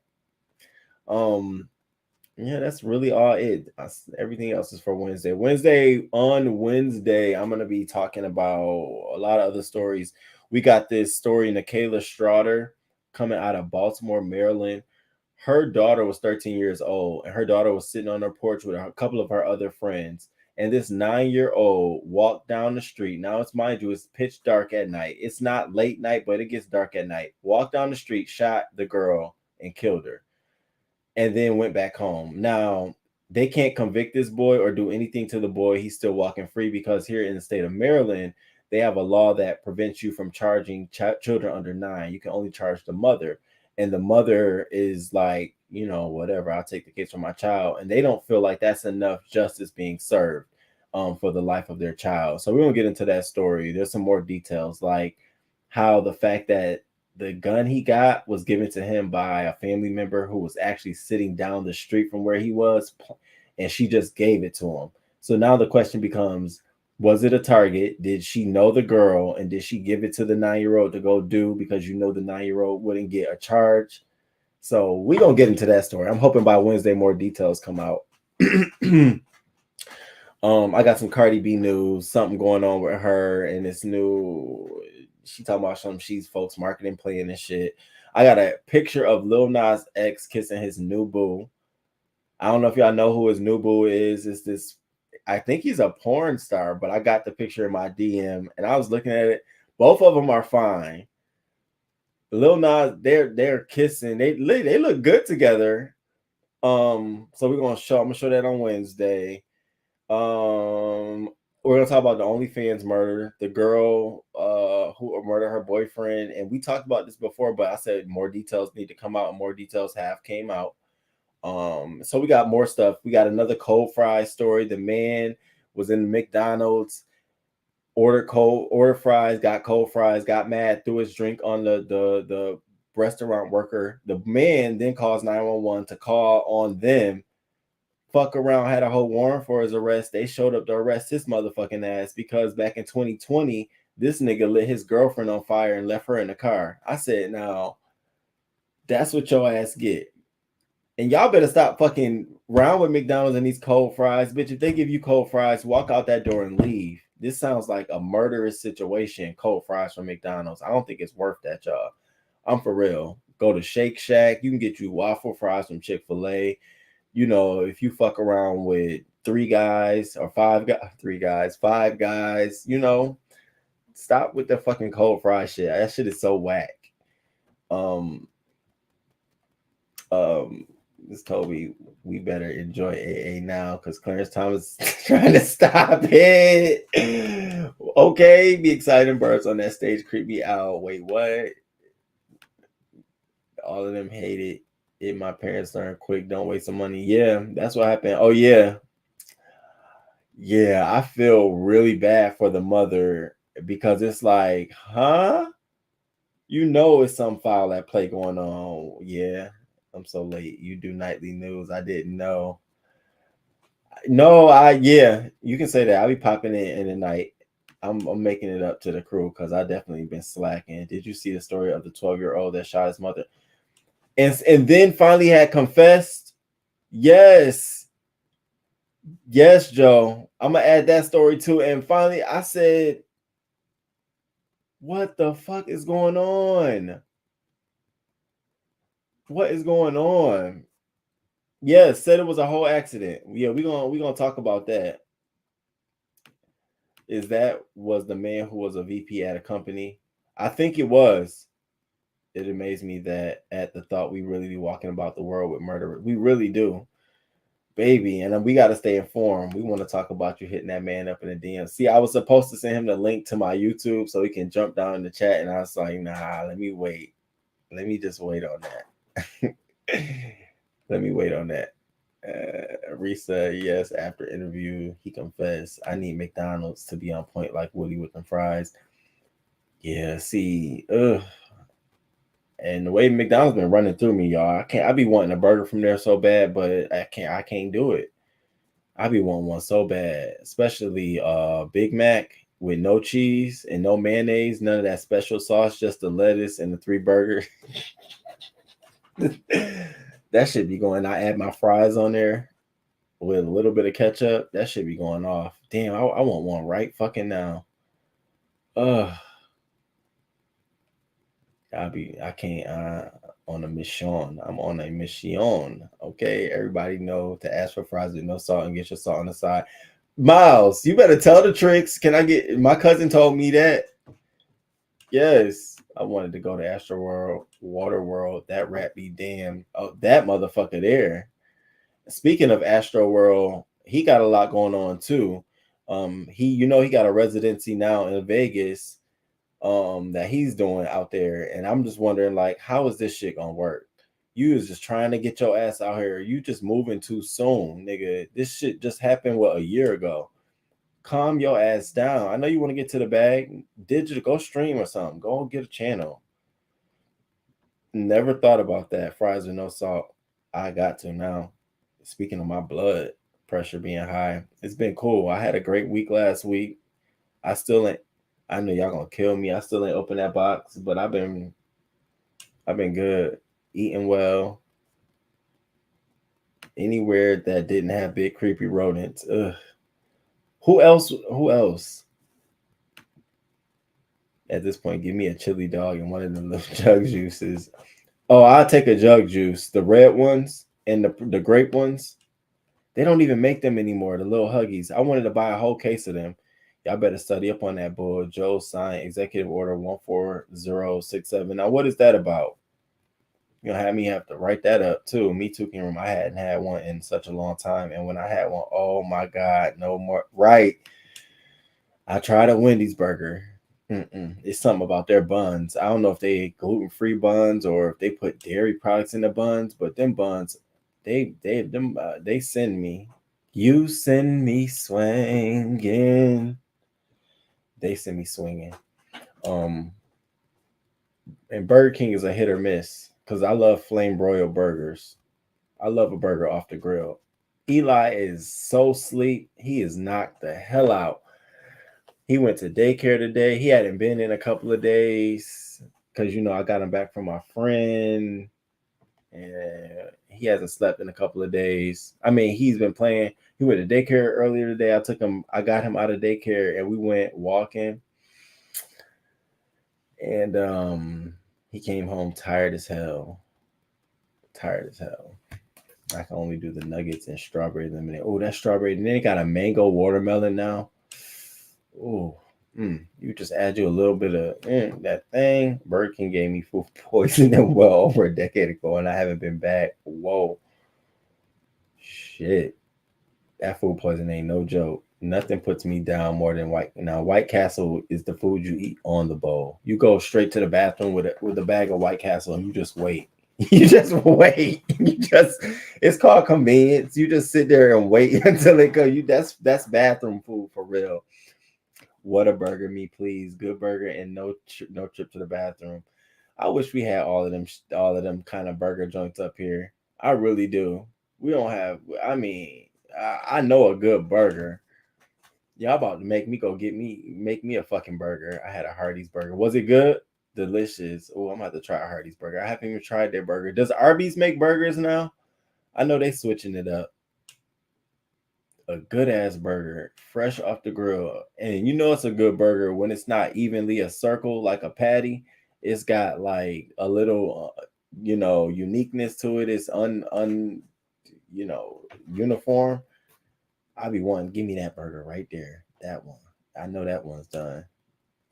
Yeah, that's really all it. Everything else is for Wednesday. On Wednesday, I'm gonna be talking about a lot of other stories. We got this story, Nikayla Straughter, coming out of Baltimore, Maryland. Her daughter was 13 years old, and her daughter was sitting on her porch with a couple of her other friends. And this 9-year-old walked down the street. Now, it's, mind you, it's pitch dark at night. It's not late night, but it gets dark at night. Walked down the street, shot the girl, and killed her, and then went back home. Now, they can't convict this boy or do anything to the boy. He's still walking free because here in the state of Maryland, they have a law that prevents you from charging children under 9. You can only charge the mother. And the mother is like, whatever, I'll take the case for my child. And they don't feel like that's enough justice being served for the life of their child. So we're going to get into that story. There's some more details, like how the fact that the gun he got was given to him by a family member who was actually sitting down the street from where he was, and she just gave it to him. So now the question becomes, was it a target? Did she know the girl, and did she give it to the 9-year-old to go do because the 9-year-old wouldn't get a charge? So we're going to get into that story. I'm hoping by Wednesday more details come out. I got some Cardi B news, something going on with her and this new, she talking about some She's Folks marketing plan and shit. I got a picture of Lil Nas X kissing his new boo. I don't know if y'all know who his new boo is. It's this, I think he's a porn star, but I got the picture in my DM and I was looking at it. Both of them are fine. Lil Nas, they're kissing. They look good together. So I'm gonna show that on Wednesday. We're gonna talk about the OnlyFans murder, the girl who murdered her boyfriend, and we talked about this before, but I said more details need to come out, and more details came out. So we got more stuff. We got another cold fry story. The man was in McDonald's, ordered fries, got cold fries, got mad, threw his drink on the restaurant worker. The man then calls 911 to call on them. Fuck around, had a whole warrant for his arrest. They showed up to arrest his motherfucking ass because back in 2020, this nigga lit his girlfriend on fire and left her in the car. I said, now, that's what your ass get. And y'all better stop fucking around with McDonald's and these cold fries. Bitch, if they give you cold fries, walk out that door and leave. This sounds like a murderous situation, cold fries from McDonald's. I don't think it's worth that, y'all. I'm for real. Go to Shake Shack. You can get you waffle fries from Chick-fil-A. If you fuck around with 5 guys, you know, stop with the fucking cold fry shit. That shit is so whack. This Toby, we better enjoy AA now because Clarence Thomas is trying to stop it. Okay, be exciting birds on that stage creep me out. Wait, what? All of them hate it. My parents learned quick. Don't waste some money. Yeah, that's what happened. Oh yeah. Yeah, I feel really bad for the mother because it's like, huh? You know it's some foul at play going on. Yeah, I'm so late. You do nightly news. I didn't know. No, yeah, you can say that. I'll be popping in the night. I'm making it up to the crew because I definitely been slacking. Did you see the story of the 12-year-old that shot his mother? And then finally had confessed? Yes. Yes, Joe. I'm gonna add that story too. And finally, I said, what the fuck is going on? What is going on? Yeah, said it was a whole accident. Yeah, we're gonna talk about that. Is that was the man who was a VP at a company? I think it was. It amazed me that at the thought we really be walking about the world with murderers. We really do. Baby, and we got to stay informed. We want to talk about you hitting that man up in the DM. See, I was supposed to send him the link to my YouTube so he can jump down in the chat, and I was like, nah, let me wait. Let me just wait on that. Let me wait on that. Risa, yes, after interview, he confessed, I need McDonald's to be on point like Woody with them fries. Yeah, see, and the way McDonald's been running through me, y'all, I be wanting a burger from there so bad, but I can't do it. I be wanting one so bad, especially Big Mac with no cheese and no mayonnaise, none of that special sauce, just the lettuce and the 3 burgers. That should be going. I add my fries on there with a little bit of ketchup. That should be going off. Damn, I want one right fucking now. I can't on a mission. I'm on a mission. Okay, everybody know to ask for fries with no salt and get your salt on the side. Miles, you better tell the tricks. Can I get? My cousin told me that. Yes, I wanted to go to Astro World, Water World. That rat be damn. Oh, that motherfucker there. Speaking of Astro World, he got a lot going on too. He got a residency now in Vegas. That he's doing out there, and I'm just wondering, like, how is this shit gonna work? You is just trying to get your ass out here. You just moving too soon, nigga. This shit just happened a year ago. Calm your ass down. I know you want to get to the bag. Digital, go stream or something. Go get a channel. Never thought about that. Fries with no salt. I got to now. Speaking of my blood pressure being high, it's been cool. I had a great week last week. I know y'all gonna kill me. I still ain't open that box, but I've been good, eating well. Anywhere that didn't have big creepy rodents. Ugh. Who else? At this point, give me a chili dog and one of them little jug juices. Oh, I'll take a jug juice. The red ones and the grape ones. They don't even make them anymore. The little Huggies. I wanted to buy a whole case of them. Y'all better study up on that bull. Joe signed Executive Order 14067. Now, what is that about? You're going to have me have to write that up, too. Me too, Kim. I hadn't had one in such a long time. And when I had one, oh, my God, no more. Right. I tried a Wendy's burger. It's something about their buns. I don't know if they gluten-free buns or if they put dairy products in the buns, but them buns, they send me. You send me swinging. They send me swinging. And Burger King is a hit or miss because I love flame broiled burgers. I love a burger off the grill. Eli is so sleep. He is knocked the hell out. He went to daycare today. He hadn't been in a couple of days because, I got him back from my friend. And he hasn't slept in a couple of days. I mean, he's been playing. He went to daycare earlier today. I got him out of daycare and we went walking. And he came home tired as hell. I can only do the nuggets and strawberry lemonade. Oh, that strawberry. And then it got a mango watermelon now. Oh, you just add you a little bit of that thing. Burger King gave me food poisoning well over a decade ago, and I haven't been back. Whoa. Shit. That food poisoning ain't no joke. Nothing puts me down more than White Castle is the food you eat on the bowl. You go straight to the bathroom with a bag of White Castle and you just wait. You just wait. It's called convenience. You just sit there and wait until it goes. That's bathroom food for real. What a burger, me please. Good burger and no trip to the bathroom. I wish we had all of them kind of burger joints up here. I really do. We don't have. I mean, I know a good burger. Y'all about to make me make me a fucking burger. I had a Hardee's burger. Was it good? Delicious. Oh, I'm about to try a Hardee's burger. I haven't even tried their burger. Does Arby's make burgers now? I know they switching it up. A good ass burger, fresh off the grill. And you know it's a good burger when it's not evenly a circle like a patty. It's got like a little uniqueness to it. It's uniform. I be wanting, give me that burger right there. That one. I know that one's done.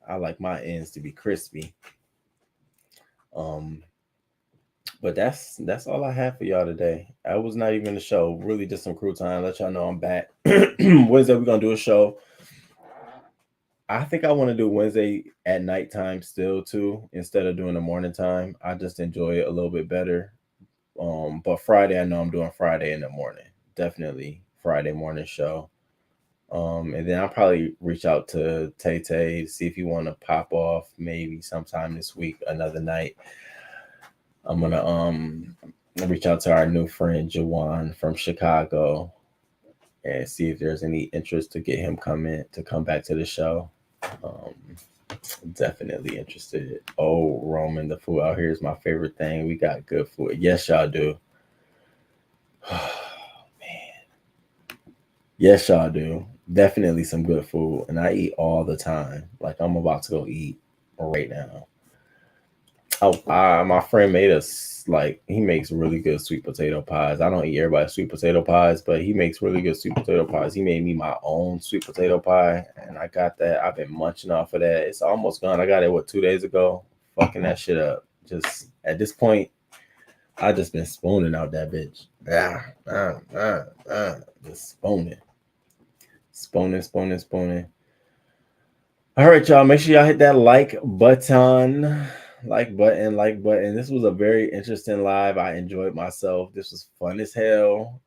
I like my ends to be crispy. But that's all I have for y'all today. I was not even a show. Really just some crew time. Let y'all know I'm back. Wednesday, we're gonna do a show. I think I want to do Wednesday at nighttime still too, instead of doing the morning time. I just enjoy it a little bit better. But Friday, I know I'm doing Friday in the morning. Definitely Friday morning show. And then I'll probably reach out to Tay Tay, see if you want to pop off maybe sometime this week, another night. I'm gonna reach out to our new friend Jawan from Chicago and see if there's any interest to get him to come back to the show. Definitely interested. Oh, Roman, the food out here is my favorite thing. We got good food. Yes, y'all do. Yes, y'all do. Definitely some good food. And I eat all the time. Like I'm about to go eat right now. Oh, my friend made us, he makes really good sweet potato pies. I don't eat everybody's sweet potato pies, but he makes really good sweet potato pies. He made me my own sweet potato pie, and I got that. I've been munching off of that. It's almost gone. I got it, 2 days ago? Fucking that shit up. Just at this point, I just been spooning out that bitch. Just spooning. Spooning. All right, y'all. Make sure y'all hit that like button. Like button. This was a very interesting live. I enjoyed myself. This was fun as hell.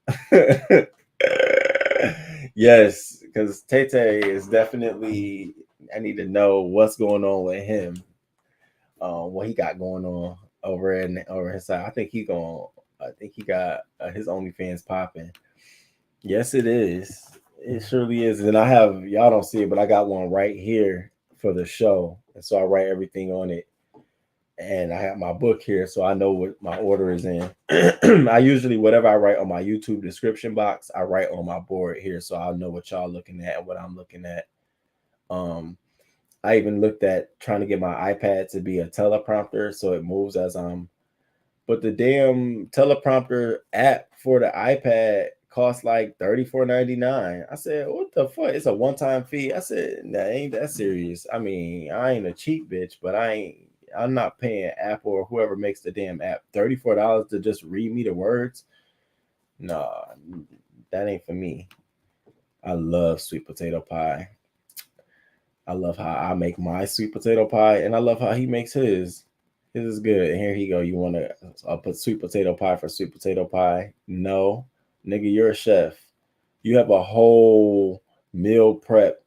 Yes, because Tay Tay is definitely. I need to know what's going on with him. What he got going on over his side. I think he got his OnlyFans popping. Yes, it is. It surely is. And y'all don't see it, but I got one right here for the show. And so I write everything on it. And I have my book here, so I know what my order is in. I usually, whatever I write on my YouTube description box, I write on my board here, so I'll know what y'all looking at and what I'm looking at. I even looked at trying to get my iPad to be a teleprompter, so it moves as but the damn teleprompter app for the iPad costs like $34.99. I said, what the fuck? It's a one-time fee. I said, nah, ain't that serious. I mean, I ain't a cheap bitch, but I'm not paying Apple or whoever makes the damn app $34 to just read me the words. Nah, that ain't for me. I love sweet potato pie. I love how I make my sweet potato pie, and I love how he makes his. His is good. And here you go. You want to put sweet potato pie for sweet potato pie? No, nigga, you're a chef. You have a whole meal prep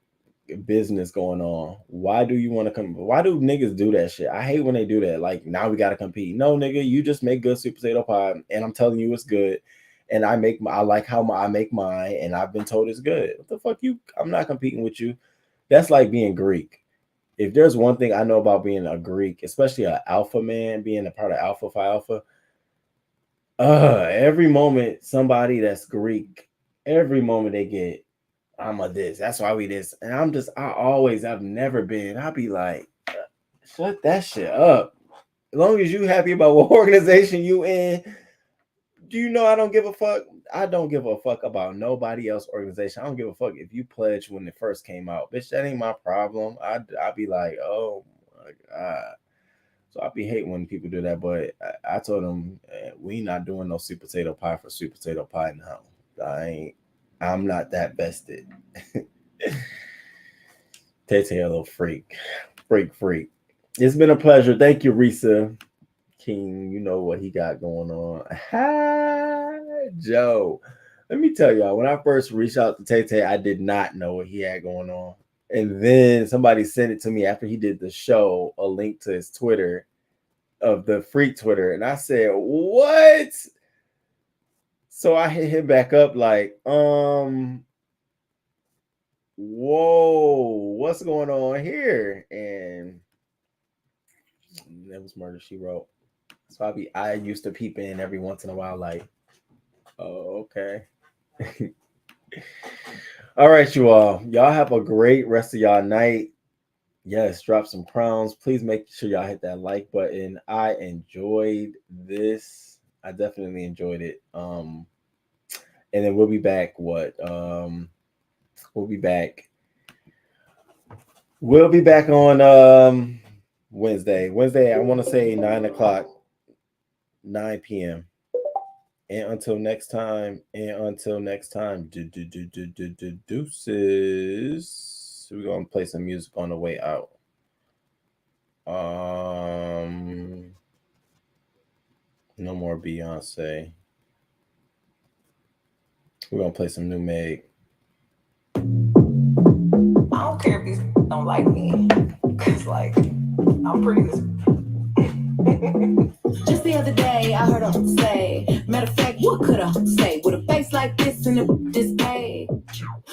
business going on. Why do you want to come? Why do niggas do that shit? I hate when they do that. Like, now we got to compete. No, nigga, you just make good sweet potato pie, and I'm telling you it's good. And I like how I make mine, and I've been told it's good. What the fuck I'm not competing with you. That's like being Greek. If there's one thing I know about being a Greek, especially an alpha man, being a part of Alpha Phi Alpha, every moment somebody that's Greek, every moment they get, I'm a this, that's why we this. And I've never been. I'll be like, shut that shit up. As long as you happy about what organization you in, Do you know I don't give a fuck? I don't give a fuck about nobody else organization. I don't give a fuck if you pledged when it first came out. Bitch, that ain't my problem. I'd be like, oh my God. So I be hating when people do that. But I told them, we not doing no sweet potato pie for sweet potato pie now. I'm not that vested. Tay-Tay, a little freak. Freak. It's been a pleasure. Thank you, Risa King. You know what he got going on. Hi, Joe. Let me tell y'all, when I first reached out to Tay-Tay, I did not know what he had going on. And then somebody sent it to me after he did the show, a link to his Twitter, of the freak Twitter. And I said, what? So I hit him back up like, whoa, what's going on here? And that was Murder, She Wrote. So I used to peep in every once in a while, like, oh, okay. All right, you all. Y'all have a great rest of y'all night. Yes, drop some crowns. Please make sure y'all hit that like button. I enjoyed this. I definitely enjoyed it. And then we'll be back. We'll be back. We'll be back on Wednesday. Wednesday, I want to say 9 p.m. And until next time, deuces. We're gonna play some music on the way out. No more Beyonce. We're gonna play some new Meg. I don't care if these don't like me, cause like I'm pretty as Just the other day, I heard her say, matter of fact, what could I say? With a face like this and a display,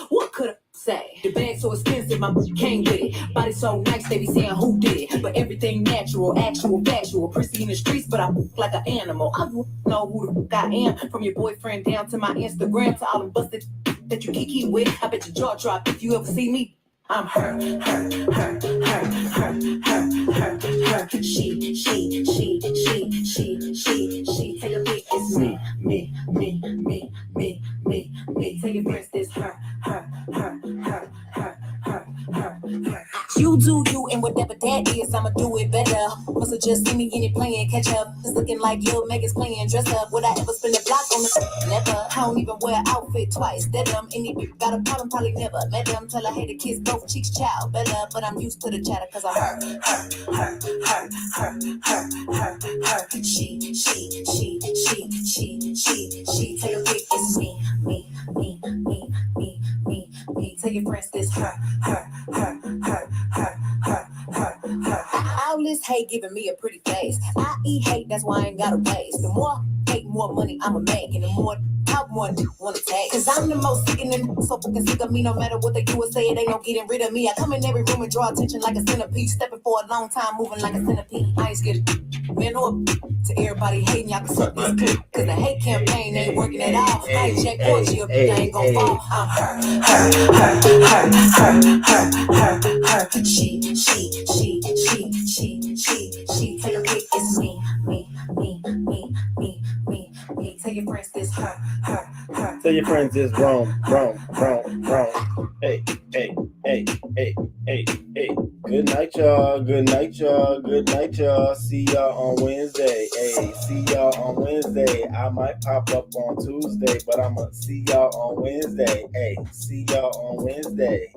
what could I say? The bag so expensive, my came with it. Body so nice, they be saying who did it. But everything natural, actual, factual. Prissy in the streets, but I like an animal. I don't know who the fuck I am. From your boyfriend down to my Instagram, to all them busted that you kiki with. I bet your jaw drop if you ever see me. I'm her. She. Take a pic, it's me. Take your breast, it's her. You do you, and whatever that is, I'ma do it better. Must have just seen me in it playing catch up. It's looking like Lil Meg is playing dress up. Would I ever spin a block on the never? I don't even wear outfit twice. Dead them, any bitch got a problem, probably never met them. Till I hate to kiss both cheeks, child. Better, but I'm used to the chatter, cause I'm her. She. Take a pic, it's me. Take your friends, this her. All this hate giving me a pretty face. I eat hate, that's why I ain't got a waste. The more hate, more money I'ma make, and the more talk, more wanna take. Cause I'm the most sick in the so fucking sick of me. No matter what they do or say, it ain't no getting rid of me. I come in every room and draw attention like a centipede. Stepping for a long time, moving like a centipede. I ain't scared of man or to everybody hating, y'all can suck this clip. Cause the hate campaign ain't working at all. I ain't check for you, I ain't gon' fall. I'm her. She. Take a pic, it's me. Tell your friends this her. Tell your friends this wrong. Hey. Good night, y'all. See y'all on Wednesday. Hey, see y'all on Wednesday. I might pop up on Tuesday, but I'ma see y'all on Wednesday. Hey, see y'all on Wednesday.